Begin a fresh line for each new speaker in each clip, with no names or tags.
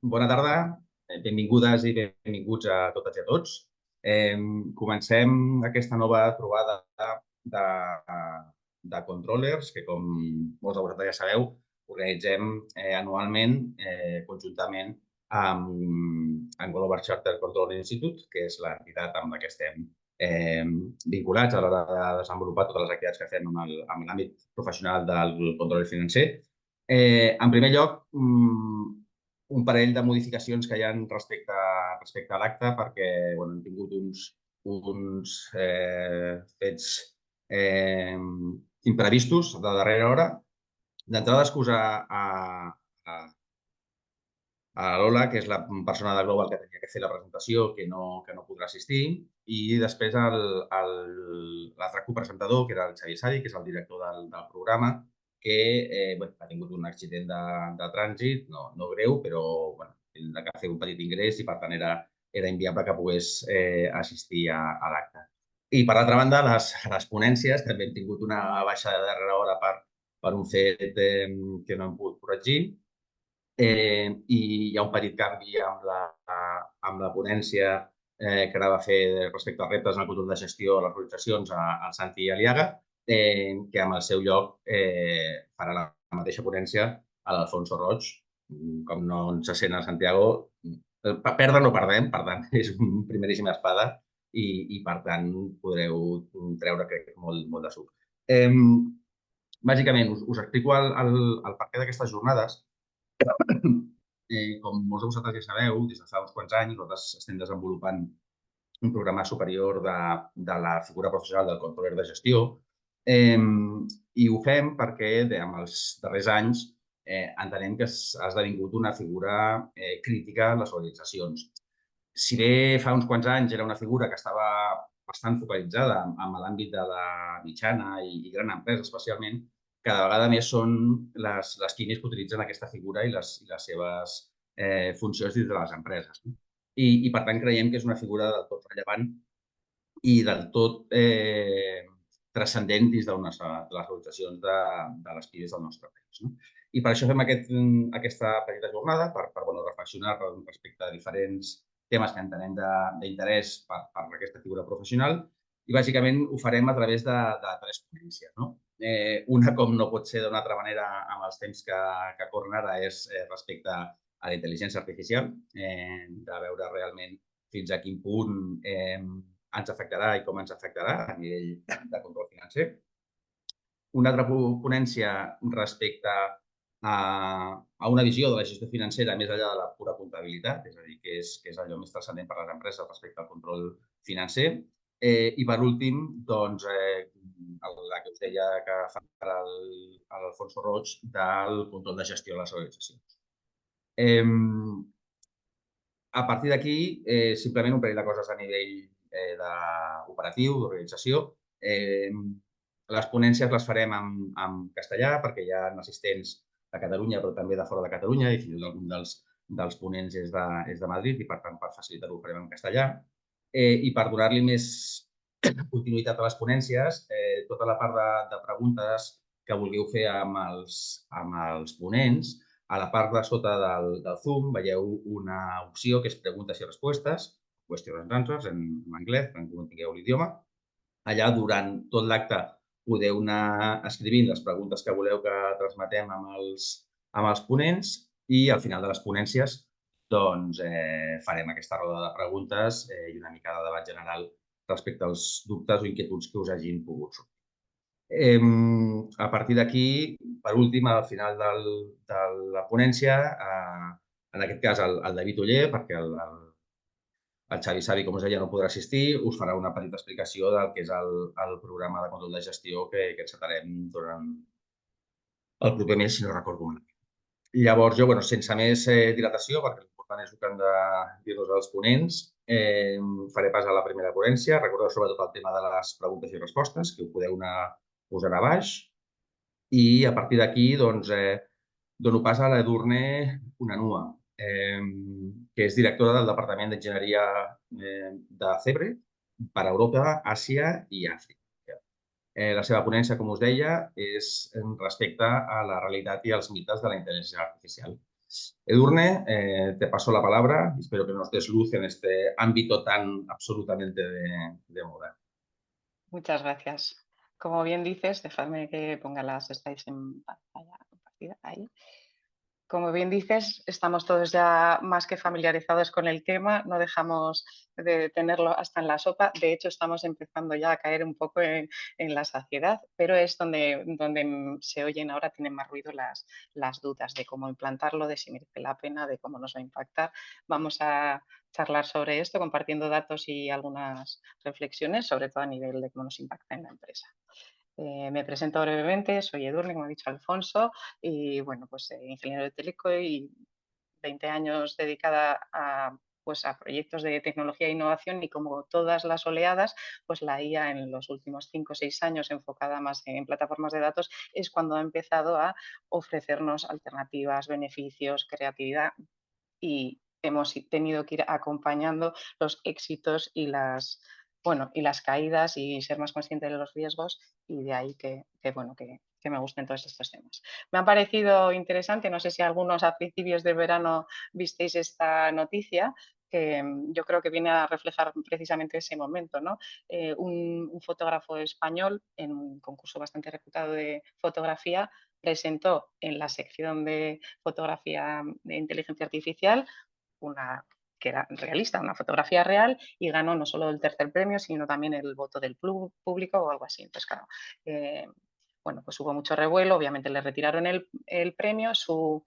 Bona tarda, benvingudes i benvinguts a totes i a tots. Comencem aquesta nova trobada de, de controllers que, com molts de vosaltres ja sabeu, organitzem anualment conjuntament amb Global Charter Control Institute, que és l'entitat amb la que estem vinculats a l'hora de desenvolupar totes les activitats que fem en l'àmbit professional del control financer. En primer lloc, un parell de modificacions que hi ha respecte a l'acte, perquè hem tingut uns fets imprevistos de darrera hora. D'entrada, excusar a Lola, que és la persona de Global que tenia que fer la presentació, que no podrà assistir, i després l'altre copresentador, que era el Xavier Sari, que és el director del programa, que ha tingut un accident de trànsit, no greu, però ell ha de fer un petit ingrés i, per tant, era inviable que pogués assistir a l'acte. I, per altra banda, les ponències, també hem tingut una baixa de darrera hora per un fet que no hem pogut corregir, i hi ha un petit canvi amb la ponència que ara va fer respecte als reptes en el control de gestió de les organitzacions al Santi Aliaga, que amb el seu lloc farà la mateixa ponència a l'Alfonso Roig. Com no ens sent a Santiago, perdre no perdem, per tant, és una primeríssima espada i per tant, podreu treure, crec, molt de suc. Bàsicament, us explico el perquè d'aquestes jornades. Com molts de vosaltres ja sabeu, des de fa uns quants anys nosaltres estem desenvolupant un programa superior de la figura professional del controller de gestió, i ho fem perquè en els darrers anys entenem que ha esdevingut una figura crítica en les organitzacions. Si bé fa uns quants anys era una figura que estava bastant focalitzada en l'àmbit de la mitjana i gran empresa especialment, cada vegada més són les pimes que utilitzen aquesta figura i les seves funcions dins de les empreses. I, per tant, creiem que és una figura del tot rellevant i del tot transcendent dins de les organitzacions de les pimes del nostre país. I per això fem aquesta petita jornada per reflexionar respecte a diferents temes que entenem d'interès per aquesta figura professional, i bàsicament ho farem a través de 3 ponències. Una, com no pot ser d'una altra manera amb els temps que corren ara, és respecte a la intel·ligència artificial, de veure realment fins a quin punt ens afectarà i com ens afectarà a nivell de control financer. Una altra ponència respecte a una visió de la gestió financera més enllà de la pura comptabilitat, és a dir, que és allò més transcendent per a les empreses respecte al control financer. I, per últim, doncs, la que us deia que fa l'Alfonso Roig del control de gestió de les organitzacions. A partir d'aquí, simplement un parell de coses a nivell operatiu, d'organització. Les ponències les farem en castellà perquè hi ha assistents de Catalunya, però també de fora de Catalunya, i fins i tot algun dels ponents és de Madrid, i, per tant, per facilitar-ho, ho farem en castellà. I per donar-li més continuïtat a les ponències, tota la part de preguntes que vulgueu fer amb els ponents, a la part de sota del Zoom veieu una opció que és preguntes i respostes, questions and answers en anglès, per quan tingueu l'idioma. Allà, durant tot l'acte, podeu anar escrivint les preguntes que voleu que transmetem amb els ponents, i al final de les ponències farem aquesta roda de preguntes i una mica de debat general respecte als dubtes o inquietuds que us hagin pogut sortir. A partir d'aquí, per últim, al final de la ponència, en aquest cas el David Oller, perquè el Xavi Savi, com us deia, no podrà assistir, us farà una petita explicació del que és el programa de control de gestió que encetarem durant el proper mes, si no recordo malament. Llavors, jo, sense més dilatació, perquè l'important és el que han de dir-nos els ponents, faré pas a la primera ponència. Recordeu sobretot el tema de les preguntes i respostes, que ho podeu anar posant a baix. I a partir d'aquí, dono pas a l'Edurne Unanua, que és directora del Departament d'Enginyeria de CEBRE per a Europa, Àsia i Àfrica. La seva ponència, com us deia, és respecte a la realitat i als mites de la intel·ligència artificial. Edurne, te paso la palabra y espero que nos des luz en este ámbito tan absolutamente de moda.
Muchas gracias. Como bien dices, dejadme que ponga las slides en pantalla compartida ahí. Como bien dices, estamos todos ya más que familiarizados con el tema, no dejamos de tenerlo hasta en la sopa. De hecho, estamos empezando ya a caer un poco en la saciedad, pero es donde se oyen ahora, tienen más ruido las dudas de cómo implantarlo, de si merece la pena, de cómo nos va a impactar. Vamos a charlar sobre esto, compartiendo datos y algunas reflexiones, sobre todo a nivel de cómo nos impacta en la empresa. Me presento brevemente, soy Edurne, como ha dicho Alfonso, y bueno, pues ingeniero de teleco y 20 años dedicada a proyectos de tecnología e innovación y como todas las oleadas, pues la IA en los últimos 5 o 6 años enfocada más en plataformas de datos es cuando ha empezado a ofrecernos alternativas, beneficios, creatividad y hemos tenido que ir acompañando los éxitos y las caídas y ser más consciente de los riesgos y de ahí que me gusten todos estos temas. Me ha parecido interesante, no sé si algunos a principios de verano visteis esta noticia, que yo creo que viene a reflejar precisamente ese momento, ¿no? Un fotógrafo español en un concurso bastante reputado de fotografía presentó en la sección de fotografía de inteligencia artificial una que era realista, una fotografía real y ganó no solo el tercer premio, sino también el voto del público o algo así. Entonces, claro, eh, bueno, pues hubo mucho revuelo, obviamente le retiraron el premio, su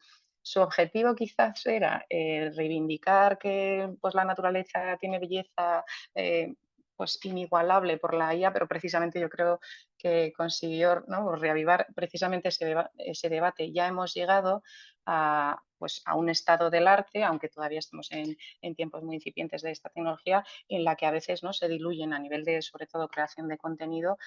objetivo quizás era reivindicar que pues, la naturaleza tiene belleza pues inigualable por la IA, pero precisamente yo creo que consiguió, ¿no?, pues, reavivar precisamente ese debate. Ya hemos llegado a un estado del arte, aunque todavía estamos en tiempos muy incipientes de esta tecnología, en la que a veces, ¿no?, se diluyen a nivel de, sobre todo, creación de contenido,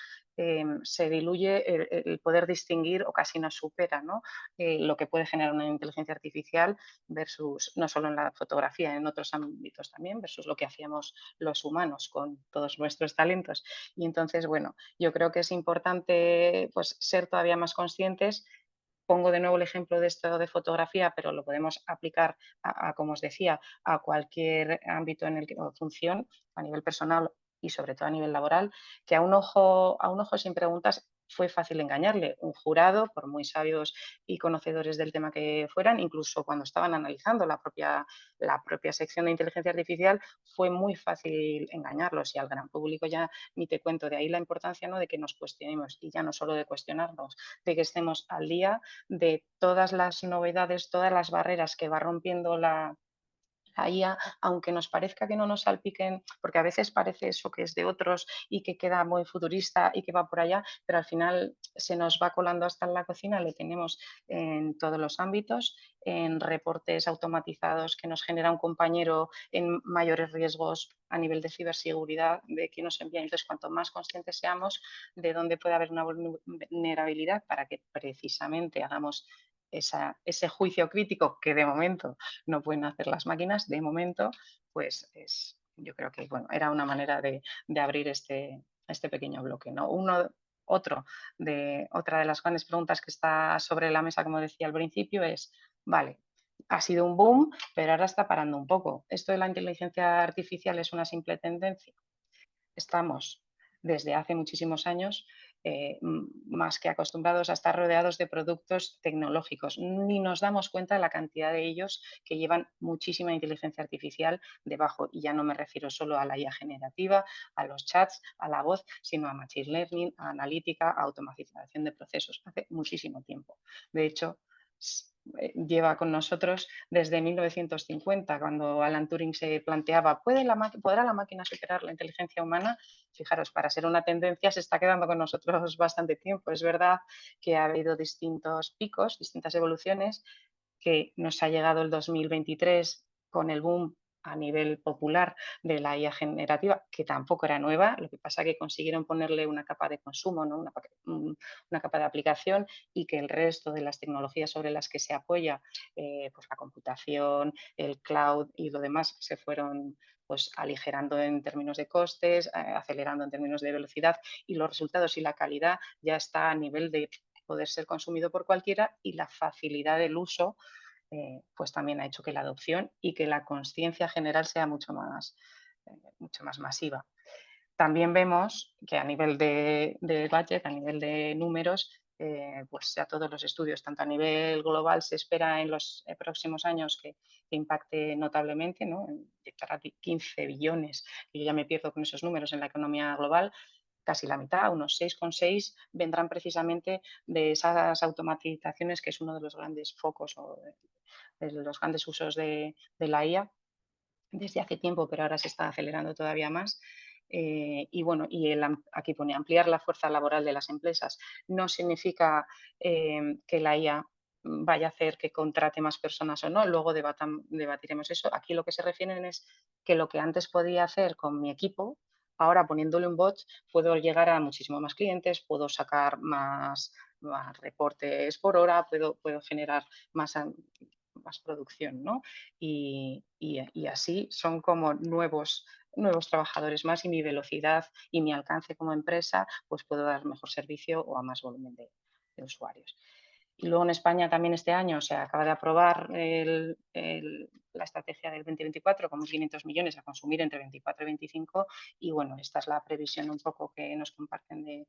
se diluye el poder distinguir o casi nos supera, ¿no?, lo que puede generar una inteligencia artificial versus, no solo en la fotografía, en otros ámbitos también, versus lo que hacíamos los humanos con todos nuestros talentos. Y entonces, bueno, yo creo que es importante pues, ser todavía más conscientes. Pongo de nuevo el ejemplo de esto de fotografía, pero lo podemos aplicar como os decía, a cualquier ámbito en el que, o función, a nivel personal y sobre todo a nivel laboral, que a un ojo sin preguntas fue fácil engañarle. Un jurado, por muy sabios y conocedores del tema que fueran, incluso cuando estaban analizando la propia sección de inteligencia artificial, fue muy fácil engañarlos y al gran público ya ni te cuento. De ahí la importancia, ¿no?, de que nos cuestionemos y ya no solo de cuestionarnos, de que estemos al día de todas las novedades, todas las barreras que va rompiendo la IA, aunque nos parezca que no nos salpiquen, porque a veces parece eso que es de otros y que queda muy futurista y que va por allá, pero al final se nos va colando hasta en la cocina, le tenemos en todos los ámbitos, en reportes automatizados que nos genera un compañero en mayores riesgos a nivel de ciberseguridad, de que nos envía. Entonces, cuanto más conscientes seamos de dónde puede haber una vulnerabilidad para que precisamente hagamos ese juicio crítico que de momento no pueden hacer las máquinas, de momento, pues yo creo que bueno, era una manera de abrir este pequeño bloque, ¿no? Otra de las grandes preguntas que está sobre la mesa, como decía al principio, es, vale, ha sido un boom, pero ahora está parando un poco. ¿Esto de la inteligencia artificial es una simple tendencia? Estamos desde hace muchísimos años más que acostumbrados a estar rodeados de productos tecnológicos. Ni nos damos cuenta de la cantidad de ellos que llevan muchísima inteligencia artificial debajo. Y ya no me refiero solo a la IA generativa, a los chats, a la voz, sino a machine learning, a analítica, a automatización de procesos. Hace muchísimo tiempo. De hecho, lleva con nosotros desde 1950, cuando Alan Turing se planteaba, ¿podrá la máquina superar la inteligencia humana? Fijaros, para ser una tendencia se está quedando con nosotros bastante tiempo. Es verdad que ha habido distintos picos, distintas evoluciones, que nos ha llegado el 2023 con el boom a nivel popular de la IA generativa, que tampoco era nueva, lo que pasa es que consiguieron ponerle una capa de consumo, ¿no?, una capa de aplicación y que el resto de las tecnologías sobre las que se apoya, pues la computación, el cloud y lo demás se fueron pues aligerando en términos de costes, acelerando en términos de velocidad y los resultados y la calidad ya está a nivel de poder ser consumido por cualquiera y la facilidad del uso pues también ha hecho que la adopción y que la conciencia general sea mucho más masiva. También vemos que a nivel de budget, a nivel de números, pues ya todos los estudios, tanto a nivel global, se espera en los próximos años que impacte notablemente, ¿no? Inyectará 15 billones, y yo ya me pierdo con esos números en la economía global, casi la mitad, unos 6,6, vendrán precisamente de esas automatizaciones, que es uno de los grandes focos o de los grandes usos de la IA desde hace tiempo, pero ahora se está acelerando todavía más. Y bueno, aquí pone ampliar la fuerza laboral de las empresas. No significa que la IA vaya a hacer que contrate más personas o no, luego debatiremos eso. Aquí lo que se refieren es que lo que antes podía hacer con mi equipo, ahora poniéndole un bot, puedo llegar a muchísimo más clientes, puedo sacar más reportes por hora, puedo generar más producción, ¿no? Y así son como nuevos trabajadores más, y mi velocidad y mi alcance como empresa, pues puedo dar mejor servicio o a más volumen de usuarios. Y luego en España también este año se acaba de aprobar la estrategia del 2024 con 1.500 millones a consumir entre 24 y 25, y bueno, esta es la previsión un poco que nos comparten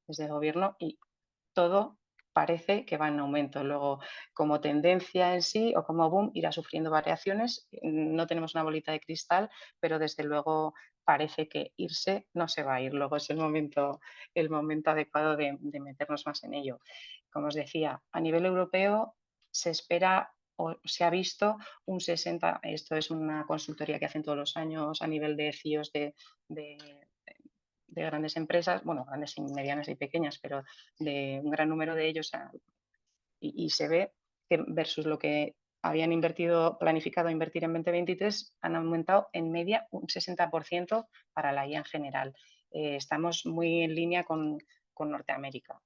desde el gobierno, y todo parece que va en aumento. Luego, como tendencia en sí o como boom, irá sufriendo variaciones. No tenemos una bolita de cristal, pero desde luego parece que irse no se va a ir. Luego es el momento adecuado de meternos más en ello. Como os decía, a nivel europeo se espera o se ha visto un 60, esto es una consultoría que hacen todos los años a nivel de CIOs de de grandes empresas, bueno, grandes y medianas y pequeñas, pero de un gran número de ellos, y se ve que versus lo que habían planificado invertir en 2023, han aumentado en media un 60% para la IA en general. Estamos muy en línea con Norteamérica.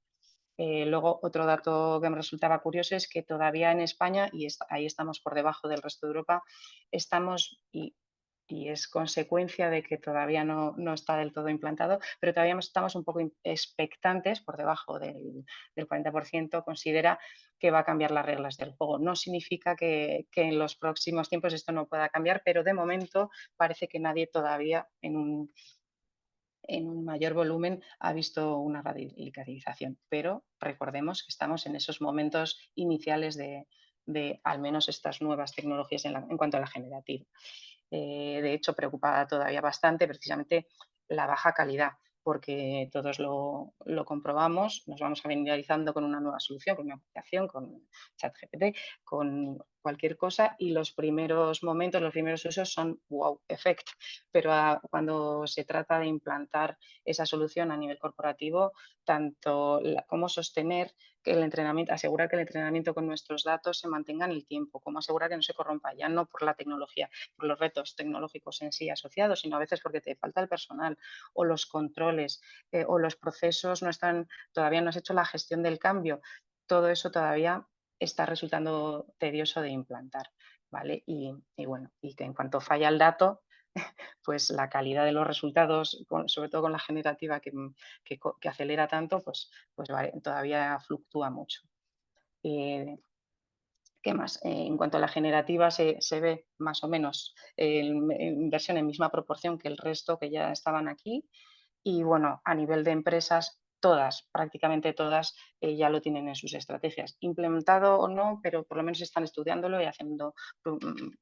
Luego, otro dato que me resultaba curioso es que todavía en España, y ahí estamos por debajo del resto de Europa, estamos, y es consecuencia de que todavía no está del todo implantado, pero todavía estamos un poco expectantes, por debajo del 40%, considera que va a cambiar las reglas del juego. No significa que en los próximos tiempos esto no pueda cambiar, pero de momento parece que nadie todavía en un mayor volumen ha visto una radicalización, pero recordemos que estamos en esos momentos iniciales de al menos estas nuevas tecnologías en cuanto a la generativa. De hecho, preocupa todavía bastante precisamente la baja calidad, porque todos lo comprobamos, nos vamos familiarizando con una nueva solución, con una aplicación, con ChatGPT, con cualquier cosa, y los primeros momentos, los primeros usos son wow, effect, pero cuando se trata de implantar esa solución a nivel corporativo, tanto cómo sostener que el entrenamiento, asegurar que el entrenamiento con nuestros datos se mantenga en el tiempo, cómo asegurar que no se corrompa, ya no por la tecnología, por los retos tecnológicos en sí asociados, sino a veces porque te falta el personal o los controles o los procesos todavía no has hecho la gestión del cambio. Todo eso todavía está resultando tedioso de implantar, ¿vale? Y bueno, y que en cuanto falla el dato, pues la calidad de los resultados, sobre todo con la generativa que acelera tanto, pues vale, todavía fluctúa mucho. ¿Qué más? En cuanto a la generativa, se ve más o menos inversión en misma proporción que el resto que ya estaban aquí. Y bueno, a nivel de empresas, todas, prácticamente todas, ya lo tienen en sus estrategias. Implementado o no, pero por lo menos están estudiándolo y haciendo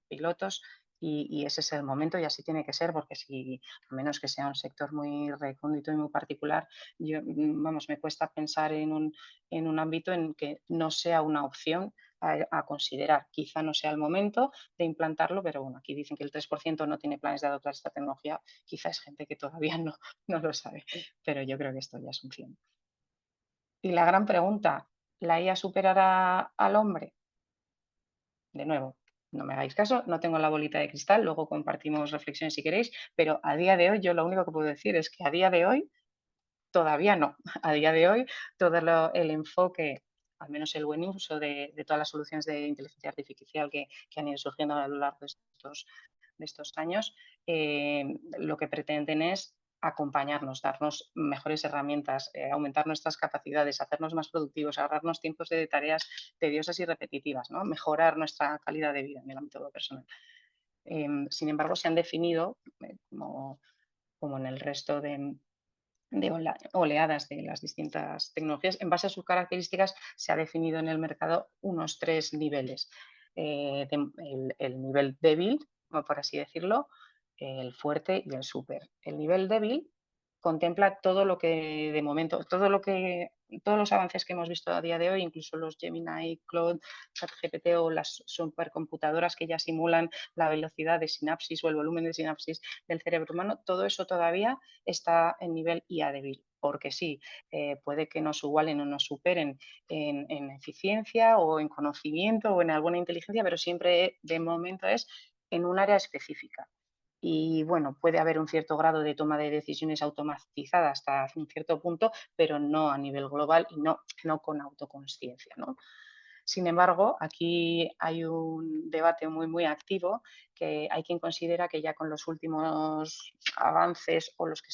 pilotos, y ese es el momento, y así tiene que ser, porque si, a menos que sea un sector muy recóndito y muy particular, vamos, me cuesta pensar en un ámbito en que no sea una opción a considerar. Quizá no sea el momento de implantarlo, pero bueno, aquí dicen que el 3% no tiene planes de adoptar esta tecnología. Quizá es gente que todavía no lo sabe, pero yo creo que esto ya es un 100. Y la gran pregunta, ¿la IA superará al hombre? De nuevo, no me hagáis caso, no tengo la bolita de cristal, luego compartimos reflexiones si queréis, pero a día de hoy yo lo único que puedo decir es que a día de hoy todavía no. A día de hoy todo el enfoque, al menos el buen uso de todas las soluciones de inteligencia artificial que han ido surgiendo a lo largo de estos años, lo que pretenden es acompañarnos, darnos mejores herramientas, aumentar nuestras capacidades, hacernos más productivos, ahorrarnos tiempos de tareas tediosas y repetitivas, ¿no? Mejorar nuestra calidad de vida en el ámbito personal. Sin embargo, se han definido, como en el resto de oleadas de las distintas tecnologías, en base a sus características se ha definido en el mercado unos 3 niveles. El nivel débil, o por así decirlo, el fuerte y el súper. El nivel débil contempla todo lo que de momento, todos los avances que hemos visto a día de hoy, incluso los Gemini, Claude, ChatGPT o las supercomputadoras que ya simulan la velocidad de sinapsis o el volumen de sinapsis del cerebro humano, todo eso todavía está en nivel IA débil. Porque sí, puede que nos igualen o nos superen en eficiencia o en conocimiento o en alguna inteligencia, pero siempre de momento es en un área específica. Y bueno, puede haber un cierto grado de toma de decisiones automatizada hasta un cierto punto, pero no a nivel global y no con autoconsciencia, ¿no? Sin embargo, aquí hay un debate muy activo que hay quien considera que ya con los últimos avances o los que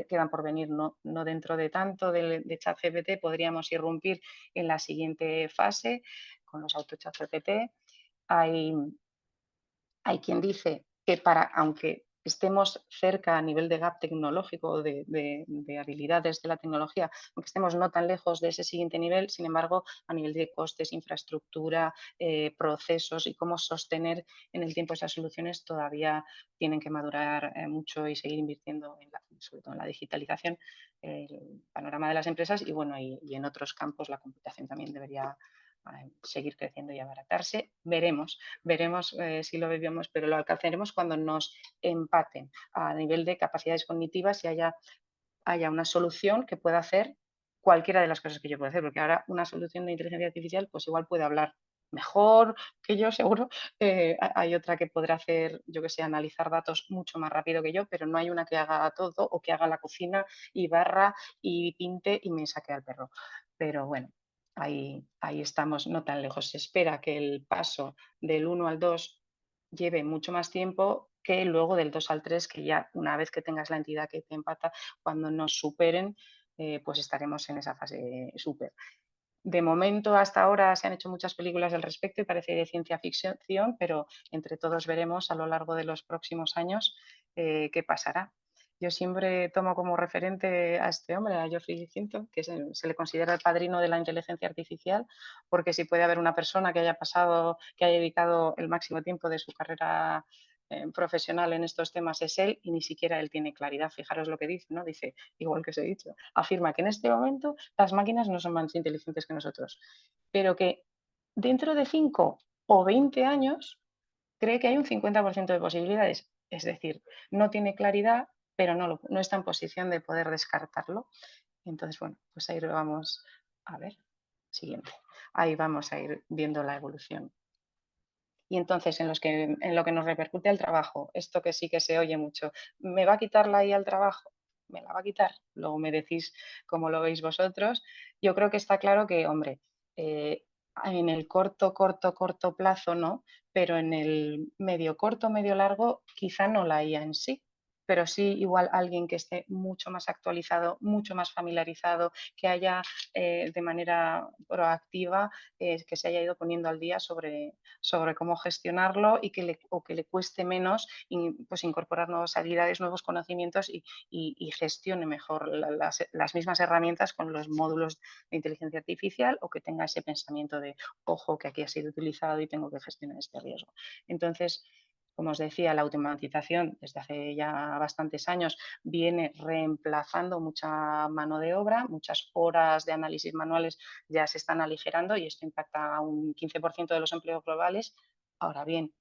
quedan por venir, no dentro de tanto de ChatGPT, podríamos irrumpir en la siguiente fase con los auto ChatGPT. Hay hay quien dice que aunque estemos cerca a nivel de gap tecnológico, de habilidades de la tecnología, aunque estemos no tan lejos de ese siguiente nivel, sin embargo, a nivel de costes, infraestructura, procesos y cómo sostener en el tiempo esas soluciones, todavía tienen que madurar mucho y seguir invirtiendo, sobre todo en la digitalización, el panorama de las empresas y, bueno, y en otros campos la computación también debería seguir creciendo y abaratarse. Veremos si lo vivimos, pero lo alcanzaremos cuando nos empaten a nivel de capacidades cognitivas y haya una solución que pueda hacer cualquiera de las cosas que yo puedo hacer, porque ahora una solución de inteligencia artificial pues igual puede hablar mejor que yo, seguro. Hay otra que podrá hacer, yo que sé, analizar datos mucho más rápido que yo, pero no hay una que haga todo o que haga la cocina y barra y pinte y me saque al perro. Pero bueno, ahí estamos, no tan lejos. Se espera que el paso del 1 al 2 lleve mucho más tiempo que luego del 2 al 3, que ya una vez que tengas la entidad que te empata, cuando nos superen, pues estaremos en esa fase súper. De momento, hasta ahora se han hecho muchas películas al respecto y parece de ciencia ficción, pero entre todos veremos a lo largo de los próximos años qué pasará. Yo siempre tomo como referente a este hombre, a Geoffrey Hinton, que se le considera el padrino de la inteligencia artificial, porque si puede haber una persona que que haya dedicado el máximo tiempo de su carrera profesional en estos temas es él, y ni siquiera él tiene claridad. Fijaros lo que dice, ¿no? Dice, igual que os he dicho, afirma que en este momento las máquinas no son más inteligentes que nosotros, pero que dentro de 5 o 20 años cree que hay un 50% de posibilidades. Es decir, no tiene claridad, pero no está en posición de poder descartarlo. Entonces, bueno, pues ahí lo vamos a ver. Siguiente. Ahí vamos a ir viendo la evolución. Y entonces, en lo que nos repercute al trabajo, esto que sí que se oye mucho, ¿me va a quitar la IA al trabajo? ¿Me la va a quitar? Luego me decís cómo lo veis vosotros. Yo creo que está claro que, hombre, en el corto plazo no, pero en el medio corto, medio largo, quizá no la IA en sí, pero sí igual alguien que esté mucho más actualizado, mucho más familiarizado, que haya de manera proactiva, que se haya ido poniendo al día sobre cómo gestionarlo y que le cueste menos pues, incorporar nuevas habilidades, nuevos conocimientos y gestione mejor las mismas herramientas con los módulos de inteligencia artificial, o que tenga ese pensamiento de, ojo, que aquí ha sido utilizado y tengo que gestionar este riesgo. Entonces, como os decía, la automatización desde hace ya bastantes años viene reemplazando mucha mano de obra, muchas horas de análisis manuales ya se están aligerando y esto impacta a un 15% de los empleos globales. Ahora bien,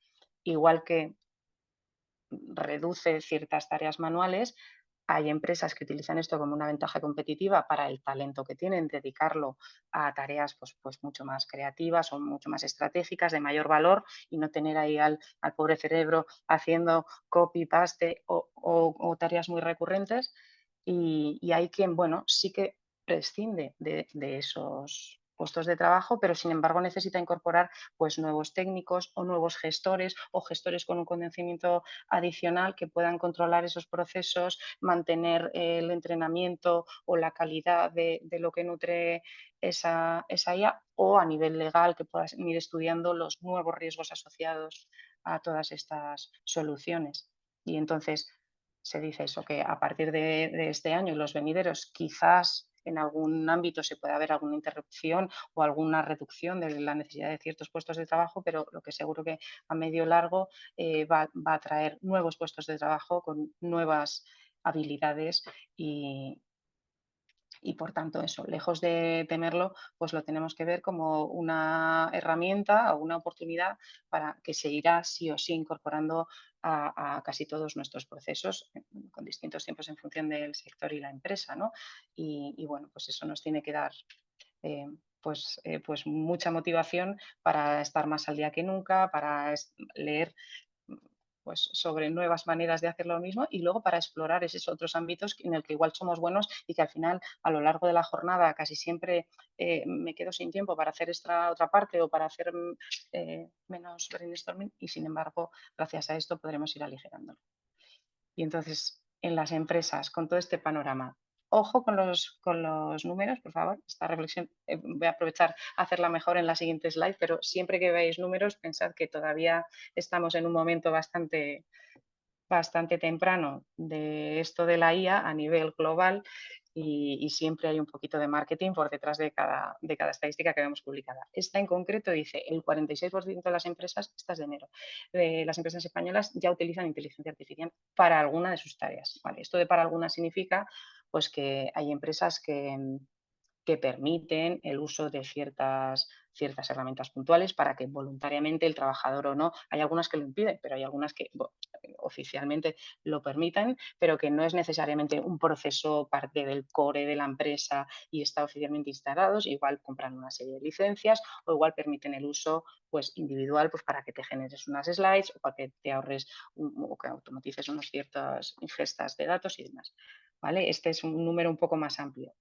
igual que reduce ciertas tareas manuales, hay empresas que utilizan esto como una ventaja competitiva para el talento que tienen, dedicarlo a tareas pues mucho más creativas o mucho más estratégicas, de mayor valor, y no tener ahí al pobre cerebro haciendo copy, paste o tareas muy recurrentes. Y hay quien, bueno, sí que prescinde de esos puestos de trabajo, pero sin embargo necesita incorporar pues nuevos técnicos o nuevos gestores o gestores con un conocimiento adicional que puedan controlar esos procesos, mantener el entrenamiento o la calidad de lo que nutre esa IA, o a nivel legal que puedas ir estudiando los nuevos riesgos asociados a todas estas soluciones. Y entonces se dice eso, que a partir de este año y los venideros quizás en algún ámbito se pueda haber alguna interrupción o alguna reducción de la necesidad de ciertos puestos de trabajo, pero lo que seguro que a medio largo va a traer nuevos puestos de trabajo con nuevas habilidades y por tanto eso, lejos de temerlo, pues lo tenemos que ver como una herramienta o una oportunidad para que se irá sí o sí incorporando a casi todos nuestros procesos con distintos tiempos en función del sector y la empresa, ¿no? Y bueno, pues eso nos tiene que dar eh, pues mucha motivación para estar más al día que nunca, para leer mm, pues sobre nuevas maneras de hacer lo mismo y luego para explorar esos otros ámbitos en el que igual somos buenos y que al final a lo largo de la jornada casi siempre me quedo sin tiempo para hacer esta otra parte o para hacer menos brainstorming y sin embargo gracias a esto podremos ir aligerándolo. Y entonces, en las empresas, con todo este panorama, ojo con los números, por favor. Esta reflexión voy a aprovechar a hacerla mejor en la siguiente slide, pero siempre que veáis números, pensad que todavía estamos en un momento bastante temprano de esto de la IA a nivel global y siempre hay un poquito de marketing por detrás de cada estadística que vemos publicada. Esta en concreto dice el 46% de las empresas, esta es de enero, de las empresas españolas ya utilizan inteligencia artificial para alguna de sus tareas. Vale, esto de para alguna significa pues que hay empresas que permiten el uso de ciertas herramientas puntuales para que voluntariamente el trabajador o no, hay algunas que lo impiden, pero hay algunas que oficialmente lo permiten, pero que no es necesariamente un proceso parte del core de la empresa y está oficialmente instalados, igual compran una serie de licencias o igual permiten el uso pues individual pues para que te generes unas slides o para que te ahorres o que automatices unas ciertas ingestas de datos y demás. ¿Vale? Este es un número un poco más amplio.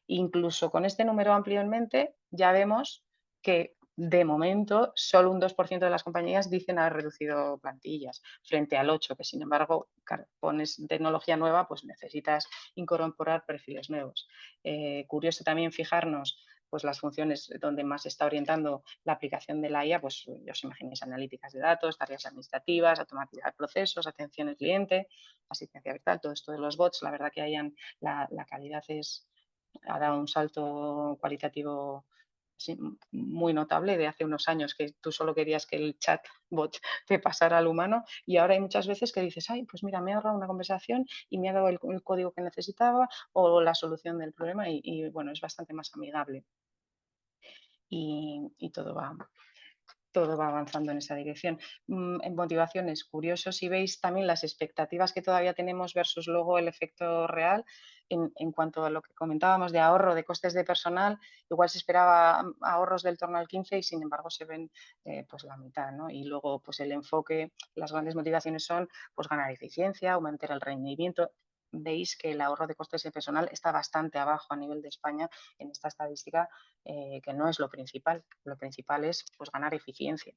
Incluso con este número amplio en mente, ya vemos que de momento solo un 2% de las compañías dicen haber reducido plantillas, frente al 8%, que sin embargo, claro, pones tecnología nueva, pues necesitas incorporar perfiles nuevos. Curioso también fijarnos pues las funciones donde más se está orientando la aplicación de la IA, pues ya os imagináis analíticas de datos, tareas administrativas, automatizar procesos, atención al cliente, asistencia virtual, todo esto de los bots, la verdad que la calidad ha dado un salto cualitativo sí, muy notable de hace unos años que tú solo querías que el chatbot te pasara al humano y ahora hay muchas veces que dices, ay, pues mira, me ha ahorrado una conversación y me ha dado el código que necesitaba o la solución del problema y, bueno, es bastante más amigable y todo va avanzando en esa dirección. En motivaciones, curioso si veis también las expectativas que todavía tenemos versus luego el efecto real. En cuanto a lo que comentábamos de ahorro de costes de personal, igual se esperaba ahorros del torno al 15 y sin embargo se ven pues la mitad, ¿no? Y luego pues el enfoque, las grandes motivaciones son pues ganar eficiencia, aumentar el rendimiento. Veis que el ahorro de costes de personal está bastante abajo a nivel de España en esta estadística que no es lo principal. Lo principal es pues, ganar eficiencia.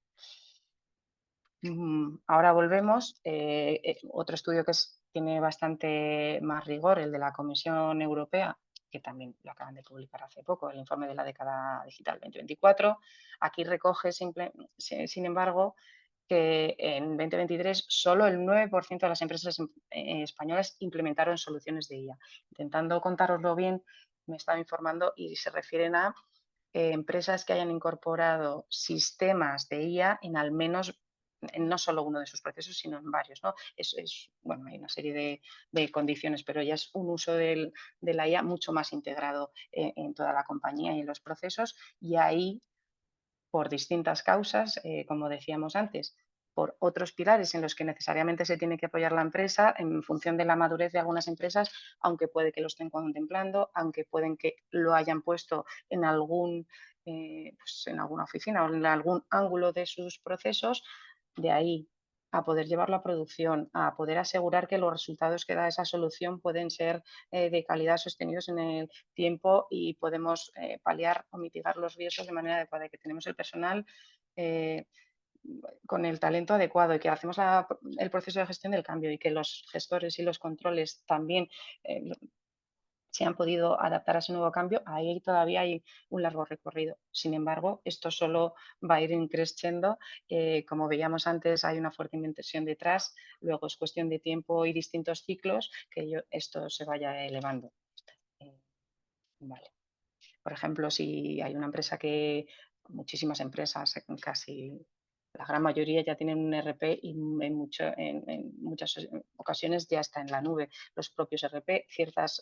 Ahora volvemos. Otro estudio que tiene bastante más rigor, el de la Comisión Europea, que también lo acaban de publicar hace poco, el informe de la década digital 2024. Aquí recoge, sin embargo, que en 2023 solo el 9% de las empresas españolas implementaron soluciones de IA. Intentando contároslo bien, me estaba informando y se refieren a empresas que hayan incorporado sistemas de IA en al menos, en no solo uno de sus procesos, sino en varios. ¿no? Bueno, hay una serie de condiciones, pero ya es un uso de la IA mucho más integrado en toda la compañía y en los procesos. Y ahí por distintas causas, como decíamos antes, por otros pilares en los que necesariamente se tiene que apoyar la empresa en función de la madurez de algunas empresas, aunque puede que lo estén contemplando, aunque pueden que lo hayan puesto en pues en alguna oficina o en algún ángulo de sus procesos. De ahí a poder llevarlo a producción, a poder asegurar que los resultados que da esa solución pueden ser de calidad sostenidos en el tiempo y podemos paliar o mitigar los riesgos de manera adecuada, y que tenemos el personal con el talento adecuado y que hacemos el proceso de gestión del cambio y que los gestores y los controles también eh, se han podido adaptar a ese nuevo cambio, ahí todavía hay un largo recorrido. Sin embargo, esto solo va a ir creciendo. Como veíamos antes, hay una fuerte inversión detrás, luego es cuestión de tiempo y distintos ciclos que esto se vaya elevando. Vale. Por ejemplo, si hay una empresa muchísimas empresas, casi la gran mayoría ya tienen un ERP y en muchas ocasiones ya está en la nube. Los propios ERP, ciertas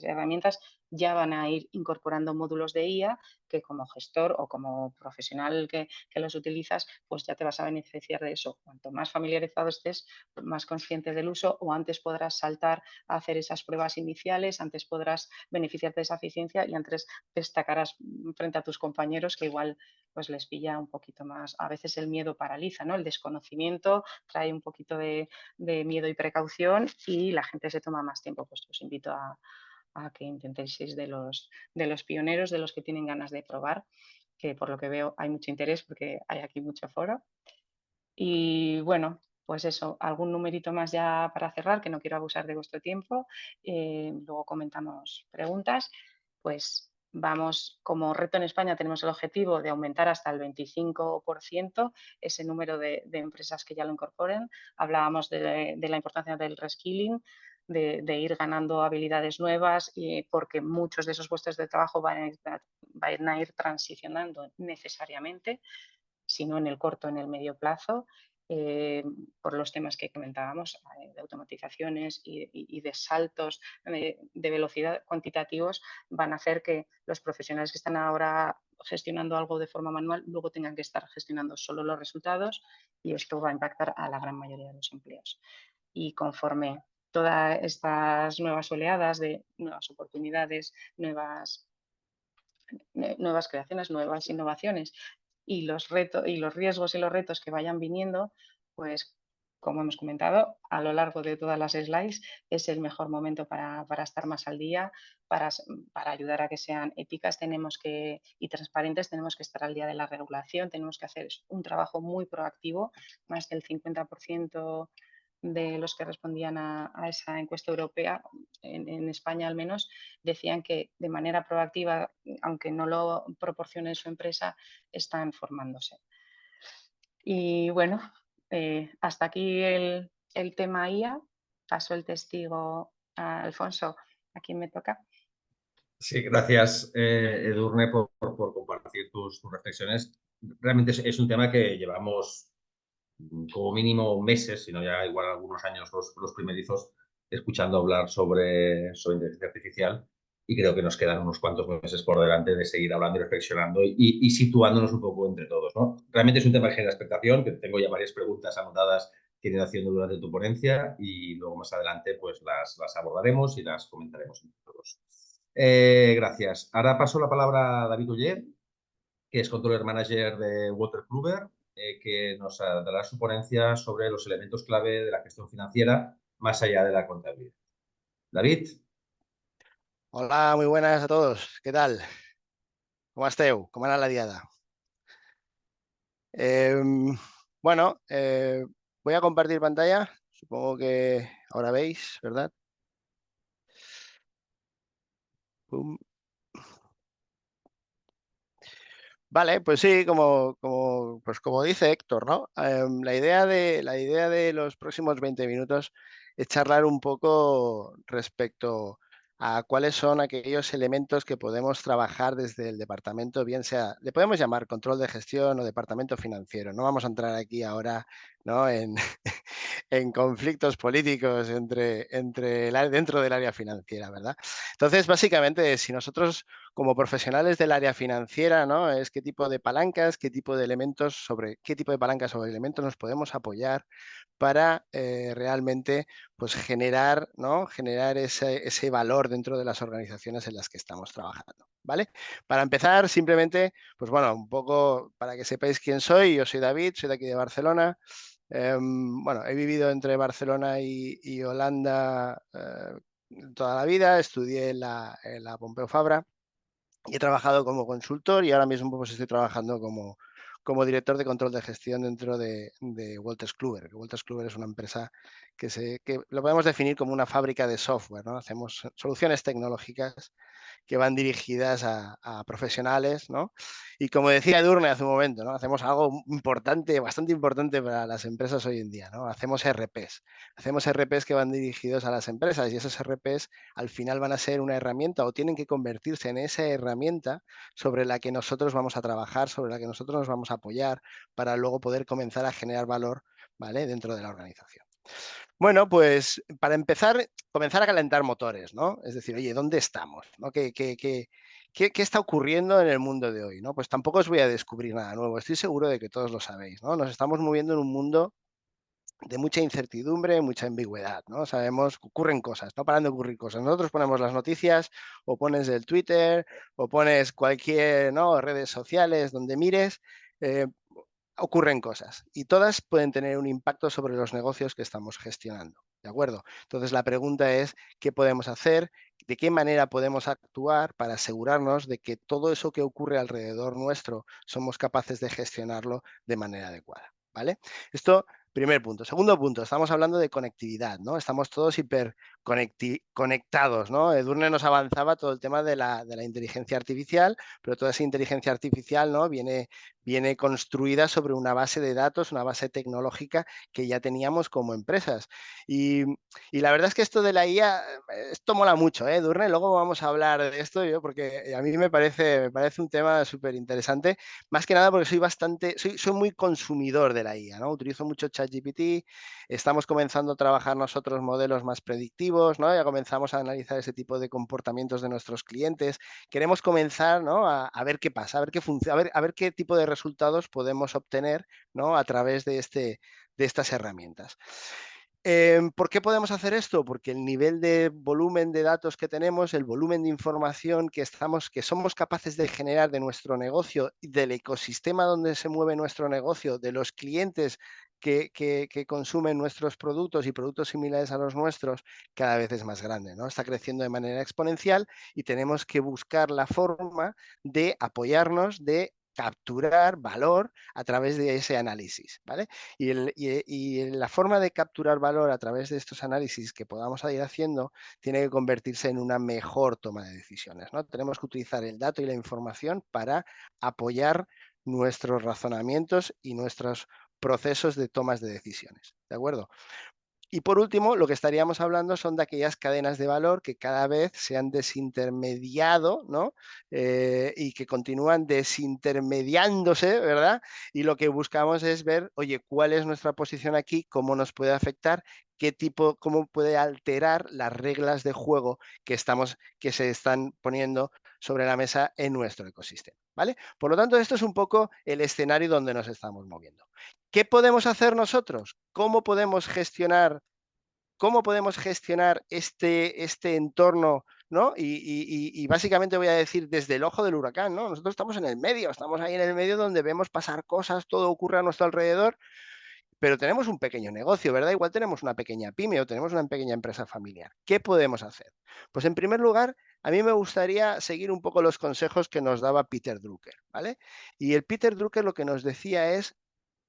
herramientas ya van a ir incorporando módulos de IA que como gestor o como profesional que los utilizas, pues ya te vas a beneficiar de eso. Cuanto más familiarizado estés, más consciente del uso, o antes podrás saltar a hacer esas pruebas iniciales, antes podrás beneficiarte de esa eficiencia y antes destacarás frente a tus compañeros que igual pues les pilla un poquito más. A veces el miedo paraliza, ¿no? El desconocimiento trae un poquito de miedo y precaución y la gente se toma más tiempo. Pues os invito a que intentéis ser de los pioneros, de los que tienen ganas de probar, que por lo que veo hay mucho interés porque hay aquí mucho foro. Y bueno, pues eso, algún numerito más ya para cerrar, que no quiero abusar de vuestro tiempo. Luego comentamos preguntas. Pues vamos, como reto en España tenemos el objetivo de aumentar hasta el 25% ese número de empresas que ya lo incorporen. Hablábamos de la importancia del reskilling, de ir ganando habilidades nuevas, porque muchos de esos puestos de trabajo van a ir transicionando necesariamente, sino en el corto, en el medio plazo, por los temas que comentábamos, de automatizaciones y de saltos de velocidad cuantitativos, van a hacer que los profesionales que están ahora gestionando algo de forma manual luego tengan que estar gestionando solo los resultados, y esto va a impactar a la gran mayoría de los empleos. Y conforme todas estas nuevas oleadas de nuevas oportunidades, nuevas creaciones, nuevas innovaciones y los riesgos y los retos que vayan viniendo, pues como hemos comentado a lo largo de todas las slides, es el mejor momento para estar más al día, para ayudar a que sean éticas y transparentes. Tenemos que estar al día de la regulación, tenemos que hacer un trabajo muy proactivo. Más del 50% de los que respondían a esa encuesta europea, en España al menos, decían que de manera proactiva, aunque no lo proporcione su empresa, están formándose. Y bueno, hasta aquí el tema IA. Paso el testigo a Alfonso, a quien me toca.
Sí, gracias, Edurne, por compartir tus reflexiones. Realmente es un tema que llevamos como mínimo meses, sino ya igual algunos años los primerizos, escuchando hablar sobre inteligencia artificial, y creo que nos quedan unos cuantos meses por delante de seguir hablando y reflexionando y situándonos un poco entre todos, ¿no? Realmente es un tema que genera expectación, que tengo ya varias preguntas anotadas que he ido haciendo durante tu ponencia, y luego más adelante pues las abordaremos y las comentaremos entre todos. Gracias. Ahora paso la palabra a David Oller, que es Controller Manager de Walter Kluwer, que nos dará su ponencia sobre los elementos clave de la gestión financiera más allá de la contabilidad. David.
Hola, muy buenas a todos. ¿Qué tal? ¿Cómo esteu? ¿Cómo era la diada? Bueno, voy a compartir pantalla. Supongo que ahora veis, ¿verdad? Pum. Vale, pues sí, como dice Héctor, ¿no? La idea de los próximos 20 minutos es charlar un poco respecto a cuáles son aquellos elementos que podemos trabajar desde el departamento, bien sea, le podemos llamar control de gestión o departamento financiero. No vamos a entrar aquí ahora, ¿no? en conflictos políticos dentro del área financiera, ¿verdad? Entonces, básicamente, si nosotros como profesionales del área financiera, ¿no? Es qué tipo de palancas, qué tipo de palancas o elementos nos podemos apoyar para realmente pues generar, ¿no? Generar ese valor dentro de las organizaciones en las que estamos trabajando, ¿vale? Para empezar, simplemente, pues bueno, un poco para que sepáis quién soy. Yo soy David, soy de aquí de Barcelona. Bueno, he vivido entre Barcelona y Holanda toda la vida, estudié en la Pompeu Fabra y he trabajado como consultor y ahora mismo pues estoy trabajando como director de control de gestión dentro de Wolters Kluwer. Wolters Kluwer es una empresa que lo podemos definir como una fábrica de software, ¿no? Hacemos soluciones tecnológicas que van dirigidas a profesionales, ¿no? Y como decía Edurne hace un momento, ¿no? Hacemos algo importante, bastante importante para las empresas hoy en día, ¿no? Hacemos RPs. Hacemos RPs que van dirigidos a las empresas y esos RPs al final van a ser una herramienta o tienen que convertirse en esa herramienta sobre la que nosotros vamos a trabajar, sobre la que nosotros nos vamos a apoyar para luego poder comenzar a generar valor, ¿vale? Dentro de la organización. Bueno, pues para empezar, comenzar a calentar motores, ¿no? Es decir, oye, ¿dónde estamos? ¿No? ¿Qué está ocurriendo en el mundo de hoy? ¿No? Pues tampoco os voy a descubrir nada nuevo, estoy seguro de que todos lo sabéis, ¿no? Nos estamos moviendo en un mundo de mucha incertidumbre, mucha ambigüedad, ¿no? Sabemos que ocurren cosas, no paran de ocurrir cosas. Nosotros ponemos las noticias, o pones el Twitter, o pones cualquier, ¿no? Redes sociales, donde mires, ocurren cosas y todas pueden tener un impacto sobre los negocios que estamos gestionando, ¿de acuerdo? Entonces la pregunta es, ¿qué podemos hacer? ¿De qué manera podemos actuar para asegurarnos de que todo eso que ocurre alrededor nuestro somos capaces de gestionarlo de manera adecuada? ¿Vale? Esto, primer punto. Segundo punto, estamos hablando de conectividad, ¿no? Estamos todos conectados, ¿no? Edurne nos avanzaba todo el tema de la inteligencia artificial, pero toda esa inteligencia artificial, ¿no? Viene construida sobre una base de datos, una base tecnológica que ya teníamos como empresas. Y la verdad es que esto de la IA, esto mola mucho, ¿eh, Edurne? Luego vamos a hablar de esto, porque a mí me parece un tema súper interesante, más que nada porque soy muy consumidor de la IA, ¿no? Utilizo mucho ChatGPT, estamos comenzando a trabajar nosotros modelos más predictivos, ¿no? Ya comenzamos a analizar ese tipo de comportamientos de nuestros clientes. Queremos comenzar, ¿no? a ver qué pasa, a ver qué funciona, a ver qué tipo de resultados podemos obtener, ¿no? A través de estas herramientas. ¿Por qué podemos hacer esto? Porque el nivel de volumen de datos que tenemos, el volumen de información que somos capaces de generar de nuestro negocio, del ecosistema donde se mueve nuestro negocio, de los clientes que consumen nuestros productos y productos similares a los nuestros, cada vez es más grande, ¿no? Está creciendo de manera exponencial y tenemos que buscar la forma de apoyarnos, de capturar valor a través de ese análisis, ¿vale? Y la forma de capturar valor a través de estos análisis que podamos ir haciendo tiene que convertirse en una mejor toma de decisiones, ¿no? Tenemos que utilizar el dato y la información para apoyar nuestros razonamientos y nuestros procesos de tomas de decisiones, ¿de acuerdo? Y por último, lo que estaríamos hablando son de aquellas cadenas de valor que cada vez se han desintermediado, ¿no? Y que continúan desintermediándose, ¿verdad? Y lo que buscamos es ver, oye, ¿cuál es nuestra posición aquí? ¿Cómo nos puede afectar? ¿Cómo puede alterar las reglas de juego que se están poniendo sobre la mesa en nuestro ecosistema, ¿vale? Por lo tanto, esto es un poco el escenario donde nos estamos moviendo. ¿Qué podemos hacer nosotros? ¿Cómo podemos gestionar este entorno, ¿no? Y básicamente voy a decir desde el ojo del huracán, ¿no? Nosotros estamos en el medio, estamos ahí en el medio donde vemos pasar cosas, todo ocurre a nuestro alrededor, pero tenemos un pequeño negocio, ¿verdad? Igual tenemos una pequeña pyme o tenemos una pequeña empresa familiar. ¿Qué podemos hacer? Pues en primer lugar, a mí me gustaría seguir un poco los consejos que nos daba Peter Drucker, ¿vale? Y el Peter Drucker lo que nos decía es,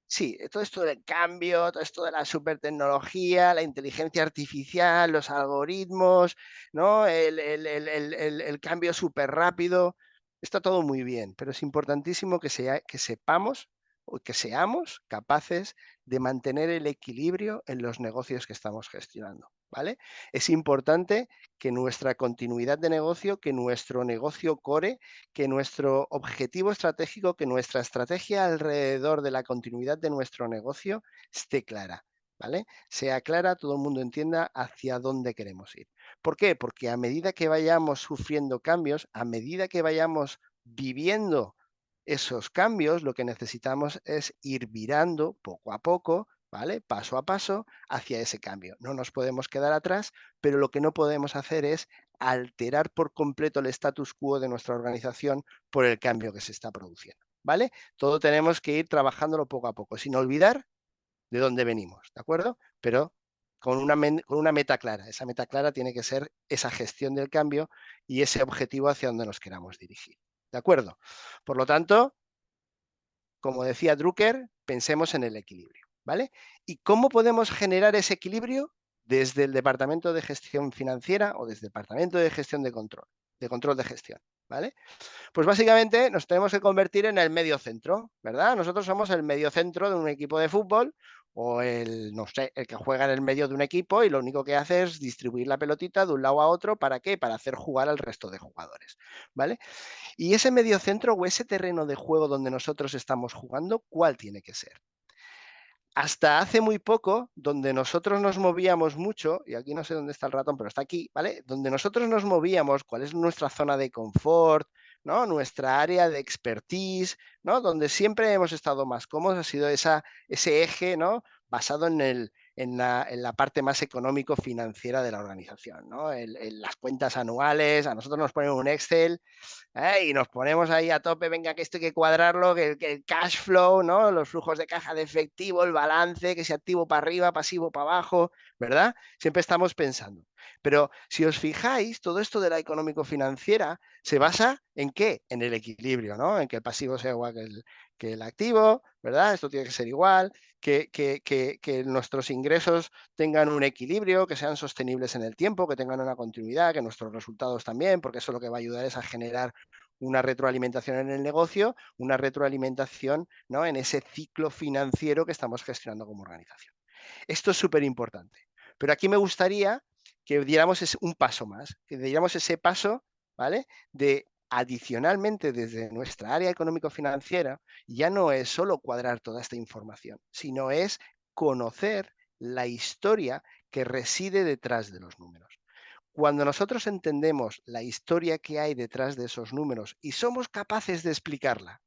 sí, todo esto del cambio, todo esto de la supertecnología, la inteligencia artificial, los algoritmos, ¿no? El cambio súper rápido, está todo muy bien, pero es importantísimo que sepamos o que seamos capaces de mantener el equilibrio en los negocios que estamos gestionando, ¿vale? Es importante que nuestra continuidad de negocio, que nuestro negocio core, que nuestro objetivo estratégico, que nuestra estrategia alrededor de la continuidad de nuestro negocio esté clara, ¿vale? Sea clara, todo el mundo entienda hacia dónde queremos ir. ¿Por qué? Porque a medida que vayamos sufriendo cambios, a medida que vayamos viviendo esos cambios, lo que necesitamos es ir virando poco a poco, ¿vale? Paso a paso hacia ese cambio. No nos podemos quedar atrás, pero lo que no podemos hacer es alterar por completo el status quo de nuestra organización por el cambio que se está produciendo, ¿vale? Todo tenemos que ir trabajándolo poco a poco, sin olvidar de dónde venimos, ¿de acuerdo? Pero con una meta clara. Esa meta clara tiene que ser esa gestión del cambio y ese objetivo hacia donde nos queramos dirigir, ¿de acuerdo? Por lo tanto, como decía Drucker, pensemos en el equilibrio, ¿vale? ¿Y cómo podemos generar ese equilibrio? Desde el Departamento de Gestión Financiera o desde el Departamento de Gestión de control de gestión, ¿vale? Pues básicamente nos tenemos que convertir en el medio centro, ¿verdad? Nosotros somos el medio centro de un equipo de fútbol o no sé, el que juega en el medio de un equipo y lo único que hace es distribuir la pelotita de un lado a otro. ¿Para qué? Para hacer jugar al resto de jugadores, ¿vale? Y ese medio centro o ese terreno de juego donde nosotros estamos jugando, ¿cuál tiene que ser? Hasta hace muy poco, donde nosotros nos movíamos mucho, y aquí no sé dónde está el ratón, pero está aquí, ¿vale? Donde nosotros nos movíamos, cuál es nuestra zona de confort, ¿no? Nuestra área de expertise, ¿no? Donde siempre hemos estado más cómodos, ha sido ese eje, ¿no? Basado en la parte más económico-financiera de la organización, ¿no? En las cuentas anuales, a nosotros nos ponen un Excel, y nos ponemos ahí a tope, venga, que esto hay que cuadrarlo, que el cash flow, ¿no? Los flujos de caja de efectivo, el balance, que sea activo para arriba, pasivo para abajo, ¿verdad? Siempre estamos pensando. Pero si os fijáis, todo esto de la económico-financiera se basa en ¿qué? En el equilibrio, ¿no? En que el pasivo sea igual que el activo, ¿verdad? Esto tiene que ser igual, que nuestros ingresos tengan un equilibrio, que sean sostenibles en el tiempo, que tengan una continuidad, que nuestros resultados también, porque eso lo que va a ayudar es a generar una retroalimentación en el negocio, una retroalimentación, ¿no? En ese ciclo financiero que estamos gestionando como organización. Esto es súper importante. Pero aquí me gustaría que diéramos un paso más, que diéramos ese paso, ¿vale? De adicionalmente desde nuestra área económico-financiera, ya no es solo cuadrar toda esta información, sino es conocer la historia que reside detrás de los números. Cuando nosotros entendemos la historia que hay detrás de esos números y somos capaces de explicarla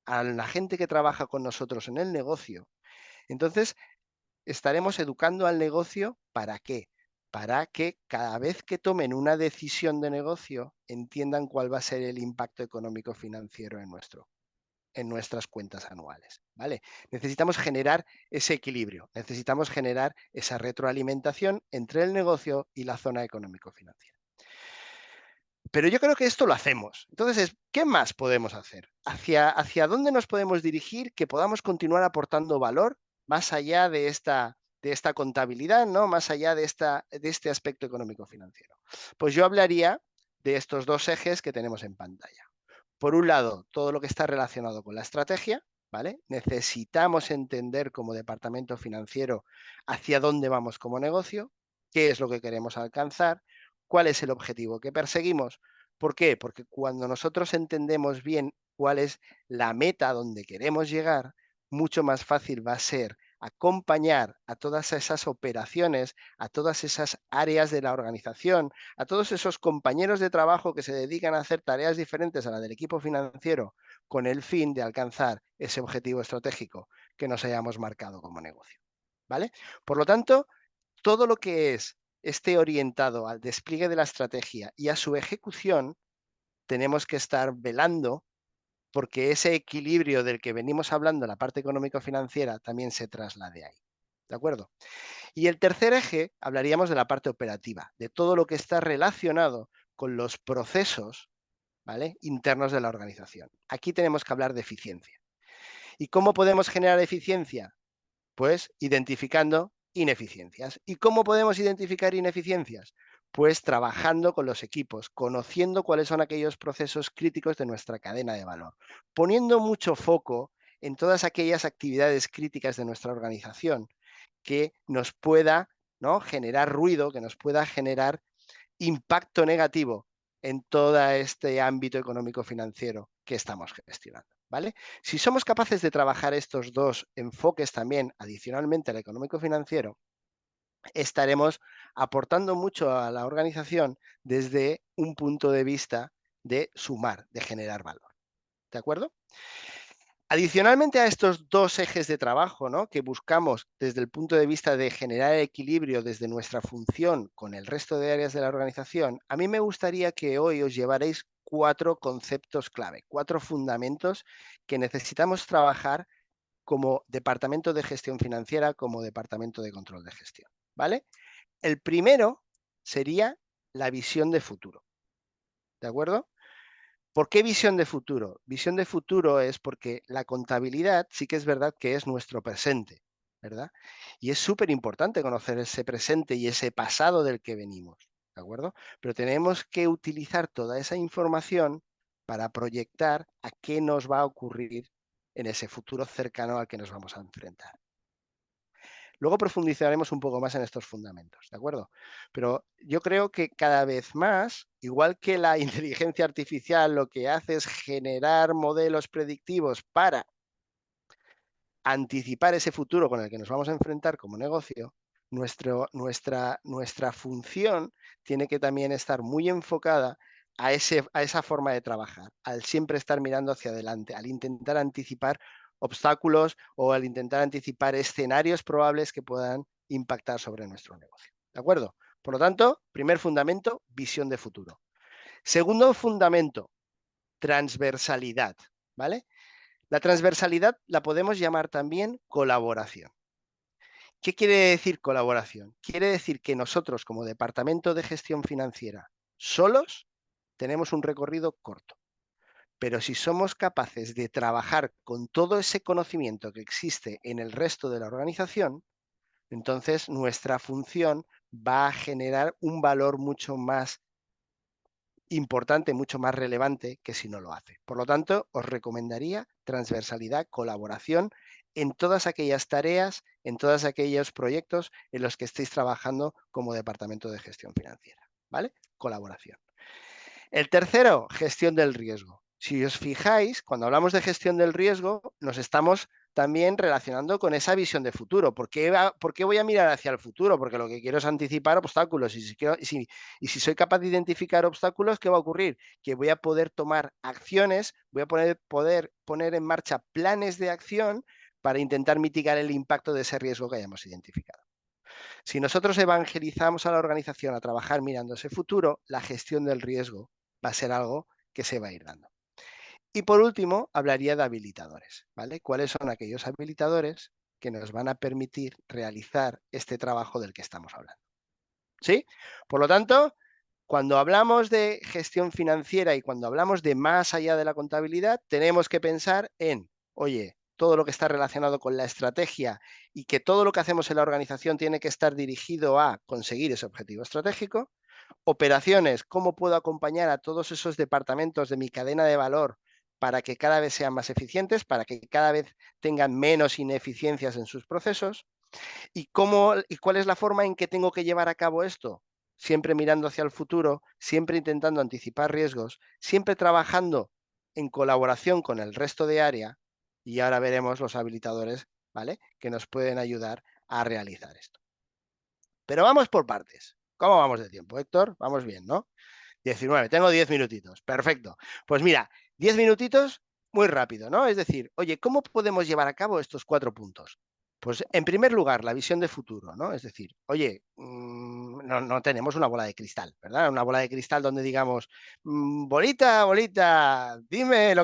a la gente que trabaja con nosotros en el negocio, entonces estaremos educando al negocio ¿para qué? Para que cada vez que tomen una decisión de negocio entiendan cuál va a ser el impacto económico financiero en nuestras cuentas anuales, ¿vale? Necesitamos generar ese equilibrio, necesitamos generar esa retroalimentación entre el negocio y la zona económico-financiera. Pero yo creo que esto lo hacemos. Entonces, ¿qué más podemos hacer? ¿Hacia dónde nos podemos dirigir que podamos continuar aportando valor más allá de esta contabilidad, ¿no? Más allá de este aspecto económico-financiero? Pues yo hablaría de estos dos ejes que tenemos en pantalla. Por un lado, todo lo que está relacionado con la estrategia, ¿vale? Necesitamos entender como departamento financiero hacia dónde vamos como negocio, qué es lo que queremos alcanzar, cuál es el objetivo que perseguimos. ¿Por qué? Porque cuando nosotros entendemos bien cuál es la meta donde queremos llegar, mucho más fácil va a ser acompañar a todas esas operaciones, a todas esas áreas de la organización, a todos esos compañeros de trabajo que se dedican a hacer tareas diferentes a la del equipo financiero con el fin de alcanzar ese objetivo estratégico que nos hayamos marcado como negocio. ¿Vale? Por lo tanto, todo lo que esté orientado al despliegue de la estrategia y a su ejecución, tenemos que estar velando porque ese equilibrio del que venimos hablando en la parte económico-financiera también se traslade ahí. ¿De acuerdo? Y el tercer eje, hablaríamos de la parte operativa, de todo lo que está relacionado con los procesos, ¿vale?, internos de la organización. Aquí tenemos que hablar de eficiencia. ¿Y cómo podemos generar eficiencia? Pues identificando ineficiencias. ¿Y cómo podemos identificar ineficiencias? Pues trabajando con los equipos, conociendo cuáles son aquellos procesos críticos de nuestra cadena de valor, poniendo mucho foco en todas aquellas actividades críticas de nuestra organización que nos pueda, ¿no?, generar ruido, que nos pueda generar impacto negativo en todo este ámbito económico-financiero que estamos gestionando. ¿Vale? Si somos capaces de trabajar estos dos enfoques también adicionalmente al económico-financiero, estaremos aportando mucho a la organización desde un punto de vista de sumar, de generar valor. ¿De acuerdo? Adicionalmente a estos dos ejes de trabajo, ¿no?, que buscamos desde el punto de vista de generar equilibrio desde nuestra función con el resto de áreas de la organización, a mí me gustaría que hoy os llevaréis 4 conceptos clave, 4 fundamentos que necesitamos trabajar como departamento de gestión financiera, como departamento de control de gestión, ¿vale? El primero sería la visión de futuro, ¿de acuerdo? ¿Por qué visión de futuro? Visión de futuro es porque la contabilidad sí que es verdad que es nuestro presente, ¿verdad? Y es súper importante conocer ese presente y ese pasado del que venimos, ¿de acuerdo? Pero tenemos que utilizar toda esa información para proyectar a qué nos va a ocurrir en ese futuro cercano al que nos vamos a enfrentar. Luego profundizaremos un poco más en estos fundamentos, ¿de acuerdo? Pero yo creo que cada vez más, igual que la inteligencia artificial lo que hace es generar modelos predictivos para anticipar ese futuro con el que nos vamos a enfrentar como negocio, nuestra función tiene que también estar muy enfocada a esa forma de trabajar, al siempre estar mirando hacia adelante, al intentar anticipar obstáculos o al intentar anticipar escenarios probables que puedan impactar sobre nuestro negocio. ¿De acuerdo? Por lo tanto, primer fundamento, visión de futuro. Segundo fundamento, transversalidad. ¿Vale? La transversalidad la podemos llamar también colaboración. ¿Qué quiere decir colaboración? Quiere decir que nosotros, como departamento de gestión financiera, solos tenemos un recorrido corto. Pero si somos capaces de trabajar con todo ese conocimiento que existe en el resto de la organización, entonces nuestra función va a generar un valor mucho más importante, mucho más relevante que si no lo hace. Por lo tanto, os recomendaría transversalidad, colaboración en todas aquellas tareas, en todos aquellos proyectos en los que estéis trabajando como departamento de gestión financiera. ¿Vale? Colaboración. El tercero, gestión del riesgo. Si os fijáis, cuando hablamos de gestión del riesgo, nos estamos también relacionando con esa visión de futuro. ¿Por qué voy a mirar hacia el futuro? Porque lo que quiero es anticipar obstáculos. Y si soy capaz de identificar obstáculos, ¿qué va a ocurrir? Que voy a poder tomar acciones, voy a poder poner en marcha planes de acción para intentar mitigar el impacto de ese riesgo que hayamos identificado. Si nosotros evangelizamos a la organización a trabajar mirando ese futuro, la gestión del riesgo va a ser algo que se va a ir dando. Y por último, hablaría de habilitadores, ¿vale? ¿Cuáles son aquellos habilitadores que nos van a permitir realizar este trabajo del que estamos hablando? ¿Sí? Por lo tanto, cuando hablamos de gestión financiera y cuando hablamos de más allá de la contabilidad, tenemos que pensar en, oye, todo lo que está relacionado con la estrategia y que todo lo que hacemos en la organización tiene que estar dirigido a conseguir ese objetivo estratégico. Operaciones, cómo puedo acompañar a todos esos departamentos de mi cadena de valor para que cada vez sean más eficientes, para que cada vez tengan menos ineficiencias en sus procesos. ¿Y cuál es la forma en que tengo que llevar a cabo esto? Siempre mirando hacia el futuro, siempre intentando anticipar riesgos, siempre trabajando en colaboración con el resto de área, y ahora veremos los habilitadores, ¿vale?, que nos pueden ayudar a realizar esto. Pero vamos por partes. ¿Cómo vamos de tiempo, Héctor? Vamos bien, ¿no? 19, tengo 10 minutitos. Perfecto. Pues mira, 10 minutitos muy rápido, ¿no? Es decir, oye, ¿cómo podemos llevar a cabo estos 4 puntos? Pues en primer lugar, la visión de futuro, ¿no? Es decir, oye, no tenemos una bola de cristal, ¿verdad? Una bola de cristal donde digamos, bolita, bolita, dime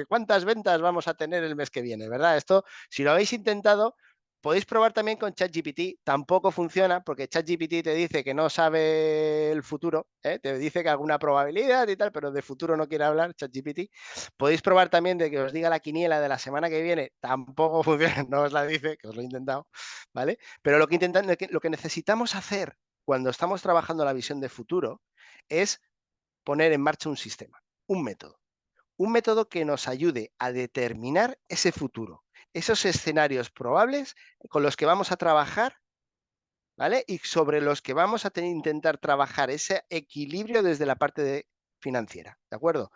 cuántas ventas vamos a tener el mes que viene, ¿verdad? Esto, si lo habéis intentado, podéis probar también con ChatGPT. Tampoco funciona porque ChatGPT te dice que no sabe el futuro, ¿eh? Te dice que alguna probabilidad y tal, pero de futuro no quiere hablar ChatGPT. Podéis probar también de que os diga la quiniela de la semana que viene. Tampoco funciona, no os la dice, que os lo he intentado, ¿vale? Pero lo que necesitamos hacer cuando estamos trabajando la visión de futuro es poner en marcha un sistema, un método. Un método que nos ayude a determinar ese futuro, esos escenarios probables con los que vamos a trabajar, ¿vale? Y sobre los que vamos a intentar trabajar ese equilibrio desde la parte financiera, ¿de acuerdo?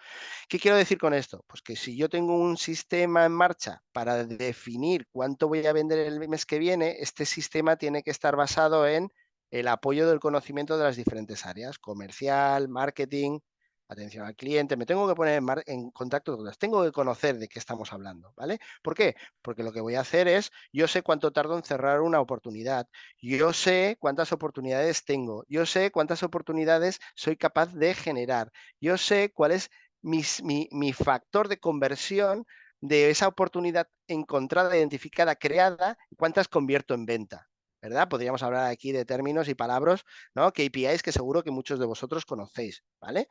¿Qué quiero decir con esto? Pues que si yo tengo un sistema en marcha para definir cuánto voy a vender el mes que viene, este sistema tiene que estar basado en el apoyo del conocimiento de las diferentes áreas, comercial, marketing, atención al cliente. Me tengo que poner en contacto con ellos, tengo que conocer de qué estamos hablando, ¿vale? ¿Por qué? Porque lo que voy a hacer es, yo sé cuánto tardo en cerrar una oportunidad, yo sé cuántas oportunidades tengo, yo sé cuántas oportunidades soy capaz de generar, yo sé cuál es mi factor de conversión de esa oportunidad encontrada, identificada, creada, cuántas convierto en venta, ¿verdad? Podríamos hablar aquí de términos y palabras, ¿no? KPIs que seguro que muchos de vosotros conocéis, ¿vale?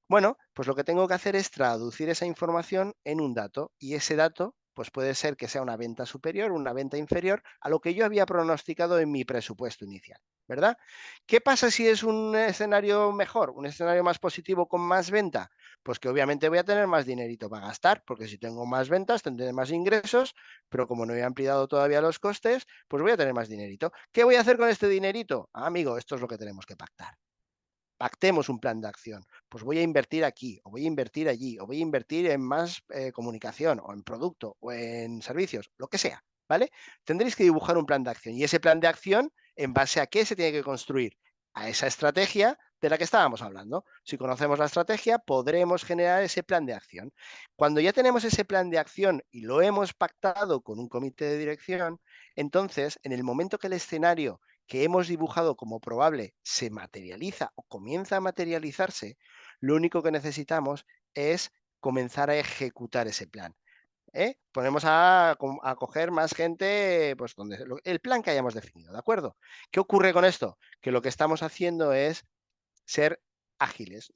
Bueno, pues lo que tengo que hacer es traducir esa información en un dato y ese dato pues puede ser que sea una venta superior, una venta inferior a lo que yo había pronosticado en mi presupuesto inicial, ¿verdad? ¿Qué pasa si es un escenario mejor, un escenario más positivo con más venta? Pues que obviamente voy a tener más dinerito para gastar, porque si tengo más ventas tendré más ingresos, pero como no he ampliado todavía los costes, pues voy a tener más dinerito. ¿Qué voy a hacer con este dinerito? Ah, amigo, esto es lo que tenemos que pactar. Pactemos un plan de acción. Pues voy a invertir aquí, o voy a invertir allí, o voy a invertir en más comunicación, o en producto, o en servicios, lo que sea, ¿vale? Tendréis que dibujar un plan de acción. Y ese plan de acción, ¿en base a qué se tiene que construir? A esa estrategia de la que estábamos hablando. Si conocemos la estrategia, podremos generar ese plan de acción. Cuando ya tenemos ese plan de acción y lo hemos pactado con un comité de dirección, entonces, en el momento que el escenario que hemos dibujado como probable se materializa o comienza a materializarse, lo único que necesitamos es comenzar a ejecutar ese plan. Ponemos a coger más gente, pues el plan que hayamos definido, ¿de acuerdo? ¿Qué ocurre con esto? Que lo que estamos haciendo es ser ágiles.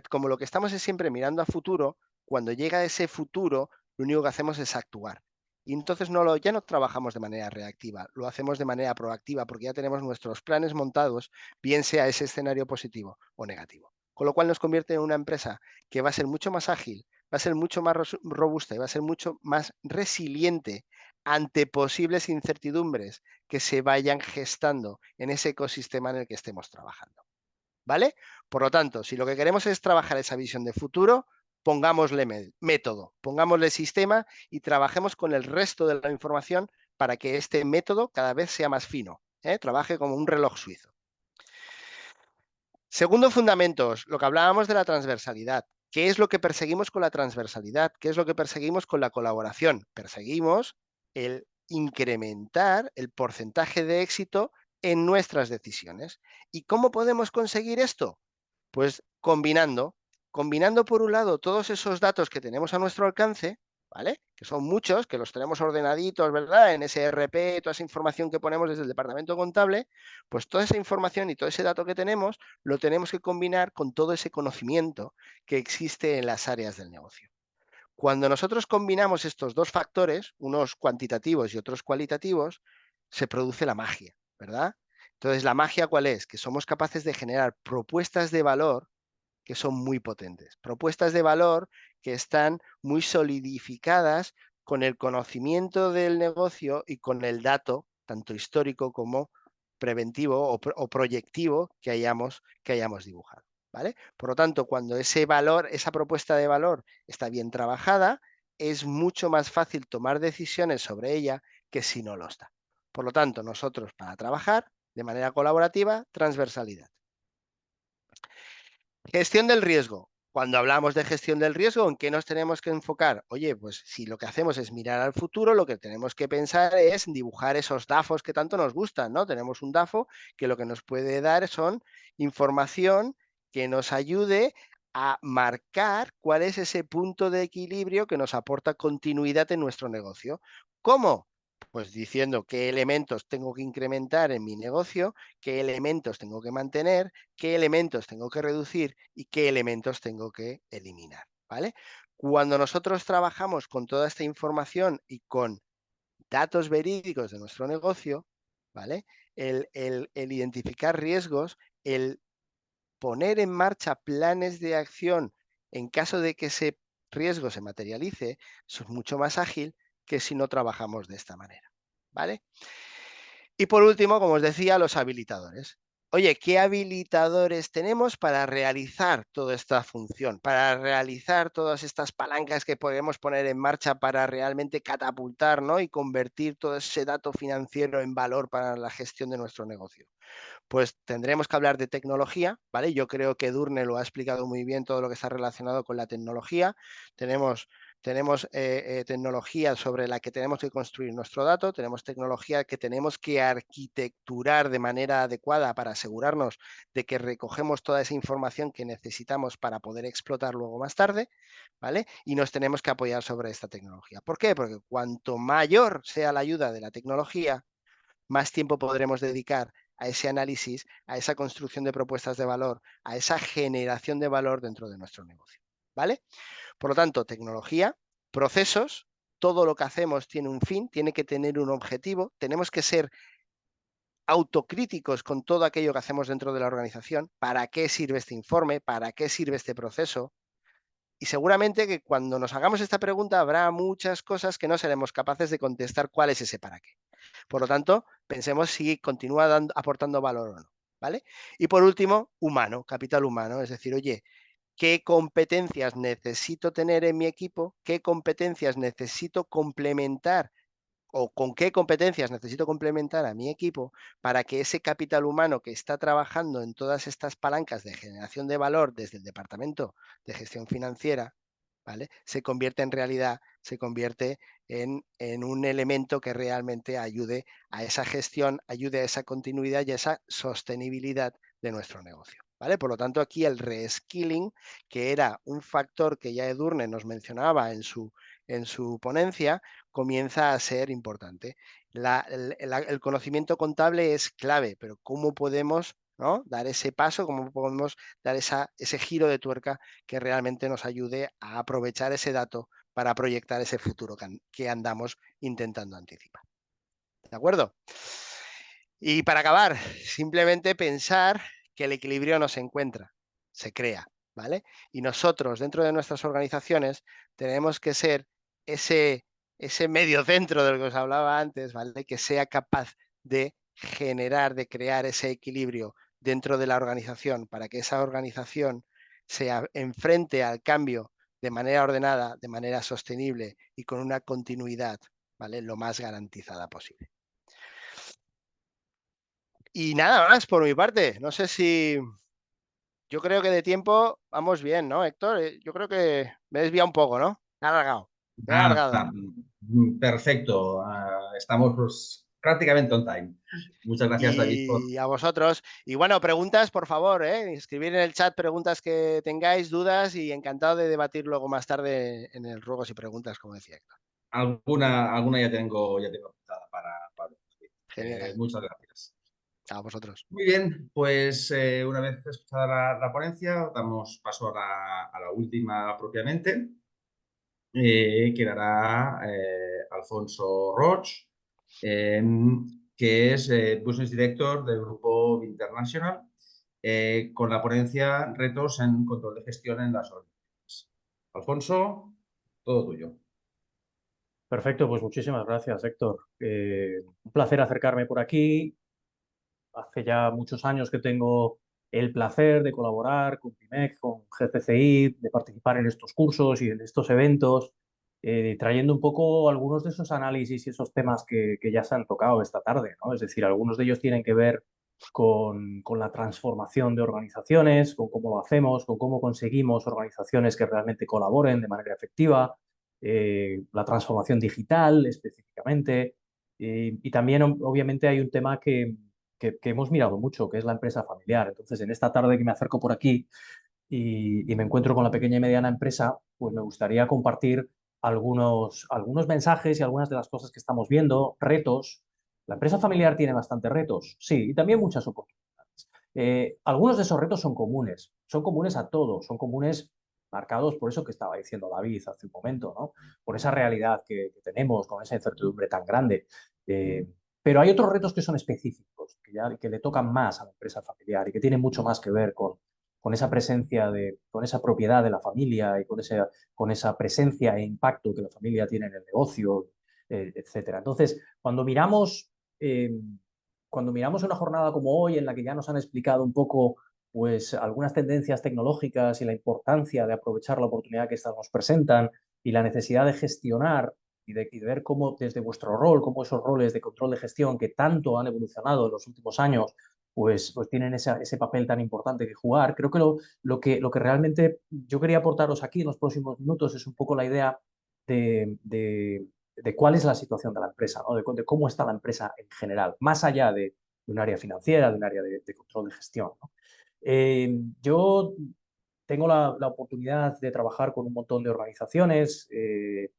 Como lo que estamos es siempre mirando a futuro, cuando llega ese futuro, lo único que hacemos es actuar. Y entonces ya no trabajamos de manera reactiva, lo hacemos de manera proactiva porque ya tenemos nuestros planes montados, bien sea ese escenario positivo o negativo. Con lo cual nos convierte en una empresa que va a ser mucho más ágil, va a ser mucho más robusta y va a ser mucho más resiliente ante posibles incertidumbres que se vayan gestando en ese ecosistema en el que estemos trabajando. ¿Vale? Por lo tanto, si lo que queremos es trabajar esa visión de futuro, pongámosle método, pongámosle sistema y trabajemos con el resto de la información para que este método cada vez sea más fino, trabaje como un reloj suizo. Segundo fundamentos, lo que hablábamos de la transversalidad. ¿Qué es lo que perseguimos con la transversalidad? ¿Qué es lo que perseguimos con la colaboración? Perseguimos el incrementar el porcentaje de éxito en nuestras decisiones. ¿Y cómo podemos conseguir esto? Pues combinando por un lado todos esos datos que tenemos a nuestro alcance, ¿vale? Que son muchos, que los tenemos ordenaditos, ¿verdad? En ese ERP, toda esa información que ponemos desde el departamento contable, pues toda esa información y todo ese dato que tenemos lo tenemos que combinar con todo ese conocimiento que existe en las áreas del negocio. Cuando nosotros combinamos estos dos factores, unos cuantitativos y otros cualitativos, se produce la magia, ¿verdad? Entonces, ¿la magia cuál es? Que somos capaces de generar propuestas de valor que son muy potentes, propuestas de valor que están muy solidificadas con el conocimiento del negocio y con el dato, tanto histórico como preventivo o proyectivo que hayamos dibujado. ¿Vale? Por lo tanto, cuando ese valor, esa propuesta de valor está bien trabajada, es mucho más fácil tomar decisiones sobre ella que si no lo está. Por lo tanto, nosotros para trabajar de manera colaborativa, transversalidad. Gestión del riesgo. Cuando hablamos de gestión del riesgo, ¿en qué nos tenemos que enfocar? Oye, pues si lo que hacemos es mirar al futuro, lo que tenemos que pensar es dibujar esos DAFOs que tanto nos gustan, ¿no? Tenemos un DAFO que lo que nos puede dar son información que nos ayude a marcar cuál es ese punto de equilibrio que nos aporta continuidad en nuestro negocio. ¿Cómo? Pues diciendo qué elementos tengo que incrementar en mi negocio, qué elementos tengo que mantener, qué elementos tengo que reducir y qué elementos tengo que eliminar, ¿vale? Cuando nosotros trabajamos con toda esta información y con datos verídicos de nuestro negocio, ¿vale? El identificar riesgos, el poner en marcha planes de acción en caso de que ese riesgo se materialice, eso es mucho más ágil que si no trabajamos de esta manera, ¿vale? Y por último, como os decía, los habilitadores. Oye, ¿qué habilitadores tenemos para realizar toda esta función? Para realizar todas estas palancas que podemos poner en marcha para realmente catapultar, ¿no? Y convertir todo ese dato financiero en valor para la gestión de nuestro negocio. Pues tendremos que hablar de tecnología, ¿vale? Yo creo que Edurne lo ha explicado muy bien todo lo que está relacionado con la tecnología. Tenemos tenemos tecnología sobre la que tenemos que construir nuestro dato, tenemos tecnología que tenemos que arquitecturar de manera adecuada para asegurarnos de que recogemos toda esa información que necesitamos para poder explotar luego más tarde, ¿vale? Y nos tenemos que apoyar sobre esta tecnología. ¿Por qué? Porque cuanto mayor sea la ayuda de la tecnología, más tiempo podremos dedicar a ese análisis, a esa construcción de propuestas de valor, a esa generación de valor dentro de nuestro negocio, ¿vale? Por lo tanto, tecnología, procesos, todo lo que hacemos tiene un fin, tiene que tener un objetivo, tenemos que ser autocríticos con todo aquello que hacemos dentro de la organización, para qué sirve este informe, para qué sirve este proceso. Y seguramente que cuando nos hagamos esta pregunta habrá muchas cosas que no seremos capaces de contestar cuál es ese para qué. Por lo tanto, pensemos si continúa aportando valor o no, ¿vale? Y por último, humano, capital humano, es decir, oye, ¿qué competencias necesito tener en mi equipo? ¿Qué competencias necesito complementar o con qué competencias necesito complementar a mi equipo para que ese capital humano que está trabajando en todas estas palancas de generación de valor desde el departamento de gestión financiera, ¿vale?, se convierte en realidad, se convierte en un elemento que realmente ayude a esa gestión, ayude a esa continuidad y a esa sostenibilidad de nuestro negocio, ¿vale? Por lo tanto, aquí el reskilling, que era un factor que ya Edurne nos mencionaba en su ponencia, comienza a ser importante. El conocimiento contable es clave, pero ¿cómo podemos, ¿no?, dar ese paso? ¿Cómo podemos dar ese giro de tuerca que realmente nos ayude a aprovechar ese dato para proyectar ese futuro que andamos intentando anticipar? ¿De acuerdo? Y para acabar, simplemente pensar que el equilibrio no se encuentra, se crea, ¿vale? Y nosotros, dentro de nuestras organizaciones, tenemos que ser ese medio centro del que os hablaba antes, ¿vale?, que sea capaz de generar, de crear ese equilibrio dentro de la organización para que esa organización se enfrente al cambio de manera ordenada, de manera sostenible y con una continuidad, ¿vale?, lo más garantizada posible. Y nada más por mi parte. No sé si... Yo creo que de tiempo vamos bien, ¿no, Héctor? Yo creo que me he desviado un poco, ¿no? Me he alargado. Me he alargado.
Perfecto. Estamos pues, prácticamente on time. Muchas gracias, David, por...
Y a vosotros. Y bueno, preguntas, por favor, escribir en el chat preguntas que tengáis, dudas, y encantado de debatir luego más tarde en el ruegos y preguntas, como decía Héctor.
Alguna ya tengo apuntada para
Genial.
muchas gracias.
A vosotros.
Muy bien, pues una vez escuchada la ponencia, damos paso a la última propiamente, que dará Alfonso Roig, que es Business Director del Grupo International, con la ponencia Retos en Control de Gestión en las Organizaciones. Alfonso, todo tuyo.
Perfecto, pues muchísimas gracias, Héctor. Un placer acercarme por aquí. Hace ya muchos años que tengo el placer de colaborar con PIMEC, con GCCI, de participar en estos cursos y en estos eventos, trayendo un poco algunos de esos análisis y esos temas que ya se han tocado esta tarde, ¿no? Es decir, algunos de ellos tienen que ver con la transformación de organizaciones, con cómo lo hacemos, con cómo conseguimos organizaciones que realmente colaboren de manera efectiva, la transformación digital específicamente, y también obviamente hay un tema que hemos mirado mucho, que es la empresa familiar. Entonces, en esta tarde que me acerco por aquí y me encuentro con la pequeña y mediana empresa, pues me gustaría compartir algunos mensajes y algunas de las cosas que estamos viendo, retos. La empresa familiar tiene bastantes retos, sí, y también muchas oportunidades. Algunos de esos retos son comunes a todos, son comunes marcados por eso que estaba diciendo David hace un momento, ¿no? Por esa realidad que tenemos, con esa incertidumbre tan grande. Pero hay otros retos que son específicos, que le tocan más a la empresa familiar y que tienen mucho más que ver con esa presencia, con esa propiedad de la familia y con esa presencia e impacto que la familia tiene en el negocio, etcétera. Entonces, cuando miramos una jornada como hoy, en la que ya nos han explicado un poco pues, algunas tendencias tecnológicas y la importancia de aprovechar la oportunidad que estas nos presentan y la necesidad de gestionar y de ver cómo desde vuestro rol, cómo esos roles de control de gestión que tanto han evolucionado en los últimos años, pues tienen ese papel tan importante que jugar. Creo que lo que realmente yo quería aportaros aquí en los próximos minutos es un poco la idea de cuál es la situación de la empresa, ¿no? De cómo está la empresa en general, más allá de un área financiera, de un área de control de gestión, ¿no? Yo tengo la oportunidad de trabajar con un montón de organizaciones eh,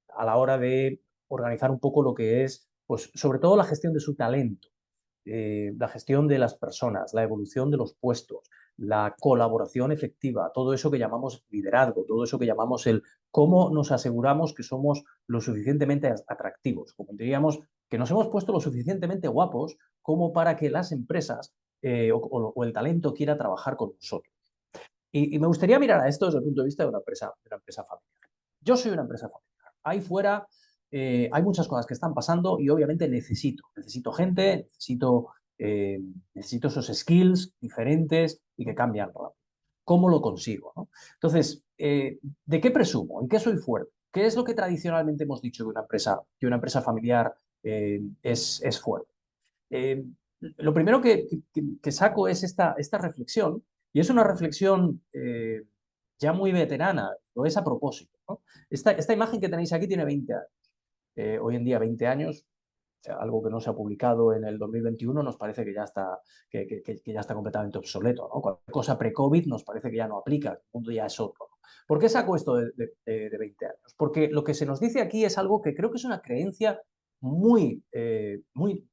a la hora de organizar un poco lo que es, pues, sobre todo la gestión de su talento, la gestión de las personas, la evolución de los puestos, la colaboración efectiva, todo eso que llamamos liderazgo, todo eso que llamamos el cómo nos aseguramos que somos lo suficientemente atractivos, como diríamos que nos hemos puesto lo suficientemente guapos como para que las empresas o el talento quiera trabajar con nosotros. Y me gustaría mirar a esto desde el punto de vista de una empresa familiar. Yo soy una empresa familiar. Ahí fuera hay muchas cosas que están pasando y obviamente necesito gente, necesito esos skills diferentes y que cambian rápido. ¿Cómo lo consigo, no? Entonces, ¿de qué presumo? ¿En qué soy fuerte? ¿Qué es lo que tradicionalmente hemos dicho que una empresa familiar es fuerte? Eh, lo primero que saco es esta reflexión, y es una reflexión ya muy veterana, lo es a propósito, ¿no? Esta imagen que tenéis aquí tiene 20 años. Hoy en día 20 años, o sea, algo que no se ha publicado en el 2021 nos parece que ya está, que ya está completamente obsoleto, ¿no? Cualquier cosa pre-COVID nos parece que ya no aplica, el mundo ya es otro, ¿no? ¿Por qué saco esto de 20 años? Porque lo que se nos dice aquí es algo que creo que es una creencia muy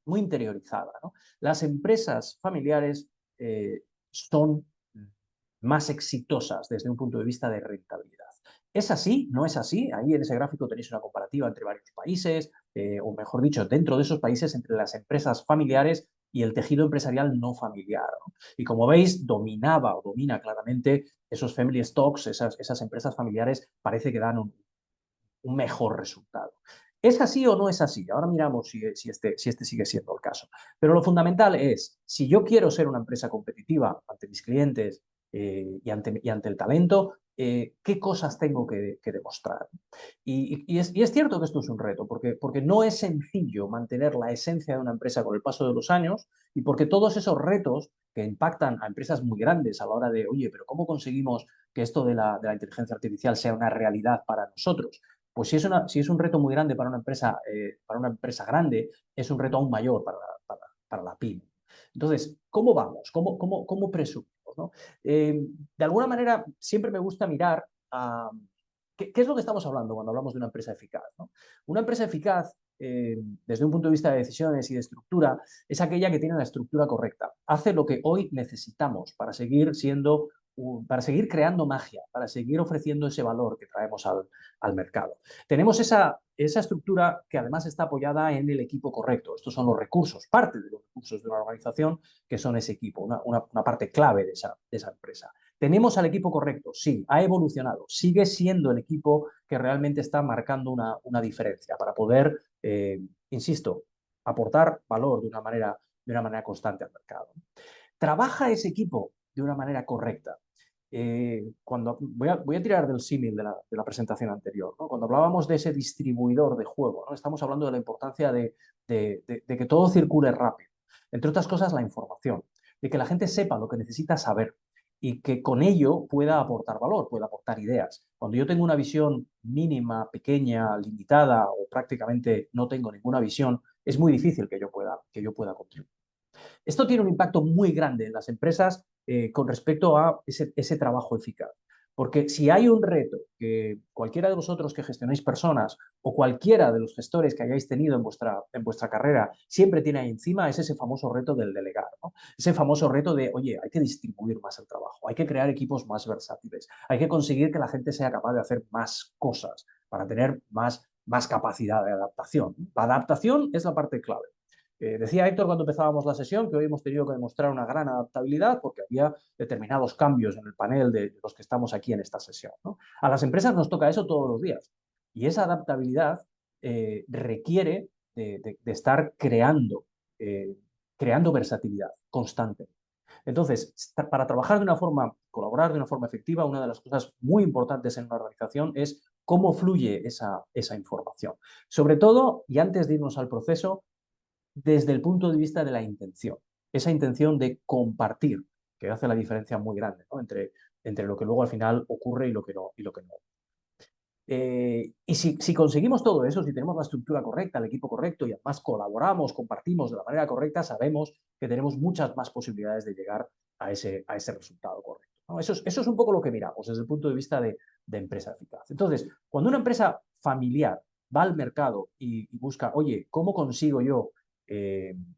interiorizada, ¿no? Las empresas familiares son más exitosas desde un punto de vista de rentabilidad. ¿Es así? ¿No es así? Ahí en ese gráfico tenéis una comparativa entre varios países, o mejor dicho, dentro de esos países, entre las empresas familiares y el tejido empresarial no familiar, ¿no? Y como veis, domina claramente esos family stocks, esas empresas familiares, parece que dan un mejor resultado. ¿Es así o no es así? Ahora miramos si este sigue siendo el caso. Pero lo fundamental es, si yo quiero ser una empresa competitiva ante mis clientes y ante el talento, ¿qué cosas tengo que demostrar? Y es cierto que esto es un reto, porque no es sencillo mantener la esencia de una empresa con el paso de los años y porque todos esos retos que impactan a empresas muy grandes a la hora de, oye, pero ¿cómo conseguimos que esto de la inteligencia artificial sea una realidad para nosotros? Pues si es un reto muy grande para una empresa grande, es un reto aún mayor para la pyme. Entonces, ¿cómo vamos? ¿Cómo presumimos, ¿no? De alguna manera, siempre me gusta mirar a ¿qué es lo que estamos hablando cuando hablamos de una empresa eficaz, ¿no? Una empresa eficaz, desde un punto de vista de decisiones y de estructura, es aquella que tiene la estructura correcta. Hace lo que hoy necesitamos para seguir creando magia, para seguir ofreciendo ese valor que traemos al mercado. Tenemos esa estructura que además está apoyada en el equipo correcto. Estos son los recursos, parte de los recursos de una organización, que son ese equipo, una parte clave de esa empresa. ¿Tenemos al equipo correcto? Sí, ha evolucionado. Sigue siendo el equipo que realmente está marcando una diferencia para poder, insisto, aportar valor de una manera constante al mercado. ¿Trabaja ese equipo de una manera correcta? Voy a tirar del símil de la presentación anterior, ¿no? Cuando hablábamos de ese distribuidor de juego, ¿no? Estamos hablando de la importancia de que todo circule rápido. Entre otras cosas, la información, de que la gente sepa lo que necesita saber y que con ello pueda aportar valor, pueda aportar ideas. Cuando yo tengo una visión mínima, pequeña, limitada o prácticamente no tengo ninguna visión, es muy difícil que yo pueda contribuir. Esto tiene un impacto muy grande en las empresas con respecto a ese trabajo eficaz. Porque si hay un reto que cualquiera de vosotros que gestionéis personas o cualquiera de los gestores que hayáis tenido en vuestra carrera siempre tiene ahí encima, es ese famoso reto del delegar, ¿no? Ese famoso reto de, oye, hay que distribuir más el trabajo, hay que crear equipos más versátiles, hay que conseguir que la gente sea capaz de hacer más cosas para tener más capacidad de adaptación. La adaptación es la parte clave. Decía Héctor cuando empezábamos la sesión que hoy hemos tenido que demostrar una gran adaptabilidad porque había determinados cambios en el panel de los que estamos aquí en esta sesión, ¿no? A las empresas nos toca eso todos los días y esa adaptabilidad requiere de estar creando versatilidad constante. Entonces, para colaborar de una forma efectiva, una de las cosas muy importantes en una organización es cómo fluye esa información. Sobre todo, y antes de irnos al proceso, desde el punto de vista de la intención. Esa intención de compartir, que hace la diferencia muy grande, ¿no? entre lo que luego al final ocurre y lo que no. Y si conseguimos todo eso, si tenemos la estructura correcta, el equipo correcto y además colaboramos, compartimos de la manera correcta, sabemos que tenemos muchas más posibilidades de llegar a ese resultado correcto, ¿no? Eso es un poco lo que miramos desde el punto de vista de empresa eficaz. Entonces, cuando una empresa familiar va al mercado y busca, oye, ¿cómo consigo yo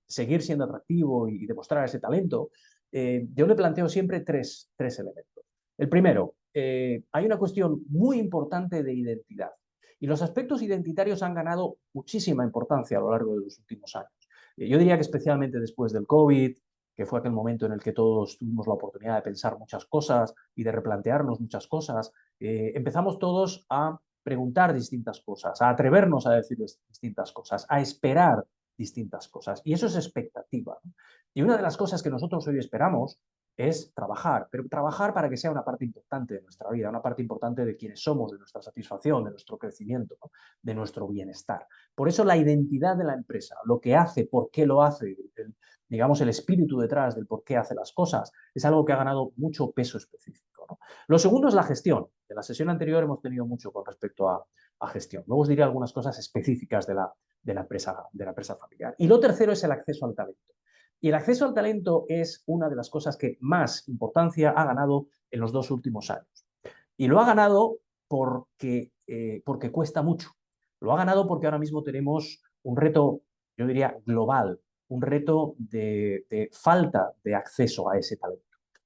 seguir siendo atractivo y demostrar ese talento? Yo le planteo siempre tres elementos. El primero, hay una cuestión muy importante de identidad. Y los aspectos identitarios han ganado muchísima importancia a lo largo de los últimos años. Yo diría que especialmente después del COVID, que fue aquel momento en el que todos tuvimos la oportunidad de pensar muchas cosas y de replantearnos muchas cosas, empezamos todos a preguntar distintas cosas, a atrevernos a decir distintas cosas, a esperar distintas cosas. Y eso es expectativa, ¿no? Y una de las cosas que nosotros hoy esperamos es trabajar, pero trabajar para que sea una parte importante de nuestra vida, una parte importante de quienes somos, de nuestra satisfacción, de nuestro crecimiento, ¿no? De nuestro bienestar. Por eso la identidad de la empresa, lo que hace, por qué lo hace, digamos el espíritu detrás del por qué hace las cosas, es algo que ha ganado mucho peso específico, ¿no? Lo segundo es la gestión. En la sesión anterior hemos tenido mucho con respecto a gestión. Luego os diré algunas cosas específicas de la empresa familiar. Y lo tercero es el acceso al talento. Y el acceso al talento es una de las cosas que más importancia ha ganado en los 2 últimos años. Y lo ha ganado porque cuesta mucho. Lo ha ganado porque ahora mismo tenemos un reto, yo diría, global, un reto de falta de acceso a ese talento.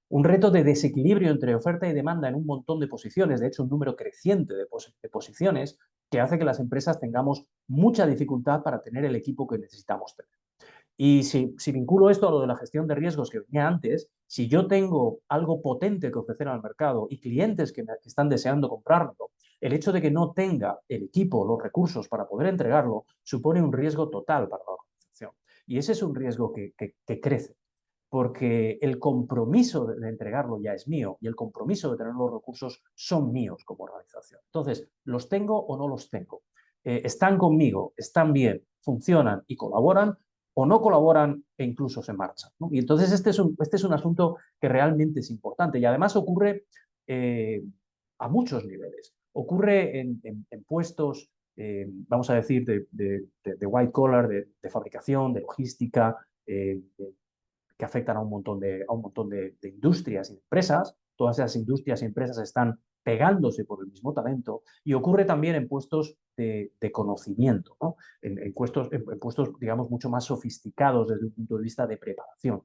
Un reto de desequilibrio entre oferta y demanda en un montón de posiciones, de hecho un número creciente de posiciones, que hace que las empresas tengamos mucha dificultad para tener el equipo que necesitamos tener. Y si vinculo esto a lo de la gestión de riesgos que venía antes, si yo tengo algo potente que ofrecer al mercado y clientes que están deseando comprarlo, el hecho de que no tenga el equipo, los recursos para poder entregarlo, supone un riesgo total para la organización. Y ese es un riesgo que crece, porque el compromiso de entregarlo ya es mío y el compromiso de tener los recursos son míos como organización. Entonces, ¿los tengo o no los tengo? ¿Están conmigo? ¿Están bien? ¿Funcionan y colaboran? ¿O no colaboran e incluso se marchan, ¿no? Y entonces este es un asunto que realmente es importante y además ocurre a muchos niveles. Ocurre en puestos, vamos a decir, de white collar, de fabricación, de logística, que afectan a un montón de industrias y empresas. Todas esas industrias y empresas están pegándose por el mismo talento y ocurre también en puestos de conocimiento, ¿no? En puestos, digamos, mucho más sofisticados desde un punto de vista de preparación.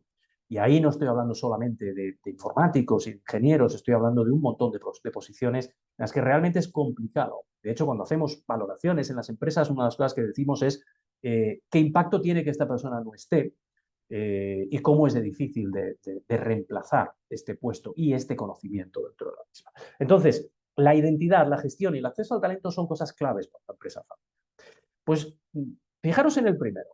Y ahí no estoy hablando solamente de informáticos y ingenieros, estoy hablando de un montón de posiciones en las que realmente es complicado. De hecho, cuando hacemos valoraciones en las empresas, una de las cosas que decimos es qué impacto tiene que esta persona no esté y cómo es de difícil de reemplazar este puesto y este conocimiento dentro de la misma. Entonces, la identidad, la gestión y el acceso al talento son cosas claves para la empresa familiar. Pues fijaros en el primero.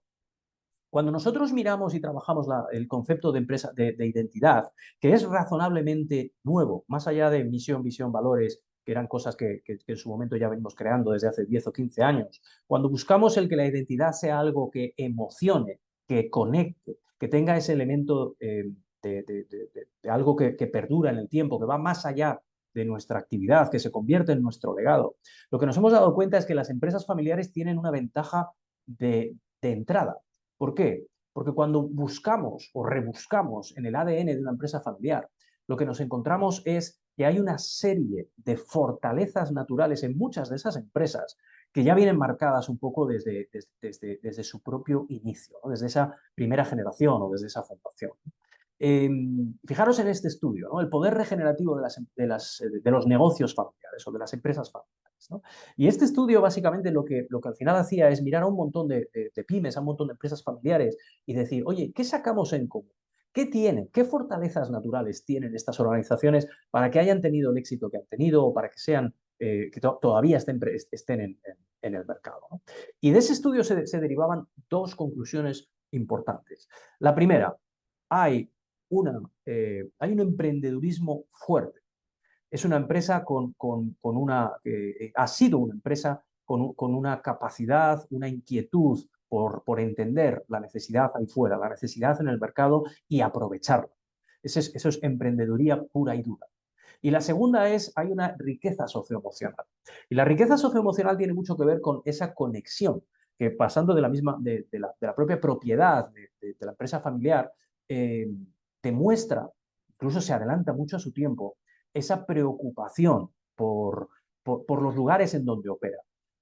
Cuando nosotros miramos y trabajamos el concepto de empresa de identidad, que es razonablemente nuevo, más allá de misión, visión, valores, que eran cosas que en su momento ya venimos creando desde hace 10 o 15 años, cuando buscamos el que la identidad sea algo que emocione, que conecte, que tenga ese elemento de algo que perdura en el tiempo, que va más allá de nuestra actividad, que se convierte en nuestro legado, lo que nos hemos dado cuenta es que las empresas familiares tienen una ventaja de entrada. ¿Por qué? Porque cuando buscamos o rebuscamos en el ADN de una empresa familiar, lo que nos encontramos es que hay una serie de fortalezas naturales en muchas de esas empresas que ya vienen marcadas un poco desde su propio inicio, ¿no? Desde esa primera generación o desde esa fundación. Fijaros en este estudio, ¿no? El poder regenerativo de los negocios familiares o de las empresas familiares, ¿no? Y este estudio básicamente lo que al final hacía es mirar a un montón de pymes, a un montón de empresas familiares y decir, oye, ¿qué sacamos en común? ¿Qué tienen? ¿Qué fortalezas naturales tienen estas organizaciones para que hayan tenido el éxito que han tenido o para que sean, que todavía estén en el mercado, ¿no? Y de ese estudio se derivaban dos conclusiones importantes. La primera, hay un emprendedurismo fuerte. Es una empresa ha sido una empresa con una capacidad, una inquietud por entender la necesidad ahí fuera, la necesidad en el mercado y aprovecharla. Eso es emprendeduría pura y dura. Y la segunda es, hay una riqueza socioemocional. Y la riqueza socioemocional tiene mucho que ver con esa conexión, que pasando de la propia propiedad de la empresa familiar, demuestra, incluso se adelanta mucho a su tiempo, esa preocupación por los lugares en donde opera,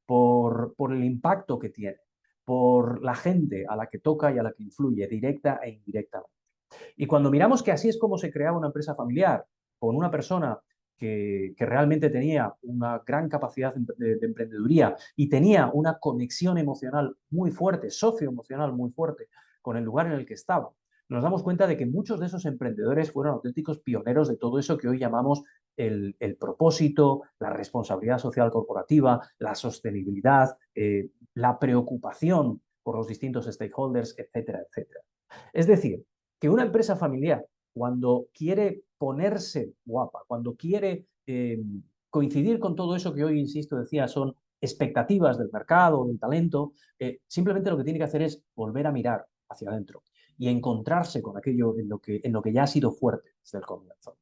por el impacto que tiene, por la gente a la que toca y a la que influye, directa e indirectamente. Y cuando miramos que así es como se creaba una empresa familiar, con una persona que realmente tenía una gran capacidad de emprendeduría y tenía una conexión emocional muy fuerte, socioemocional muy fuerte, con el lugar en el que estaba, nos damos cuenta de que muchos de esos emprendedores fueron auténticos pioneros de todo eso que hoy llamamos el propósito, la responsabilidad social corporativa, la sostenibilidad, la preocupación por los distintos stakeholders, etcétera, etcétera. Es decir, que una empresa familiar, cuando quiere ponerse guapa, cuando quiere coincidir con todo eso que hoy, insisto, decía, son expectativas del mercado, del talento, simplemente lo que tiene que hacer es volver a mirar hacia adentro y encontrarse con aquello en lo que ya ha sido fuerte desde el comienzo.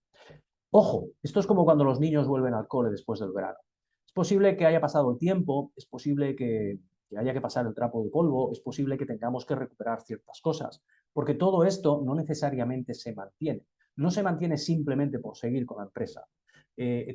Ojo, esto es como cuando los niños vuelven al cole después del verano. Es posible que haya pasado el tiempo, es posible que haya que pasar el trapo de polvo, es posible que tengamos que recuperar ciertas cosas, porque todo esto no necesariamente se mantiene. No se mantiene simplemente por seguir con la empresa.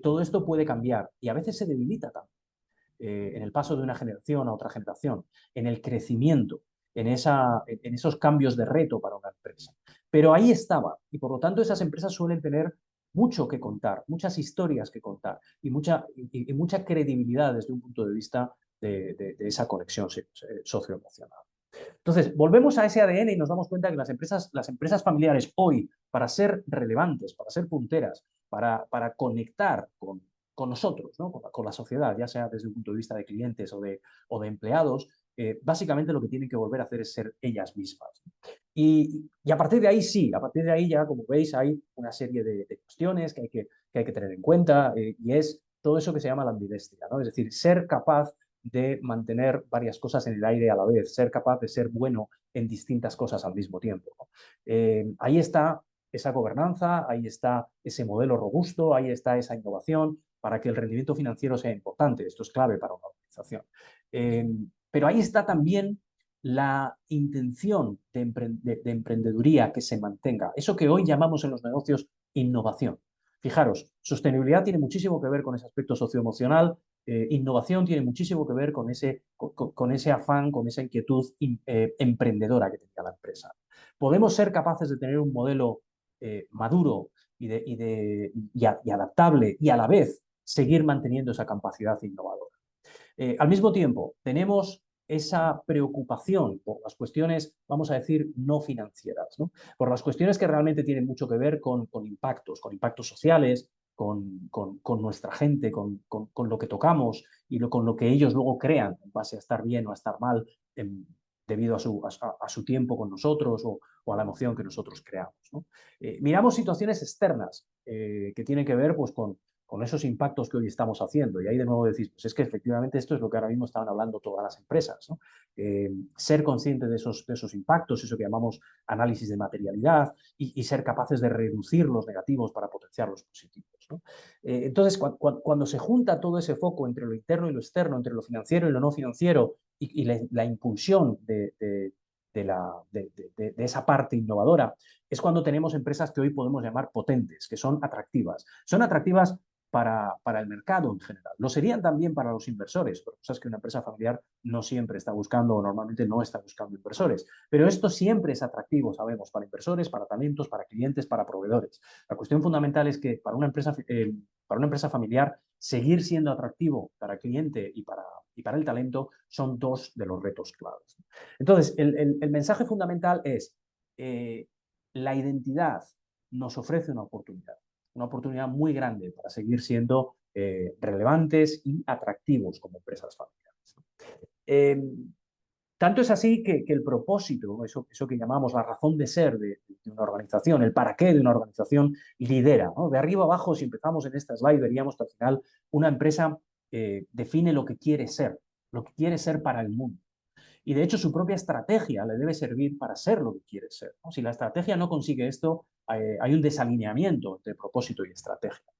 Todo esto puede cambiar y a veces se debilita también en el paso de una generación a otra generación, en el crecimiento, en esos cambios de reto para una empresa. Pero ahí estaba y por lo tanto esas empresas suelen tener mucho que contar, muchas historias que contar y mucha credibilidad desde un punto de vista de esa conexión socioemocional. Entonces, volvemos a ese ADN y nos damos cuenta que las empresas familiares hoy, para ser relevantes, para ser punteras, para conectar con nosotros, ¿no? con la sociedad, ya sea desde un punto de vista de clientes o de empleados, básicamente lo que tienen que volver a hacer es ser ellas mismas. Y a partir de ahí sí, a partir de ahí ya, como veis, hay una serie de cuestiones que hay que tener en cuenta y es todo eso que se llama la ambidestria, ¿no? Es decir, ser capaz de mantener varias cosas en el aire a la vez, ser capaz de ser bueno en distintas cosas al mismo tiempo, ¿no? Ahí está esa gobernanza, ahí está ese modelo robusto, ahí está esa innovación para que el rendimiento financiero sea importante. Esto es clave para una organización. Pero ahí está también la intención de emprendeduría que se mantenga, eso que hoy llamamos en los negocios innovación. Fijaros, sostenibilidad tiene muchísimo que ver con ese aspecto socioemocional, innovación tiene muchísimo que ver con ese afán, con esa inquietud emprendedora que tenía la empresa. Podemos ser capaces de tener un modelo maduro y adaptable y a la vez seguir manteniendo esa capacidad innovadora. Al mismo tiempo, tenemos esa preocupación por las cuestiones, vamos a decir, no financieras, ¿no? Por las cuestiones que realmente tienen mucho que ver con impactos sociales, con nuestra gente, con lo que tocamos y con lo que ellos luego crean en base a estar bien o a estar mal debido a su tiempo con nosotros o a la emoción que nosotros creamos, ¿no? Miramos situaciones externas que tienen que ver pues, con esos impactos que hoy estamos haciendo. Y ahí de nuevo decís, pues es que efectivamente esto es lo que ahora mismo estaban hablando todas las empresas, ¿no? Ser consciente de esos impactos, eso que llamamos análisis de materialidad y ser capaces de reducir los negativos para potenciar los positivos, ¿no? Entonces, cuando se junta todo ese foco entre lo interno y lo externo, entre lo financiero y lo no financiero y la impulsión de esa parte innovadora, es cuando tenemos empresas que hoy podemos llamar potentes, que son atractivas. Son atractivas para el mercado en general. Lo serían también para los inversores, porque sabes que una empresa familiar no siempre está buscando o normalmente no está buscando inversores, pero esto siempre es atractivo, sabemos, para inversores, para talentos, para clientes, para proveedores. La cuestión fundamental es que para una empresa familiar, seguir siendo atractivo para el cliente y para el talento son dos de los retos claves. Entonces, el mensaje fundamental es la identidad nos ofrece una oportunidad muy grande para seguir siendo relevantes y atractivos como empresas familiares. Tanto es así que el propósito, eso que llamamos la razón de ser de una organización, el para qué de una organización, lidera, ¿no? De arriba abajo, si empezamos en esta slide, veríamos que al final una empresa define lo que quiere ser para el mundo. Y de hecho su propia estrategia le debe servir para ser lo que quiere ser, ¿no? Si la estrategia no consigue esto, hay un desalineamiento entre propósito y estrategia.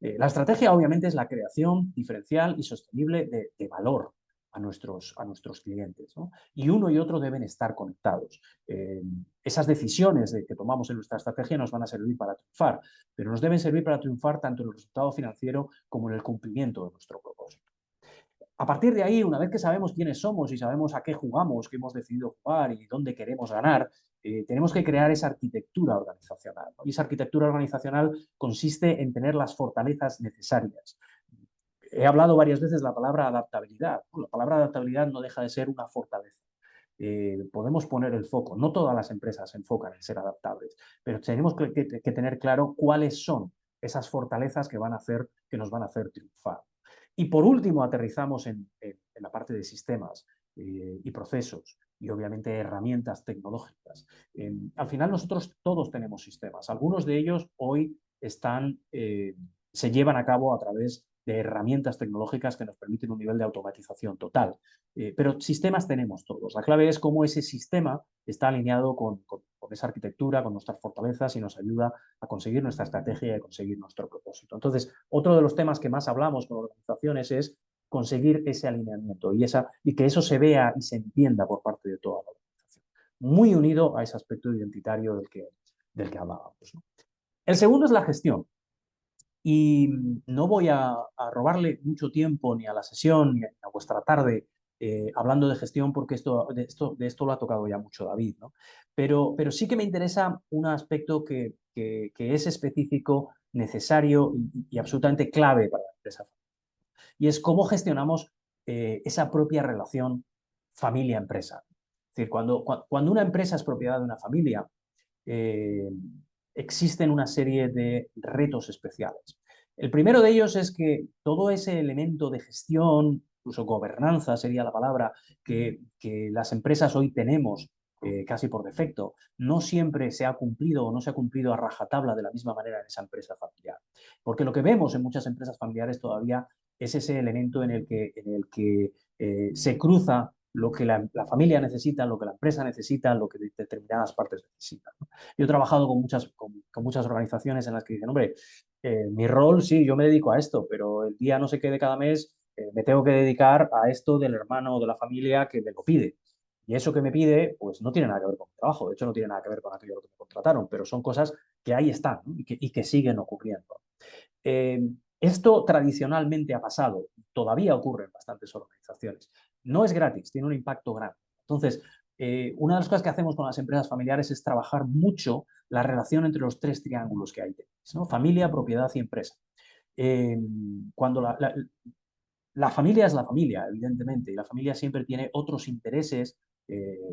La estrategia, obviamente, es la creación diferencial y sostenible de valor a nuestros clientes, ¿no? Y uno y otro deben estar conectados. Esas decisiones que tomamos en nuestra estrategia nos van a servir para triunfar, pero nos deben servir para triunfar tanto en el resultado financiero como en el cumplimiento de nuestro propósito. A partir de ahí, una vez que sabemos quiénes somos y sabemos a qué jugamos, qué hemos decidido jugar y dónde queremos ganar, tenemos que crear esa arquitectura organizacional, ¿no? Y esa arquitectura organizacional consiste en tener las fortalezas necesarias. He hablado varias veces de la palabra adaptabilidad. La palabra adaptabilidad no deja de ser una fortaleza. Podemos poner el foco. No todas las empresas se enfocan en ser adaptables, pero tenemos que tener claro cuáles son esas fortalezas que nos van a hacer triunfar. Y por último, aterrizamos en la parte de sistemas y procesos y obviamente herramientas tecnológicas. Al final nosotros todos tenemos sistemas. Algunos de ellos hoy se llevan a cabo a través de herramientas tecnológicas que nos permiten un nivel de automatización total. Pero sistemas tenemos todos. La clave es cómo ese sistema está alineado con esa arquitectura, con nuestras fortalezas y nos ayuda a conseguir nuestra estrategia y a conseguir nuestro propósito. Entonces, otro de los temas que más hablamos con organizaciones es conseguir ese alineamiento y que eso se vea y se entienda por parte de toda la organización. Muy unido a ese aspecto identitario del que hablábamos, ¿no? El segundo es la gestión. Y no voy a robarle mucho tiempo ni a la sesión ni a vuestra tarde hablando de gestión porque de esto lo ha tocado ya mucho David, ¿no? Pero sí que me interesa un aspecto que es específico, necesario y absolutamente clave para la empresa. Y es cómo gestionamos esa propia relación familia-empresa. Es decir, cuando una empresa es propiedad de una familia, eh, existen una serie de retos especiales. El primero de ellos es que todo ese elemento de gestión, incluso gobernanza sería la palabra, que las empresas hoy tenemos casi por defecto, no siempre se ha cumplido o no se ha cumplido a rajatabla de la misma manera en esa empresa familiar. Porque lo que vemos en muchas empresas familiares todavía es ese elemento en el que se cruza lo que la familia necesita, lo que la empresa necesita, lo que determinadas partes necesitan, ¿no? Yo he trabajado con muchas organizaciones en las que dicen, hombre, mi rol, sí, yo me dedico a esto, pero el día no sé qué de cada mes me tengo que dedicar a esto del hermano o de la familia que me lo pide. Y eso que me pide, pues no tiene nada que ver con mi trabajo, de hecho no tiene nada que ver con aquello que me contrataron, pero son cosas que ahí están, ¿no? y que siguen ocurriendo. Esto tradicionalmente ha pasado, todavía ocurre en bastantes organizaciones. No es gratis, tiene un impacto grande. Entonces, una de las cosas que hacemos con las empresas familiares es trabajar mucho la relación entre los tres triángulos que hay, ¿no? Familia, propiedad y empresa. Cuando la familia es la familia, evidentemente, y la familia siempre tiene otros intereses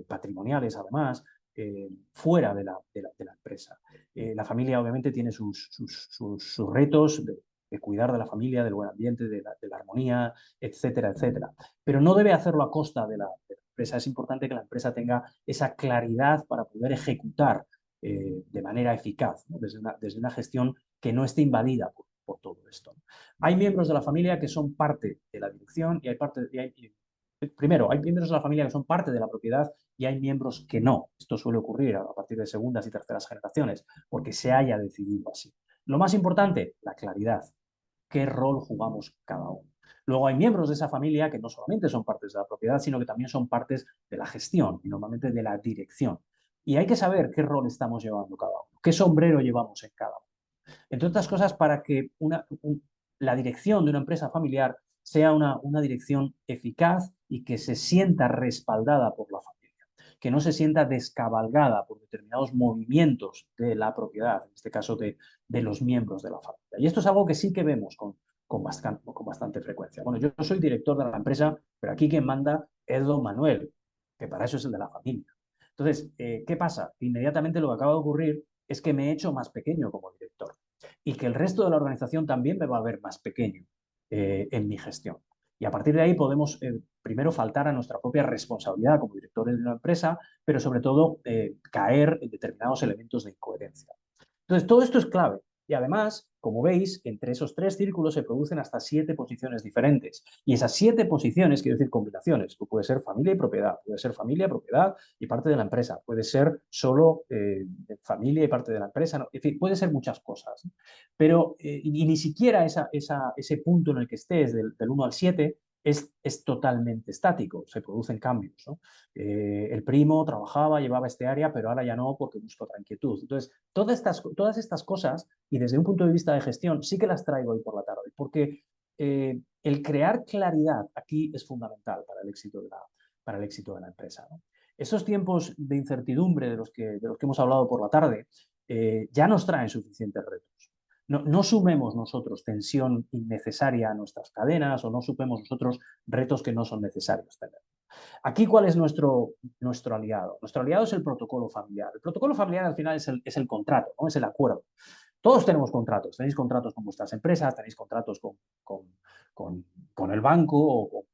patrimoniales, además, fuera de la empresa. La familia, obviamente, tiene sus retos de cuidar de la familia, del buen ambiente, de la armonía, etcétera, etcétera. Pero no debe hacerlo a costa de la empresa. Es importante que la empresa tenga esa claridad para poder ejecutar de manera eficaz, ¿no? Desde una gestión que no esté invadida por todo esto. Hay miembros de la familia que son parte de la dirección primero, hay miembros de la familia que son parte de la propiedad y hay miembros que no. Esto suele ocurrir a partir de segundas y terceras generaciones, porque se haya decidido así. Lo más importante, la claridad. ¿Qué rol jugamos cada uno? Luego hay miembros de esa familia que no solamente son partes de la propiedad, sino que también son partes de la gestión y normalmente de la dirección. Y hay que saber qué rol estamos llevando cada uno, qué sombrero llevamos en cada uno. Entre otras cosas, para que la dirección de una empresa familiar sea una dirección eficaz y que se sienta respaldada por la familia, que no se sienta descabalgada por determinados movimientos de la propiedad, en este caso de los miembros de la familia. Y esto es algo que sí que vemos con bastante frecuencia. Bueno, yo soy director de la empresa, pero aquí quien manda es don Manuel, que para eso es el de la familia. Entonces, ¿qué pasa? Inmediatamente lo que acaba de ocurrir es que me he hecho más pequeño como director y que el resto de la organización también me va a ver más pequeño en mi gestión. Y a partir de ahí podemos primero faltar a nuestra propia responsabilidad como directores de una empresa, pero sobre todo caer en determinados elementos de incoherencia. Entonces, todo esto es clave. Y además, como veis, entre esos 3 círculos se producen hasta 7 posiciones diferentes. Y esas 7 posiciones, quiero decir combinaciones, que puede ser familia y propiedad, puede ser familia, propiedad y parte de la empresa, puede ser solo familia y parte de la empresa, ¿no? En fin, puede ser muchas cosas. Pero y ni siquiera ese punto en el que estés del 1 al 7 es totalmente estático, se producen cambios, ¿no? El primo trabajaba, llevaba este área, pero ahora ya no porque busco otra inquietud. Entonces, todas estas cosas, y desde un punto de vista de gestión, sí que las traigo hoy por la tarde, porque el crear claridad aquí es fundamental para el éxito de la empresa, ¿no? Esos tiempos de incertidumbre de los que hemos hablado por la tarde ya nos traen suficientes retos. No sumemos nosotros tensión innecesaria a nuestras cadenas o no sumemos nosotros retos que no son necesarios tener. Aquí, ¿cuál es nuestro aliado? Nuestro aliado es el protocolo familiar. El protocolo familiar al final es el contrato, ¿no? Es el acuerdo. Todos tenemos contratos. Tenéis contratos con vuestras empresas, tenéis contratos con el banco o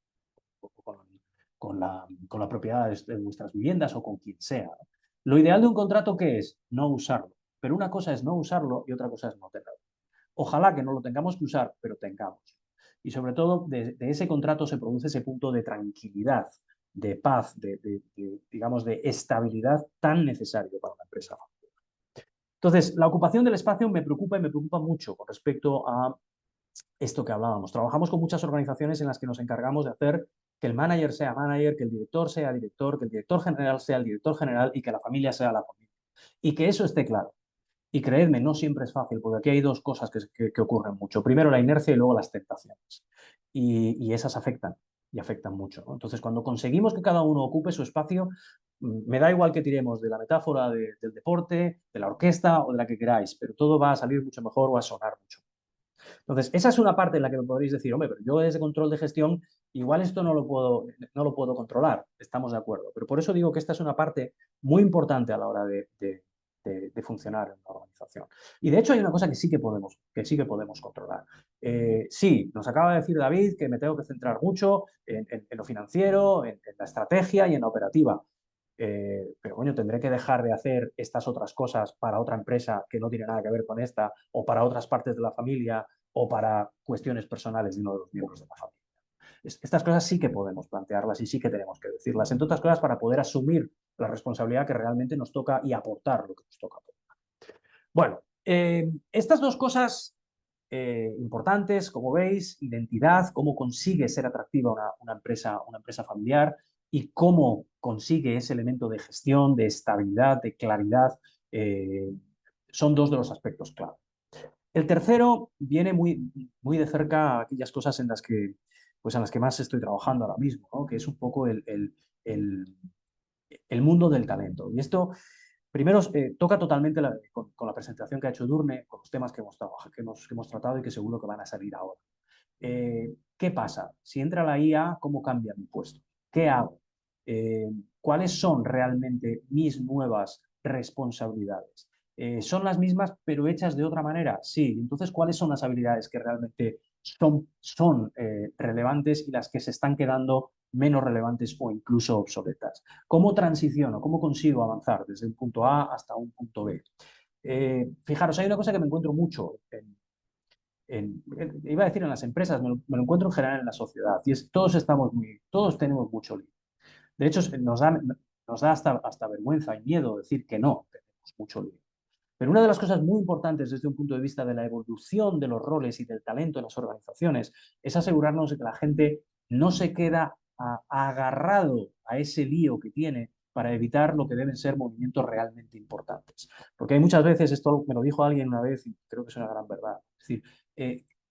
con la propiedad de vuestras viviendas o con quien sea, ¿no? Lo ideal de un contrato, ¿qué es? No usarlo. Pero una cosa es no usarlo y otra cosa es no tenerlo. Ojalá que no lo tengamos que usar, pero tengamos. Y sobre todo, de ese contrato se produce ese punto de tranquilidad, de paz, digamos, de estabilidad tan necesario para una empresa. Entonces, la ocupación del espacio me preocupa y me preocupa mucho con respecto a esto que hablábamos. Trabajamos con muchas organizaciones en las que nos encargamos de hacer que el manager sea manager, que el director sea director, que el director general sea el director general y que la familia sea la familia. Y que eso esté claro. Y creedme, no siempre es fácil, porque aquí hay 2 cosas que ocurren mucho. Primero la inercia y luego las tentaciones. Y esas afectan, y afectan mucho, ¿no? Entonces, cuando conseguimos que cada uno ocupe su espacio, me da igual que tiremos de la metáfora del deporte, de la orquesta o de la que queráis, pero todo va a salir mucho mejor o a sonar mucho. Entonces, esa es una parte en la que me podréis decir, hombre, pero yo desde control de gestión, igual esto no lo puedo controlar, estamos de acuerdo. Pero por eso digo que esta es una parte muy importante a la hora de funcionar en una organización. Y de hecho hay una cosa que sí que podemos controlar. Sí, nos acaba de decir David que me tengo que centrar mucho en lo financiero, en la estrategia y en la operativa. Pero bueno, tendré que dejar de hacer estas otras cosas para otra empresa que no tiene nada que ver con esta, o para otras partes de la familia, o para cuestiones personales de uno de los miembros de la familia. Estas cosas sí que podemos plantearlas y sí que tenemos que decirlas, entre otras cosas para poder asumir la responsabilidad que realmente nos toca y aportar lo que nos toca aportar. Bueno, estas 2 cosas importantes, como veis, identidad, cómo consigue ser atractiva una empresa familiar y cómo consigue ese elemento de gestión, de estabilidad, de claridad, son 2 de los aspectos clave. El tercero viene muy, muy de cerca a aquellas cosas en las que más estoy trabajando ahora mismo, ¿no? Que es un poco el mundo del talento. Y esto, primero, toca totalmente con la presentación que ha hecho Edurne, con los temas que hemos tratado y que seguro que van a salir ahora. ¿Qué pasa? Si entra la IA, ¿cómo cambia mi puesto? ¿Qué hago? ¿Cuáles son realmente mis nuevas responsabilidades? ¿Son las mismas pero hechas de otra manera? Sí. Entonces, ¿cuáles son las habilidades que realmente son relevantes y las que se están quedando menos relevantes o incluso obsoletas? ¿Cómo transiciono? ¿Cómo consigo avanzar desde un punto A hasta un punto B? Fijaros, hay una cosa que me encuentro mucho iba a decir en las empresas, me lo encuentro en general en la sociedad, y es todos tenemos mucho lío. De hecho, nos da hasta vergüenza y miedo decir que no tenemos mucho lío. Pero una de las cosas muy importantes desde un punto de vista de la evolución de los roles y del talento en las organizaciones es asegurarnos de que la gente no se queda agarrado a ese lío que tiene para evitar lo que deben ser movimientos realmente importantes. Porque hay muchas veces, esto me lo dijo alguien una vez y creo que es una gran verdad, es decir,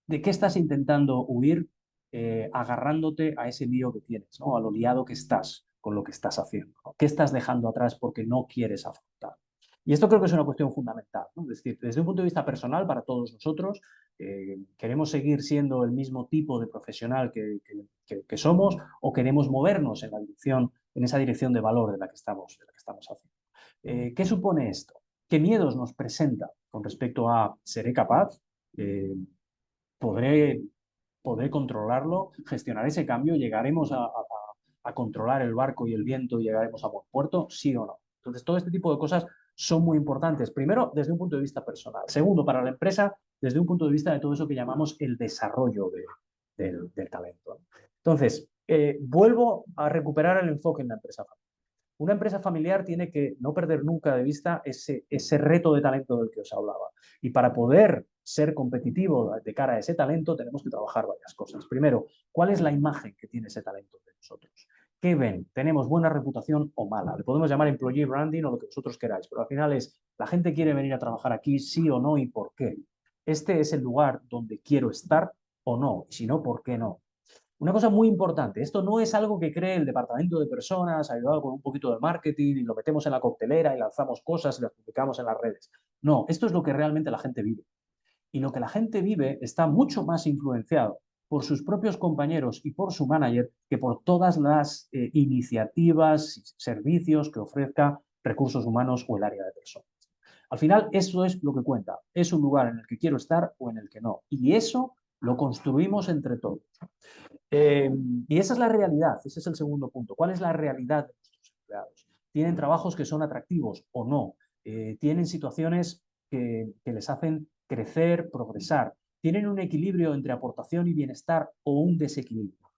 ¿de qué estás intentando huir agarrándote a ese lío que tienes, ¿no? A lo liado que estás con lo que estás haciendo, ¿no? ¿Qué estás dejando atrás porque no quieres afrontar? Y esto creo que es una cuestión fundamental, ¿no? Es decir, desde un punto de vista personal, para todos nosotros, queremos seguir siendo el mismo tipo de profesional que somos o queremos movernos en esa dirección de valor de la que estamos haciendo. ¿Qué supone esto? ¿Qué miedos nos presenta con respecto a seré capaz? ¿Podré controlarlo? ¿Gestionar ese cambio? ¿Llegaremos a controlar el barco y el viento y llegaremos a buen puerto? ¿Sí o no? Entonces, todo este tipo de cosas son muy importantes. Primero, desde un punto de vista personal. Segundo, para la empresa, desde un punto de vista de todo eso que llamamos el desarrollo del talento. Entonces, vuelvo a recuperar el enfoque en la empresa familiar. Una empresa familiar tiene que no perder nunca de vista ese reto de talento del que os hablaba. Y para poder ser competitivo de cara a ese talento tenemos que trabajar varias cosas. Primero, ¿cuál es la imagen que tiene ese talento de nosotros? ¿Qué ven? ¿Tenemos buena reputación o mala? Le podemos llamar employee branding o lo que vosotros queráis, pero al final es, ¿la gente quiere venir a trabajar aquí, sí o no, y por qué? ¿Este es el lugar donde quiero estar o no? Y si no, ¿por qué no? Una cosa muy importante, esto no es algo que cree el departamento de personas, ayudado con un poquito de marketing y lo metemos en la coctelera y lanzamos cosas y las publicamos en las redes. No, esto es lo que realmente la gente vive. Y lo que la gente vive está mucho más influenciado por sus propios compañeros y por su manager que por todas las iniciativas y servicios que ofrezca recursos humanos o el área de personas. Al final, eso es lo que cuenta. Es un lugar en el que quiero estar o en el que no. Y eso lo construimos entre todos. Y esa es la realidad, ese es el segundo punto. ¿Cuál es la realidad de nuestros empleados? ¿Tienen trabajos que son atractivos o no? ¿Tienen situaciones que les hacen crecer, progresar? ¿Tienen un equilibrio entre aportación y bienestar o un desequilibrio?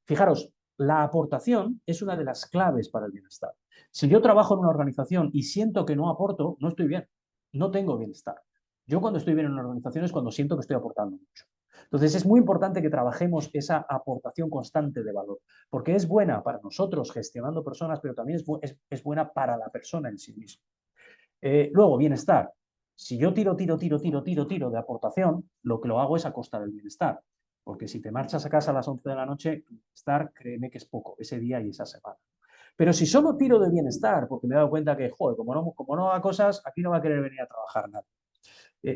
Fijaros, la aportación es una de las claves para el bienestar. Si yo trabajo en una organización y siento que no aporto, no estoy bien, no tengo bienestar. Yo cuando estoy bien en una organización es cuando siento que estoy aportando mucho. Entonces es muy importante que trabajemos esa aportación constante de valor, porque es buena para nosotros gestionando personas, pero también es buena para la persona en sí misma. Luego, bienestar. Si yo tiro de aportación, lo que lo hago es a costa del bienestar. Porque si te marchas a casa a las 11 de la noche, tu bienestar, créeme que es poco, ese día y esa semana. Pero si solo tiro de bienestar, porque me he dado cuenta que, joder, como no haga cosas, aquí no va a querer venir a trabajar nadie.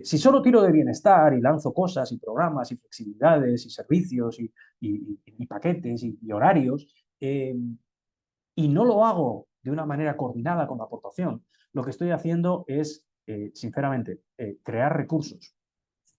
Si solo tiro de bienestar y lanzo cosas y programas y flexibilidades y servicios y paquetes y horarios, y no lo hago de una manera coordinada con la aportación, lo que estoy haciendo es, sinceramente, crear recursos,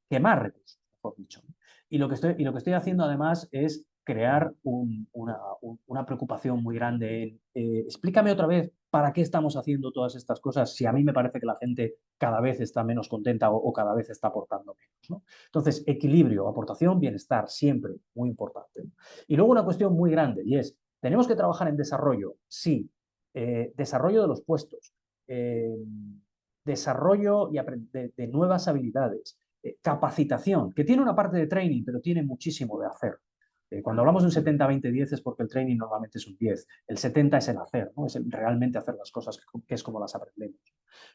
quemar recursos, mejor dicho. Y lo que estoy haciendo además es crear una preocupación muy grande en explícame otra vez para qué estamos haciendo todas estas cosas si a mí me parece que la gente cada vez está menos contenta o cada vez está aportando menos, ¿no? Entonces, equilibrio, aportación, bienestar, siempre muy importante. Y luego una cuestión muy grande y es, ¿tenemos que trabajar en desarrollo? Sí. Desarrollo de los puestos, desarrollo de nuevas habilidades, capacitación, que tiene una parte de training, pero tiene muchísimo de hacer. Cuando hablamos de un 70-20-10 es porque el training normalmente es un 10. El 70 es el hacer, ¿no? Es el realmente hacer las cosas, que es como las aprendemos.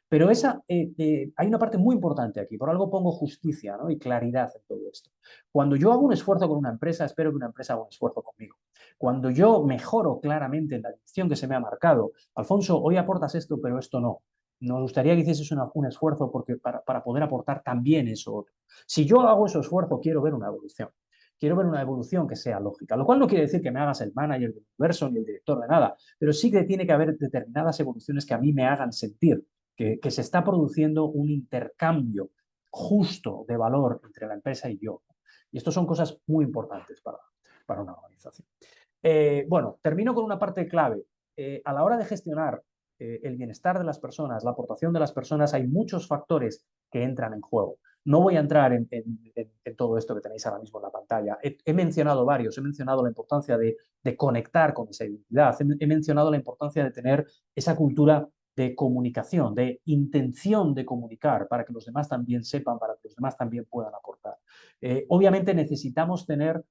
Pero hay una parte muy importante aquí, por algo pongo justicia, ¿no? Y claridad en todo esto. Cuando yo hago un esfuerzo con una empresa, espero que una empresa haga un esfuerzo conmigo. Cuando yo mejoro claramente en la dirección que se me ha marcado, Alfonso, hoy aportas esto, pero esto no. Nos gustaría que hicieses un esfuerzo para poder aportar también eso otro. Si yo hago ese esfuerzo, quiero ver una evolución. Quiero ver una evolución que sea lógica, lo cual no quiere decir que me hagas el manager del universo ni el director de nada, pero sí que tiene que haber determinadas evoluciones que a mí me hagan sentir que se está produciendo un intercambio justo de valor entre la empresa y yo. Y esto son cosas muy importantes para una organización. Bueno, termino con una parte clave. A la hora de gestionar el bienestar de las personas, la aportación de las personas, hay muchos factores que entran en juego. No voy a entrar en todo esto que tenéis ahora mismo en la pantalla. He mencionado varios. He mencionado la importancia de conectar con esa identidad. He mencionado la importancia de tener esa cultura de comunicación, de intención de comunicar para que los demás también sepan, para que los demás también puedan aportar. Obviamente necesitamos tener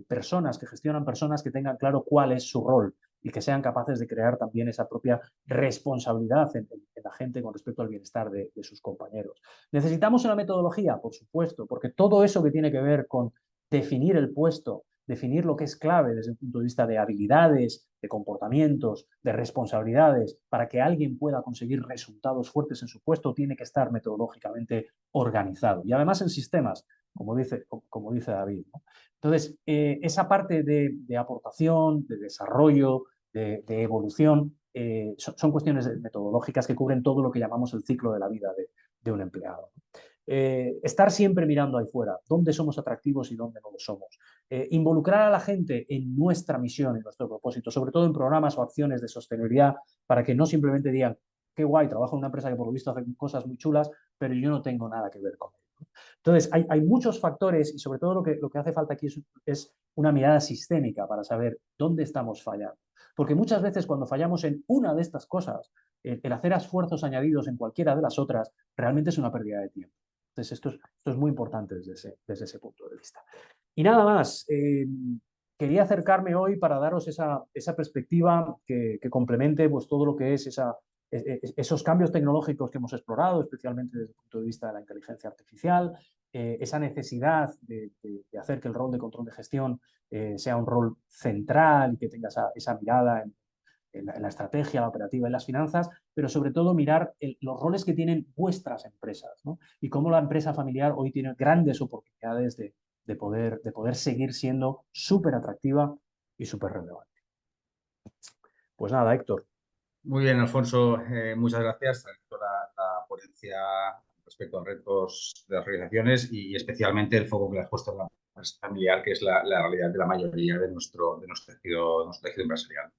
personas que gestionan personas que tengan claro cuál es su rol y que sean capaces de crear también esa propia responsabilidad en la gente con respecto al bienestar de sus compañeros. ¿Necesitamos una metodología? Por supuesto, porque todo eso que tiene que ver con definir el puesto, definir lo que es clave desde el punto de vista de habilidades, de comportamientos, de responsabilidades, para que alguien pueda conseguir resultados fuertes en su puesto, tiene que estar metodológicamente organizado. Y además en sistemas, como dice David, ¿no? Entonces, esa parte de aportación, de desarrollo, de evolución, son cuestiones metodológicas que cubren todo lo que llamamos el ciclo de la vida de un empleado. Estar siempre mirando ahí fuera, dónde somos atractivos y dónde no lo somos. Involucrar a la gente en nuestra misión, en nuestro propósito, sobre todo en programas o acciones de sostenibilidad, para que no simplemente digan, qué guay, trabajo en una empresa que por lo visto hace cosas muy chulas, pero yo no tengo nada que ver con ello. Entonces, hay muchos factores y sobre todo lo que hace falta aquí es una mirada sistémica para saber dónde estamos fallando. Porque muchas veces cuando fallamos en una de estas cosas, el hacer esfuerzos añadidos en cualquiera de las otras realmente es una pérdida de tiempo. Entonces, esto es muy importante desde ese punto de vista. Y nada más, quería acercarme hoy para daros esa perspectiva que complemente pues, todo lo que es esos cambios tecnológicos que hemos explorado, especialmente desde el punto de vista de la inteligencia artificial, esa necesidad de hacer que el rol de control de gestión sea un rol central y que tenga esa mirada en la estrategia, la operativa y las finanzas, pero sobre todo mirar los roles que tienen vuestras empresas, ¿no? Y cómo la empresa familiar hoy tiene grandes oportunidades de poder seguir siendo súper atractiva y súper relevante. Pues nada, Héctor.
Muy bien, Alfonso, muchas gracias. Toda la ponencia respecto a retos de las organizaciones y especialmente el foco que le has puesto en la empresa familiar, que es la realidad de la mayoría de nuestro tejido empresarial.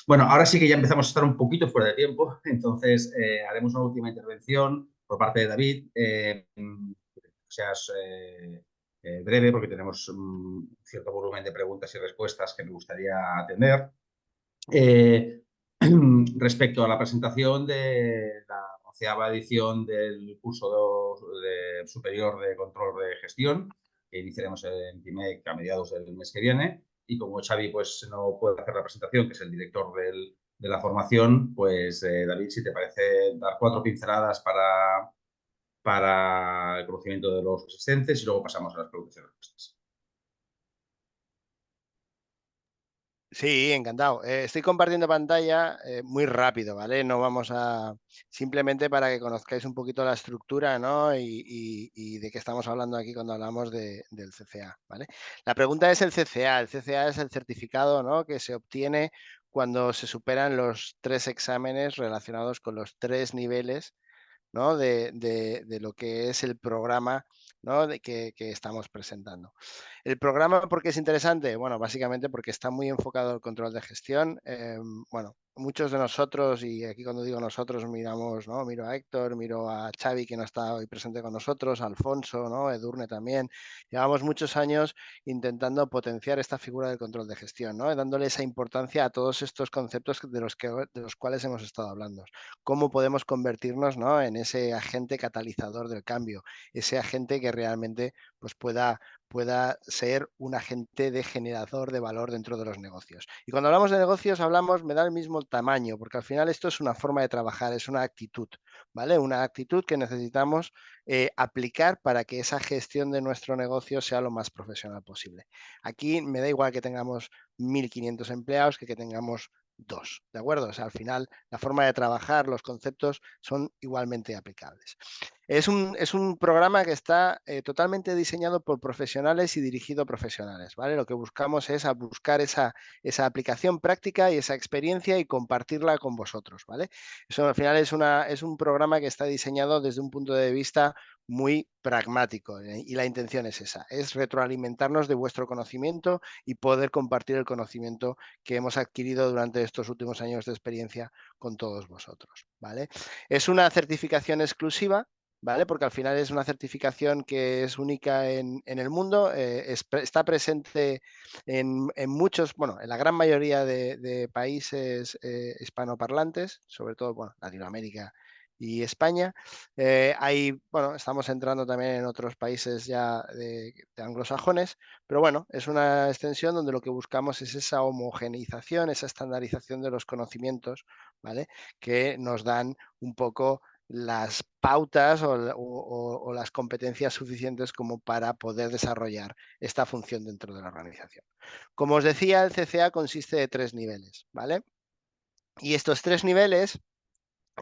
Bueno, ahora sí que ya empezamos a estar un poquito fuera de tiempo, entonces haremos una última intervención por parte de David. Seas breve porque tenemos un cierto volumen de preguntas y respuestas que me gustaría atender. Respecto a la presentación de la 11ª edición del curso superior de control de gestión, que iniciaremos en PIMEC a mediados del mes que viene, y como Xavi pues, no puede hacer la presentación, que es el director de la formación, pues David, si te parece dar 4 pinceladas para el conocimiento de los asistentes y luego pasamos a las preguntas y respuestas.
Sí, encantado. Estoy compartiendo pantalla muy rápido, ¿vale? No vamos a... Simplemente para que conozcáis un poquito la estructura, ¿no? Y de qué estamos hablando aquí cuando hablamos del CCA, ¿vale? La pregunta es el CCA. El CCA es el certificado, ¿no? Que se obtiene cuando se superan los 3 exámenes relacionados con los 3 niveles, ¿no? de lo que es el programa, ¿no? que estamos presentando. El programa, ¿por qué es interesante? Bueno, básicamente porque está muy enfocado al control de gestión. Bueno, muchos de nosotros, y aquí cuando digo nosotros miramos, ¿no? Miro a Héctor, miro a Xavi, que no está hoy presente con nosotros, a Alfonso, ¿no? Edurne también. Llevamos muchos años intentando potenciar esta figura del control de gestión, ¿no? Dándole esa importancia a todos estos conceptos de los cuales hemos estado hablando. Cómo podemos convertirnos, ¿no? En ese agente catalizador del cambio, ese agente que realmente pues, pueda ser un agente de generador de valor dentro de los negocios. Y cuando hablamos de negocios me da el mismo tamaño, porque al final esto es una forma de trabajar, es una actitud, ¿vale? Una actitud que necesitamos aplicar para que esa gestión de nuestro negocio sea lo más profesional posible. Aquí me da igual que tengamos 1.500 empleados que tengamos 2, ¿de acuerdo? O sea, al final la forma de trabajar, los conceptos son igualmente aplicables. Es un programa que está totalmente diseñado por profesionales y dirigido a profesionales, ¿vale? Lo que buscamos es buscar esa aplicación práctica y esa experiencia y compartirla con vosotros, ¿vale? Eso al final es un programa que está diseñado desde un punto de vista muy pragmático y la intención es esa, es retroalimentarnos de vuestro conocimiento y poder compartir el conocimiento que hemos adquirido durante estos últimos años de experiencia con todos vosotros, ¿vale? Es una certificación exclusiva, ¿vale? Porque al final es una certificación que es única en el mundo, está presente en muchos, bueno, en la gran mayoría de países hispanoparlantes, sobre todo, bueno, Latinoamérica y España. Bueno, estamos entrando también en otros países ya de anglosajones, pero bueno, es una extensión donde lo que buscamos es esa homogeneización, esa estandarización de los conocimientos, ¿vale? Que nos dan un poco las pautas o las competencias suficientes como para poder desarrollar esta función dentro de la organización. Como os decía, el CCA consiste de 3 niveles, ¿vale? Y estos 3 niveles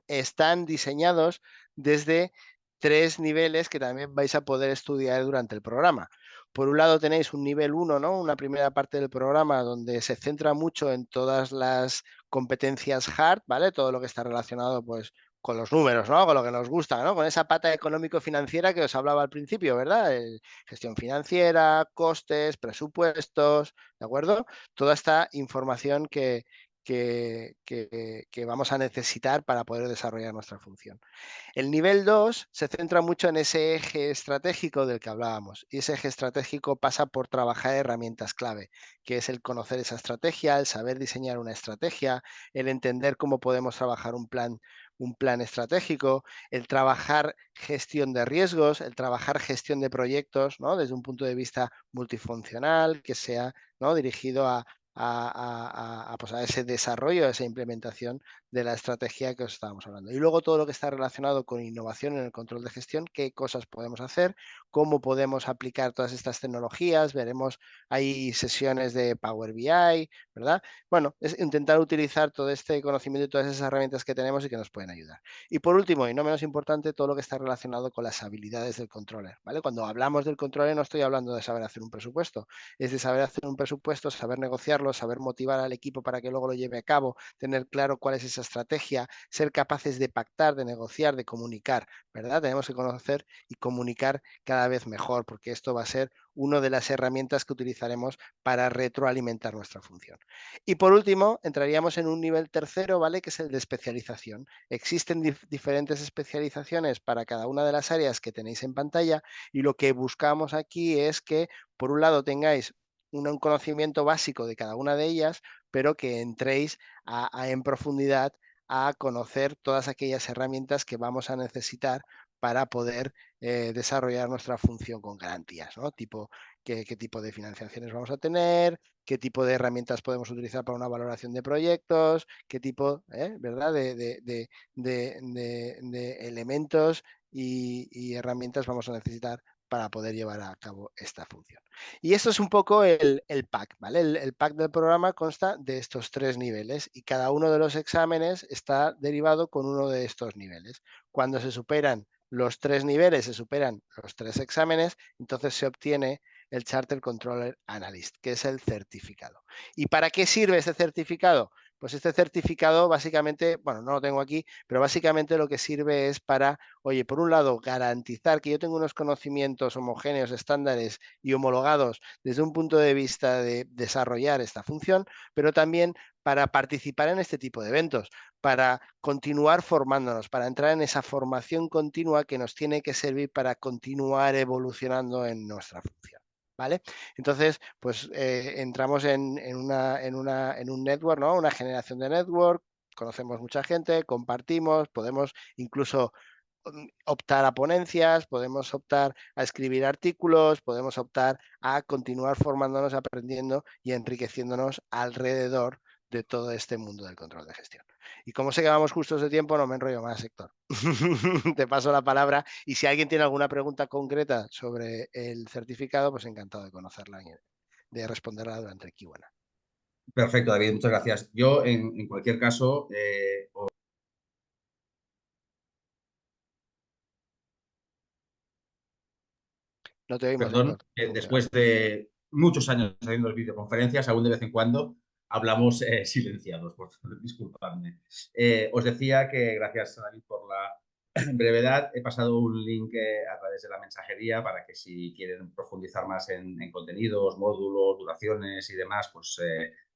están diseñados desde 3 niveles que también vais a poder estudiar durante el programa. Por un lado tenéis un nivel 1, ¿no? Una primera parte del programa donde se centra mucho en todas las competencias hard, ¿vale? Todo lo que está relacionado pues con los números, ¿no? Con lo que nos gusta, ¿no? Con esa pata económico-financiera que os hablaba al principio, ¿verdad? Gestión financiera, costes, presupuestos, ¿de acuerdo? Toda esta información que que vamos a necesitar para poder desarrollar nuestra función. El nivel 2 se centra mucho en ese eje estratégico del que hablábamos, y ese eje estratégico pasa por trabajar herramientas clave, que es el conocer esa estrategia, el saber diseñar una estrategia, el entender cómo podemos trabajar un plan estratégico, el trabajar gestión de riesgos, el trabajar gestión de proyectos, ¿no? Desde un punto de vista multifuncional, que sea, ¿no?, dirigido pues a ese desarrollo, a esa implementación de la estrategia que os estábamos hablando. Y luego todo lo que está relacionado con innovación en el control de gestión, qué cosas podemos hacer, cómo podemos aplicar todas estas tecnologías, veremos, hay sesiones de Power BI, ¿verdad? Bueno, es intentar utilizar todo este conocimiento y todas esas herramientas que tenemos y que nos pueden ayudar. Y por último, y no menos importante, todo lo que está relacionado con las habilidades del controller, ¿vale? Cuando hablamos del controller no estoy hablando de saber hacer un presupuesto, es de saber hacer un presupuesto, saber negociarlo, saber motivar al equipo para que luego lo lleve a cabo, tener claro cuál es esa estrategia, ser capaces de pactar, de negociar, de comunicar, ¿verdad? Tenemos que conocer y comunicar cada vez mejor, porque esto va a ser una de las herramientas que utilizaremos para retroalimentar nuestra función. Y por último, entraríamos en un nivel tercero, ¿vale?, que es el de especialización. Existen diferentes especializaciones para cada una de las áreas que tenéis en pantalla, y lo que buscamos aquí es que, por un lado, tengáis un conocimiento básico de cada una de ellas, pero que entréis en profundidad a conocer todas aquellas herramientas que vamos a necesitar para poder desarrollar nuestra función con garantías, ¿no? Tipo, qué tipo de financiaciones vamos a tener, qué tipo de herramientas podemos utilizar para una valoración de proyectos, qué tipo, ¿verdad?, de elementos y herramientas vamos a necesitar para poder llevar a cabo esta función. Y esto es un poco el pack, ¿vale? El pack del programa consta de estos 3 niveles y cada uno de los exámenes está derivado con uno de estos niveles. Cuando se superan los 3 niveles, se superan los 3 exámenes, entonces se obtiene el Charter Controller Analyst, que es el certificado. ¿Y para qué sirve este certificado? Pues este certificado básicamente, bueno, no lo tengo aquí, pero básicamente lo que sirve es para, oye, por un lado, garantizar que yo tengo unos conocimientos homogéneos, estándares y homologados desde un punto de vista de desarrollar esta función, pero también para participar en este tipo de eventos, para continuar formándonos, para entrar en esa formación continua que nos tiene que servir para continuar evolucionando en nuestra función. ¿Vale? Entonces, pues entramos en un network, ¿no? Una generación de network, conocemos mucha gente, compartimos, podemos incluso optar a ponencias, podemos optar a escribir artículos, podemos optar a continuar formándonos, aprendiendo y enriqueciéndonos alrededor de todo este mundo del control de gestión. Y como sé que vamos justos de tiempo, no me enrollo más, Héctor. Te paso la palabra y si alguien tiene alguna pregunta concreta sobre el certificado, pues encantado de conocerla y de responderla durante el Q&A.
Perfecto, David, muchas gracias. Yo, en cualquier caso,
No te oímos,
perdón,
Héctor.
después de muchos años haciendo videoconferencias, aún de vez en cuando hablamos silenciados, por favor, disculpadme. Os decía que gracias, David, por la brevedad. He pasado un link a través de la mensajería para que si quieren profundizar más en contenidos, módulos, duraciones y demás, pues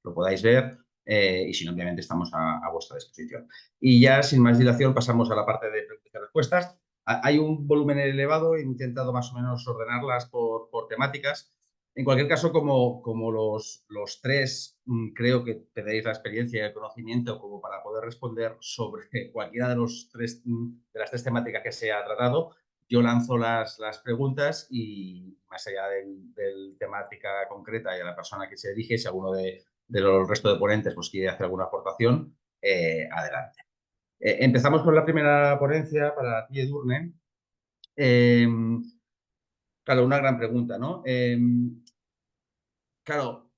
lo podáis ver. Y si no, obviamente estamos a vuestra disposición. Y ya, sin más dilación, pasamos a la parte de preguntas y respuestas. Hay un volumen elevado, he intentado más o menos ordenarlas por temáticas. En cualquier caso, como los tres creo que tenéis la experiencia y el conocimiento como para poder responder sobre cualquiera de de las tres temáticas que se ha tratado, yo lanzo las preguntas y más allá del temática concreta y a la persona que se dirige, si alguno de los restos de ponentes pues, quiere hacer alguna aportación, adelante. Empezamos con la primera ponencia para ti, Edurne. Claro, una gran pregunta, ¿no? Claro,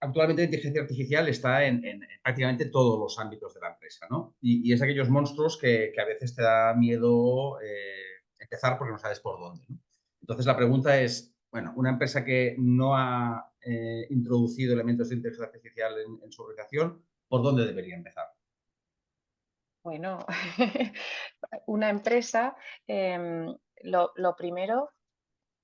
actualmente la inteligencia artificial está en prácticamente todos los ámbitos de la empresa, ¿no? Y es aquellos monstruos que a veces te da miedo empezar porque no sabes por dónde, ¿no? Entonces la pregunta es, bueno, una empresa que no ha introducido elementos de inteligencia artificial en su organización, ¿por dónde debería empezar?
Bueno, una empresa, lo primero,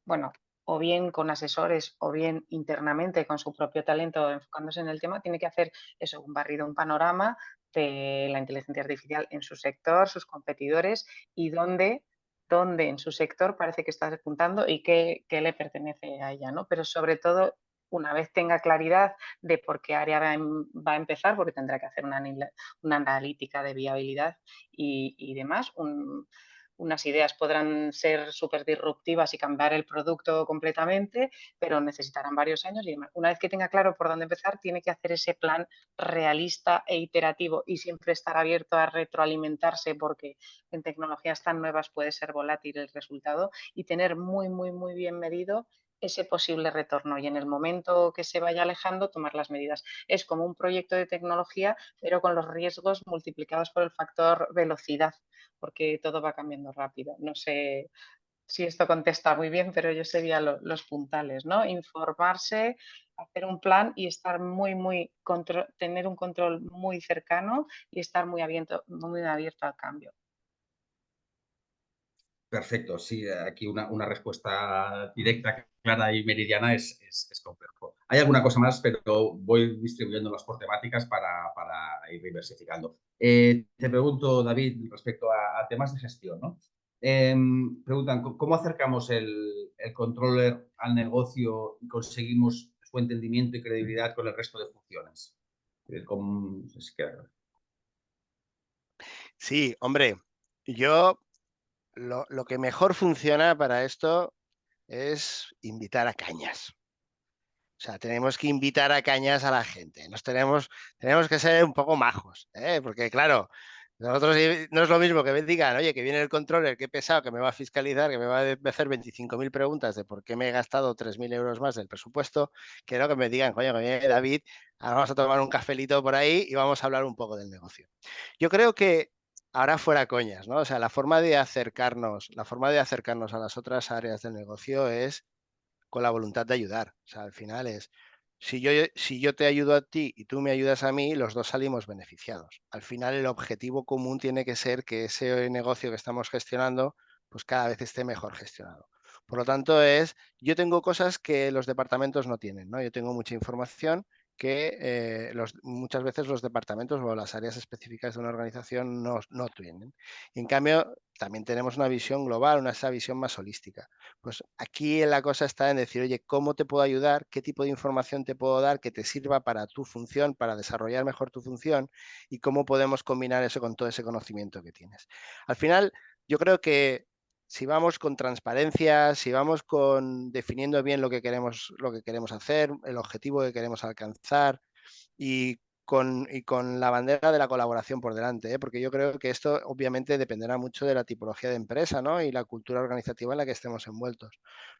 bueno, o bien con asesores o bien internamente con su propio talento enfocándose en el tema, tiene que hacer eso, un barrido, un panorama de la inteligencia artificial en su sector, sus competidores y dónde en su sector parece que está despuntando y qué le pertenece a ella, ¿no? Pero sobre todo, una vez tenga claridad de por qué área va a empezar, porque tendrá que hacer una analítica de viabilidad y demás, unas ideas podrán ser súper disruptivas y cambiar el producto completamente, pero necesitarán varios años y demás. Una vez que tenga claro por dónde empezar, tiene que hacer ese plan realista e iterativo y siempre estar abierto a retroalimentarse porque en tecnologías tan nuevas puede ser volátil el resultado y tener muy, muy, muy bien medido ese posible retorno y en el momento que se vaya alejando tomar las medidas. Es como un proyecto de tecnología, pero con los riesgos multiplicados por el factor velocidad, porque todo va cambiando rápido. No sé si esto contesta muy bien, pero yo sería los puntales, ¿no? Informarse, hacer un plan y estar tener un control muy cercano y estar muy abierto al cambio.
Perfecto, sí, aquí una respuesta directa, clara y meridiana es complejo. Hay alguna cosa más, pero voy distribuyéndolas por temáticas para ir diversificando. Te pregunto, David, respecto a temas de gestión, ¿no? Preguntan, ¿cómo acercamos el controller al negocio y conseguimos su entendimiento y credibilidad con el resto de funciones?
Sí, hombre, yo lo que mejor funciona para esto es invitar a cañas. O sea, tenemos que invitar a cañas a la gente. Tenemos que ser un poco majos, ¿eh? Porque claro, nosotros no es lo mismo que me digan, oye, que viene el controller, qué pesado, que me va a fiscalizar, que me va a hacer 25.000 preguntas de por qué me he gastado 3.000 euros más del presupuesto, que no que me digan, coño, que viene David, ahora vamos a tomar un cafelito por ahí y vamos a hablar un poco del negocio. Yo creo que ahora fuera coñas, ¿no? O sea, la forma de acercarnos a las otras áreas del negocio es con la voluntad de ayudar. O sea, al final es, si yo te ayudo a ti y tú me ayudas a mí, los dos salimos beneficiados. Al final el objetivo común tiene que ser que ese negocio que estamos gestionando, pues cada vez esté mejor gestionado. Por lo tanto, yo tengo cosas que los departamentos no tienen, ¿no? Yo tengo mucha información que muchas veces los departamentos o las áreas específicas de una organización no tienen. Y en cambio, también tenemos una visión global, esa visión más holística. Pues aquí la cosa está en decir, oye, ¿cómo te puedo ayudar? ¿Qué tipo de información te puedo dar que te sirva para tu función, para desarrollar mejor tu función? ¿Y cómo podemos combinar eso con todo ese conocimiento que tienes? Al final, yo creo que si vamos con transparencia, si vamos con definiendo bien lo que queremos hacer, el objetivo que queremos alcanzar y con la bandera de la colaboración por delante, ¿eh? Porque yo creo que esto obviamente dependerá mucho de la tipología de empresa, ¿no? Y la cultura organizativa en la que estemos envueltos.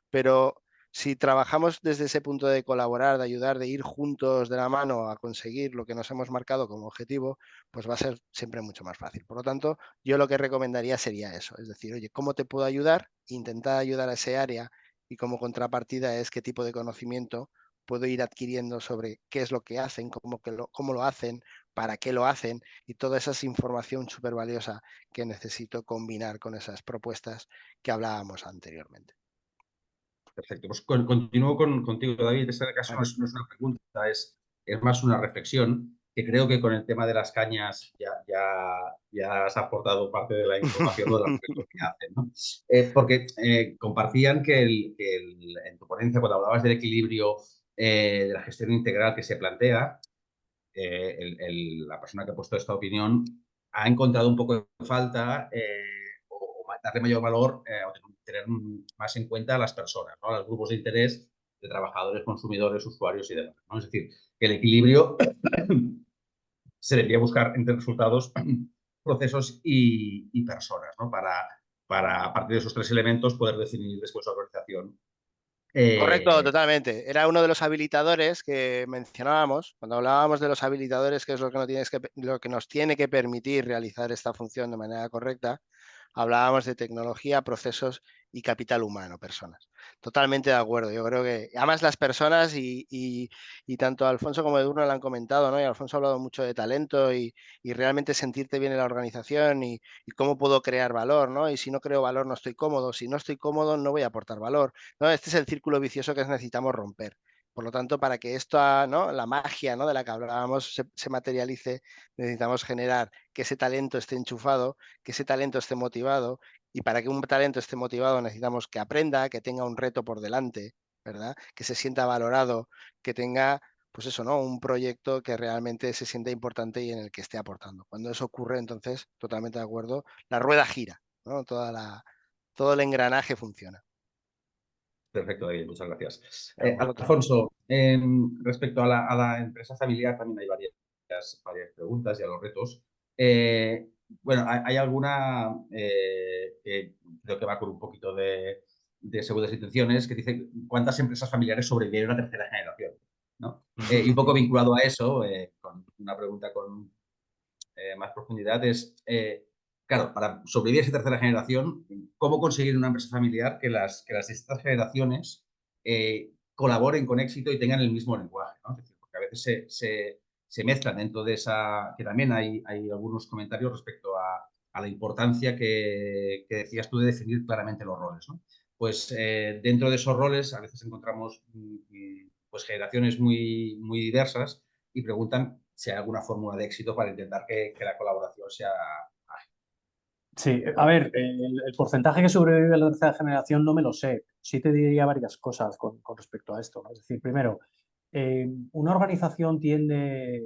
Pero si trabajamos desde ese punto de colaborar, de ayudar, de ir juntos de la mano a conseguir lo que nos hemos marcado como objetivo, pues va a ser siempre mucho más fácil. Por lo tanto, yo lo que recomendaría sería eso, es decir, oye, ¿cómo te puedo ayudar? Intentar ayudar a ese área y como contrapartida es qué tipo de conocimiento puedo ir adquiriendo sobre qué es lo que hacen, cómo lo hacen, para qué lo hacen y toda esa es información súper valiosa que necesito combinar con esas propuestas que hablábamos anteriormente.
Perfecto. Pues continúo contigo, David. Este caso no es una pregunta, es más una reflexión que creo que con el tema de las cañas ya has aportado parte de la información de lo que hacen, ¿no? Porque compartían que en tu ponencia, cuando hablabas del equilibrio de la gestión integral que se plantea, la persona que ha puesto esta opinión ha encontrado un poco de falta o darle mayor valor o tener más en cuenta a las personas, ¿no? A los grupos de interés de trabajadores, consumidores, usuarios y demás, ¿no? Es decir, que el equilibrio se debería buscar entre resultados, procesos y personas, ¿no? Para, a partir de esos tres elementos, poder definir después la organización.
Correcto, totalmente. Era uno de los habilitadores que mencionábamos, cuando hablábamos de los habilitadores, que es lo que nos tiene que permitir realizar esta función de manera correcta. hablábamos de tecnología, procesos y capital humano, personas. Totalmente de acuerdo. Yo creo que, además, las personas y tanto Alfonso como Edurne lo han comentado, ¿no? Y Alfonso ha hablado mucho de talento y realmente sentirte bien en la organización y cómo puedo crear valor, ¿no? Y si no creo valor, no estoy cómodo. Si no estoy cómodo, no voy a aportar valor, ¿no? Este es el círculo vicioso que necesitamos romper. Por lo tanto, para que esto, ¿no?, la magia, ¿no?, de la que hablábamos se materialice, necesitamos generar que ese talento esté enchufado, que ese talento esté motivado, y para que un talento esté motivado necesitamos que aprenda, que tenga un reto por delante, ¿verdad? Que se sienta valorado, que tenga, pues eso, ¿no?, un proyecto que realmente se sienta importante y en el que esté aportando. Cuando eso ocurre, entonces, totalmente de acuerdo, la rueda gira, ¿no? Todo el engranaje funciona.
Perfecto, David, muchas gracias.
A vosotros.
Alfonso, respecto a la empresa familiar también hay varias preguntas y a los retos. Bueno, hay alguna que creo que va con un poquito de segundas intenciones, que dice cuántas empresas familiares sobreviven a una tercera generación, ¿no? Y un poco vinculado a eso, con una pregunta con más profundidad, es, claro, para sobrevivir a esa tercera generación, ¿cómo conseguir una empresa familiar que las distintas generaciones colaboren con éxito y tengan el mismo lenguaje, ¿no? Es decir, porque a veces se mezclan dentro de esa, que también hay algunos comentarios respecto a la importancia que decías tú de definir claramente los roles, ¿no? Pues dentro de esos roles a veces encontramos pues generaciones muy diversas y preguntan si hay alguna fórmula de éxito para intentar que la colaboración sea ágil.
Sí, a ver, el porcentaje que sobrevive a la tercera generación no me lo sé. Sí te diría varias cosas con respecto a esto, ¿no? Es decir, primero, una organización tiene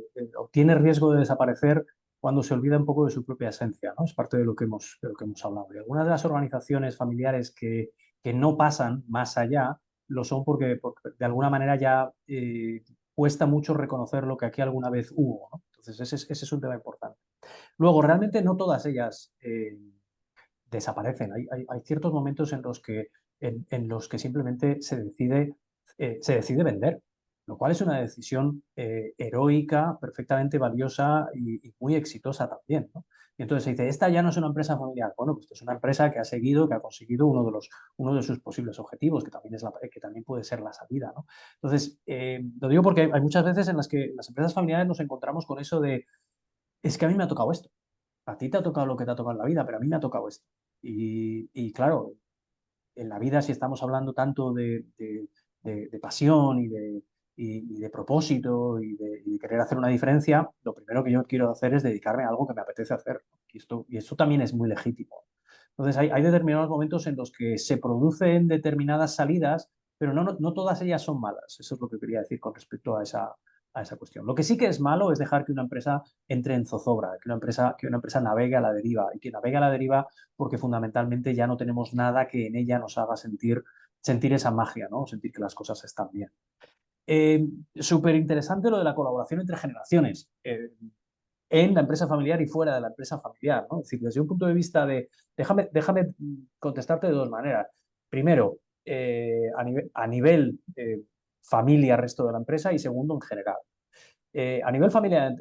riesgo de desaparecer cuando se olvida un poco de su propia esencia, ¿no? Es parte de lo que hemos hablado. Y algunas de las organizaciones familiares que no pasan más allá lo son porque de alguna manera ya cuesta mucho reconocer lo que aquí alguna vez hubo, ¿no? Entonces, ese es un tema importante. Luego, realmente no todas ellas desaparecen. Hay ciertos momentos en los que simplemente se decide vender, lo cual es una decisión heroica, perfectamente valiosa y muy exitosa también, ¿no? Y entonces se dice, esta ya no es una empresa familiar. Bueno, pues esto es una empresa que ha conseguido uno de sus posibles objetivos, que también puede ser la salida, ¿no? Entonces, lo digo porque hay muchas veces en las que las empresas familiares nos encontramos con eso de, es que a mí me ha tocado esto. A ti te ha tocado lo que te ha tocado en la vida, pero a mí me ha tocado esto. Y claro, en la vida, si estamos hablando tanto de pasión y de propósito y de querer hacer una diferencia, lo primero que yo quiero hacer es dedicarme a algo que me apetece hacer. Y esto también es muy legítimo. Entonces, hay determinados momentos en los que se producen determinadas salidas, pero no todas ellas son malas. Eso es lo que quería decir con respecto a esa cuestión. Lo que sí que es malo es dejar que una empresa entre en zozobra, que una empresa navegue a la deriva, y que navegue a la deriva porque fundamentalmente ya no tenemos nada que en ella nos haga sentir esa magia, ¿no? Sentir que las cosas están bien. Súper interesante lo de la colaboración entre generaciones en la empresa familiar y fuera de la empresa familiar, ¿no? Es decir, desde un punto de vista de... Déjame contestarte de dos maneras. Primero, a nivel familia, resto de la empresa, y segundo, en general. A nivel familiar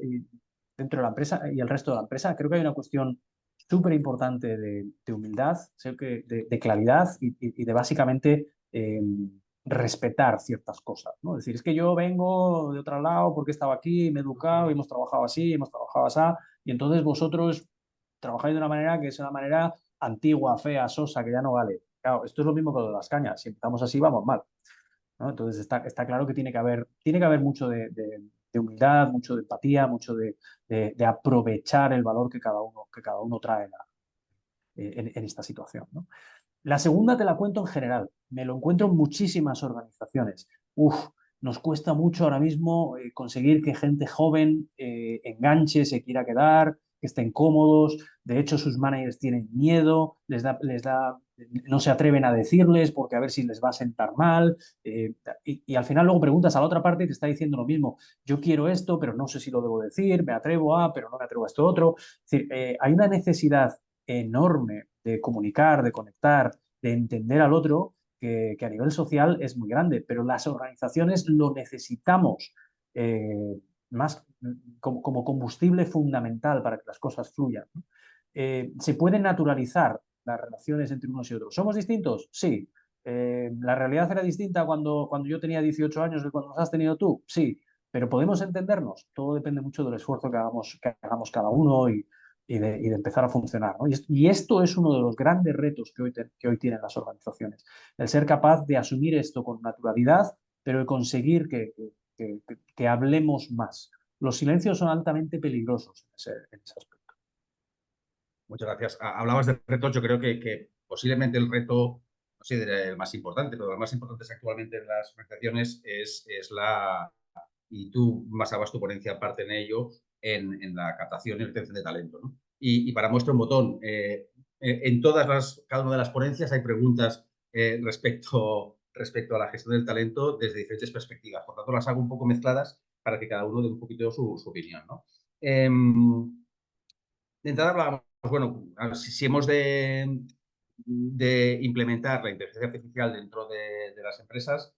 dentro de la empresa y el resto de la empresa, creo que hay una cuestión súper importante de humildad, de claridad y de básicamente respetar ciertas cosas, ¿no? Es decir, es que yo vengo de otro lado porque he estado aquí, me he educado, y hemos trabajado así, hemos trabajado así, y entonces vosotros trabajáis de una manera que es una manera antigua, fea, sosa, que ya no vale. Claro, esto es lo mismo que lo de las cañas. Si empezamos así, vamos mal, ¿no? Entonces está claro que tiene que haber mucho de humildad, mucho de empatía, mucho de aprovechar el valor que cada uno trae en esta situación, ¿no? La segunda te la cuento en general. Me lo encuentro en muchísimas organizaciones. Nos cuesta mucho ahora mismo conseguir que gente joven enganche, se quiera quedar, que estén cómodos. De hecho, sus managers tienen miedo, no se atreven a decirles porque a ver si les va a sentar mal. Y al final luego preguntas a la otra parte y te está diciendo lo mismo. Yo quiero esto, pero no sé si lo debo decir, me atrevo a, pero no me atrevo a esto otro. Es decir, hay una necesidad enorme de comunicar, de conectar, de entender al otro, que a nivel social es muy grande, pero las organizaciones lo necesitamos más como combustible fundamental para que las cosas fluyan, ¿no? Se puede naturalizar las relaciones entre unos y otros. ¿Somos distintos? Sí. ¿La realidad era distinta cuando yo tenía 18 años de cuando los has tenido tú? Sí. Pero ¿podemos entendernos? Todo depende mucho del esfuerzo que hagamos cada uno y de empezar a funcionar, ¿no? Y esto es uno de los grandes retos que hoy tienen las organizaciones. El ser capaz de asumir esto con naturalidad, pero de conseguir que hablemos más. Los silencios son altamente peligrosos en ese aspecto.
Muchas gracias. Hablabas de retos, yo creo que posiblemente el reto, no sé, el más importante, pero lo más importante actualmente en las organizaciones es y tú basabas tu ponencia aparte en ello, en la captación y retención de talento, ¿no? Y para muestra un botón, en cada una de las ponencias hay preguntas respecto a la gestión del talento desde diferentes perspectivas. Por tanto, las hago un poco mezcladas para que cada uno dé un poquito su opinión, ¿no? De entrada hablábamos, bueno, si hemos de implementar la inteligencia artificial dentro de las empresas,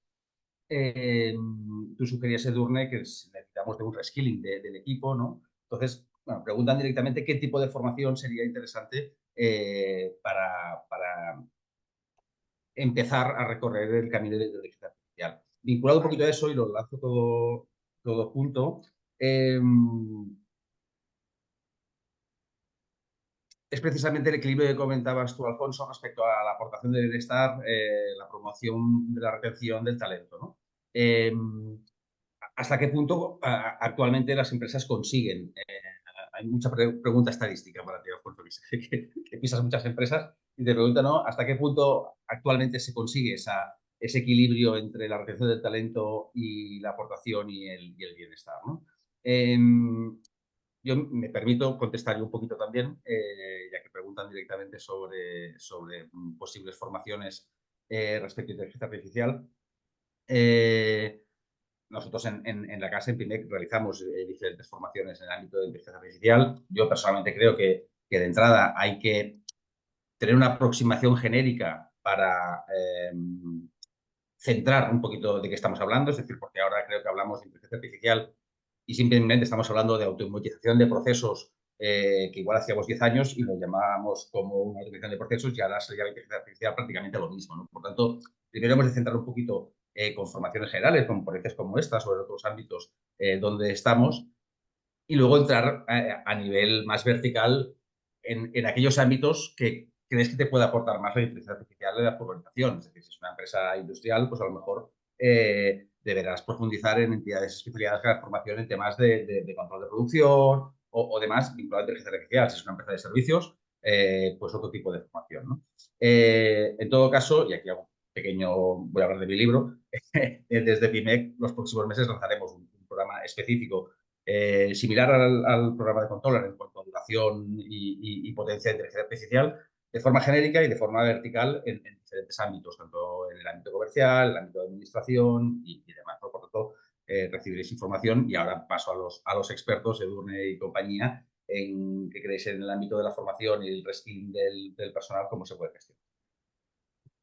tú sugerías, Edurne, que necesitamos de un reskilling del equipo, ¿no? Entonces, bueno, preguntan directamente qué tipo de formación sería interesante para empezar a recorrer el camino de la inteligencia artificial. Vinculado un poquito a eso, y lo lanzo todo junto, es precisamente el equilibrio que comentabas tú, Alfonso, respecto a la aportación del bienestar, la promoción de la retención del talento, ¿no? ¿Hasta qué punto actualmente las empresas consiguen? Hay mucha pregunta estadística para ti, Alfonso, que pisas muchas empresas y te preguntan, ¿no? ¿Hasta qué punto actualmente se consigue ese equilibrio entre la retención del talento y la aportación y el bienestar, ¿no? Yo me permito contestar un poquito también, ya que preguntan directamente sobre posibles formaciones respecto a inteligencia artificial. Nosotros en la casa, en PIMEC, realizamos diferentes formaciones en el ámbito de inteligencia artificial. Yo personalmente creo que de entrada hay que tener una aproximación genérica para centrar un poquito de qué estamos hablando, es decir, porque ahora creo que hablamos de inteligencia artificial y simplemente estamos hablando de automatización de procesos que igual hacíamos 10 años y lo llamábamos como una automatización de procesos y ahora se llama inteligencia artificial prácticamente lo mismo, ¿no? Por tanto, primero hemos de centrar un poquito con formaciones generales, con ponencias como esta, sobre otros ámbitos donde estamos, y luego entrar a nivel más vertical en aquellos ámbitos que crees que te puede aportar más la inteligencia artificial de la organización. Es decir, si es una empresa industrial, pues a lo mejor deberás profundizar en entidades especializadas en la formación en temas de control de producción o demás vinculado a inteligencia artificial. Si es una empresa de servicios, pues otro tipo de formación, ¿no? En todo caso, y aquí hago un pequeño, voy a hablar de mi libro, desde PIMEC los próximos meses lanzaremos un programa específico similar al programa de Controller en cuanto a duración y potencia de inteligencia artificial, de forma genérica y de forma vertical en diferentes ámbitos, tanto en el ámbito comercial, el ámbito de administración y demás, ¿no? Por lo tanto, recibiréis información y ahora paso a los expertos, Edurne y compañía, en qué creéis en el ámbito de la formación y el reskilling del personal, cómo se puede gestionar.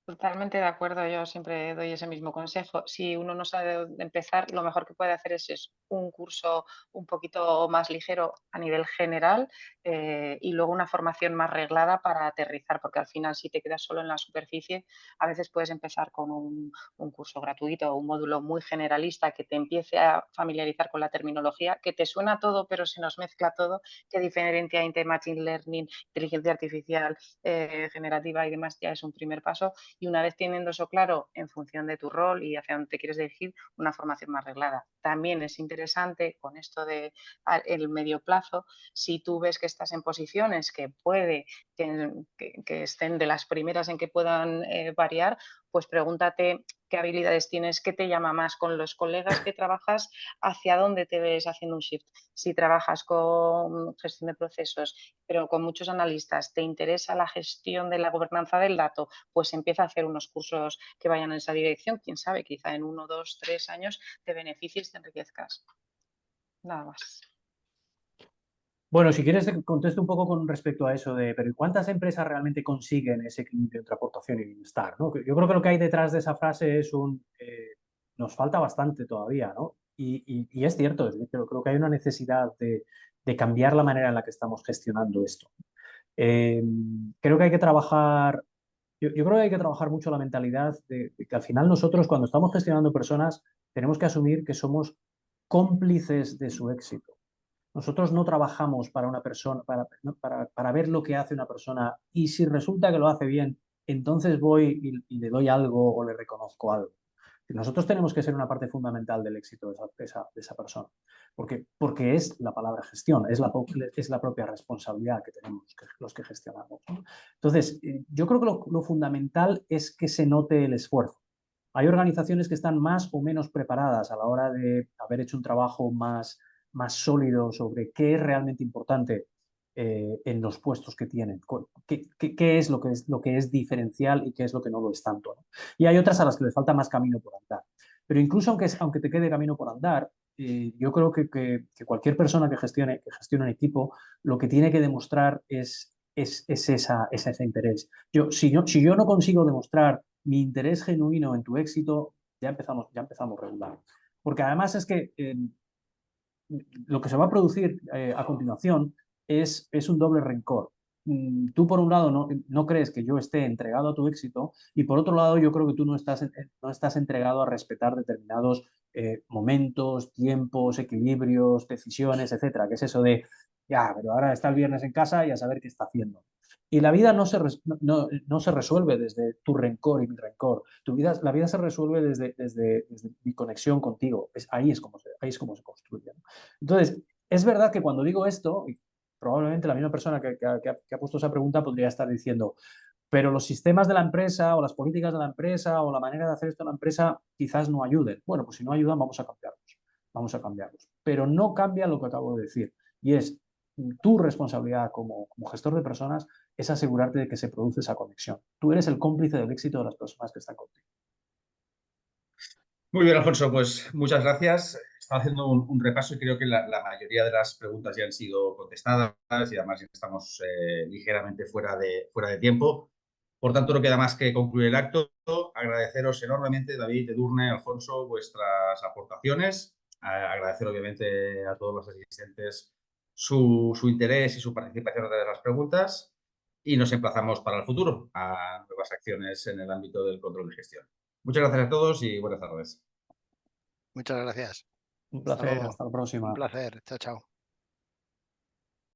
Totalmente de acuerdo, yo siempre doy ese mismo consejo. Si uno no sabe dónde empezar, lo mejor que puede hacer es un curso un poquito más ligero a nivel general y luego una formación más reglada para aterrizar, porque al final si te quedas solo en la superficie, a veces puedes empezar con un curso gratuito o un módulo muy generalista que te empiece a familiarizar con la terminología, que te suena todo, pero se nos mezcla todo. ¿Qué diferencia entre Machine Learning, inteligencia artificial, generativa y demás? Ya es un primer paso. Y una vez teniendo eso claro, en función de tu rol y hacia dónde te quieres dirigir, una formación más reglada. También es interesante con esto de el medio plazo, si tú ves que estás en posiciones que puede que estén de las primeras en que puedan variar, pues pregúntate qué habilidades tienes, qué te llama más con los colegas que trabajas, hacia dónde te ves haciendo un shift. Si trabajas con gestión de procesos, pero con muchos analistas, te interesa la gestión de la gobernanza del dato, pues empieza a hacer unos cursos que vayan en esa dirección. Quién sabe, quizá en 1, 2, 3 años te beneficies, te enriquezcas. Nada más.
Bueno, si quieres te contesto un poco con respecto a eso pero ¿cuántas empresas realmente consiguen ese equilibrio entre aportación y bienestar, ¿no? Yo creo que lo que hay detrás de esa frase es nos falta bastante todavía, ¿no? Y es cierto, creo que hay una necesidad de cambiar la manera en la que estamos gestionando esto. Creo que hay que trabajar, yo creo que hay que trabajar mucho la mentalidad de que al final nosotros cuando estamos gestionando personas tenemos que asumir que somos cómplices de su éxito. Nosotros no trabajamos para una persona, para ver lo que hace una persona y si resulta que lo hace bien, entonces voy y le doy algo o le reconozco algo. Nosotros tenemos que ser una parte fundamental del éxito de esa persona, porque es la palabra gestión, es la propia responsabilidad que tenemos los que gestionamos, ¿no? Entonces, yo creo que lo fundamental es que se note el esfuerzo. Hay organizaciones que están más o menos preparadas a la hora de haber hecho un trabajo más sólido sobre qué es realmente importante en los puestos que tienen, qué es lo que es diferencial y qué es lo que no lo es tanto, ¿no? Y hay otras a las que les falta más camino por andar. Pero incluso aunque te quede camino por andar, yo creo que cualquier persona que gestione un equipo, lo que tiene que demostrar es ese interés. Si yo no consigo demostrar mi interés genuino en tu éxito, ya empezamos regular. Porque además es que lo que se va a producir a continuación es un doble rencor. Tú, por un lado, no crees que yo esté entregado a tu éxito y, por otro lado, yo creo que tú no estás entregado a respetar determinados momentos, tiempos, equilibrios, decisiones, etcétera. Que es eso de, ya, pero ahora está el viernes en casa y a saber qué está haciendo. Y la vida no se resuelve desde tu rencor y mi rencor. La vida se resuelve desde mi conexión contigo. Ahí es como se construye, ¿no? Entonces, es verdad que cuando digo esto, y probablemente la misma persona que ha puesto esa pregunta podría estar diciendo, pero los sistemas de la empresa o las políticas de la empresa o la manera de hacer esto en la empresa quizás no ayuden. Bueno, pues si no ayudan, vamos a cambiarlos. Vamos a cambiarlos. Pero no cambia lo que acabo de decir. Y es tu responsabilidad como gestor de personas es asegurarte de que se produce esa conexión. Tú eres el cómplice del éxito de las personas que están contigo.
Muy bien, Alfonso, pues muchas gracias. Estaba haciendo un repaso y creo que la mayoría de las preguntas ya han sido contestadas y además ya estamos ligeramente fuera de tiempo. Por tanto, no queda más que concluir el acto. Agradeceros enormemente, David, Edurne, Alfonso, vuestras aportaciones. Agradecer, obviamente, a todos los asistentes su interés y su participación en las preguntas. Y nos emplazamos para el futuro a nuevas acciones en el ámbito del control de gestión. Muchas gracias a todos y buenas tardes.
Muchas gracias.
Un
Hasta
placer,
luego.
hasta la próxima.
Un placer. Chao, chao.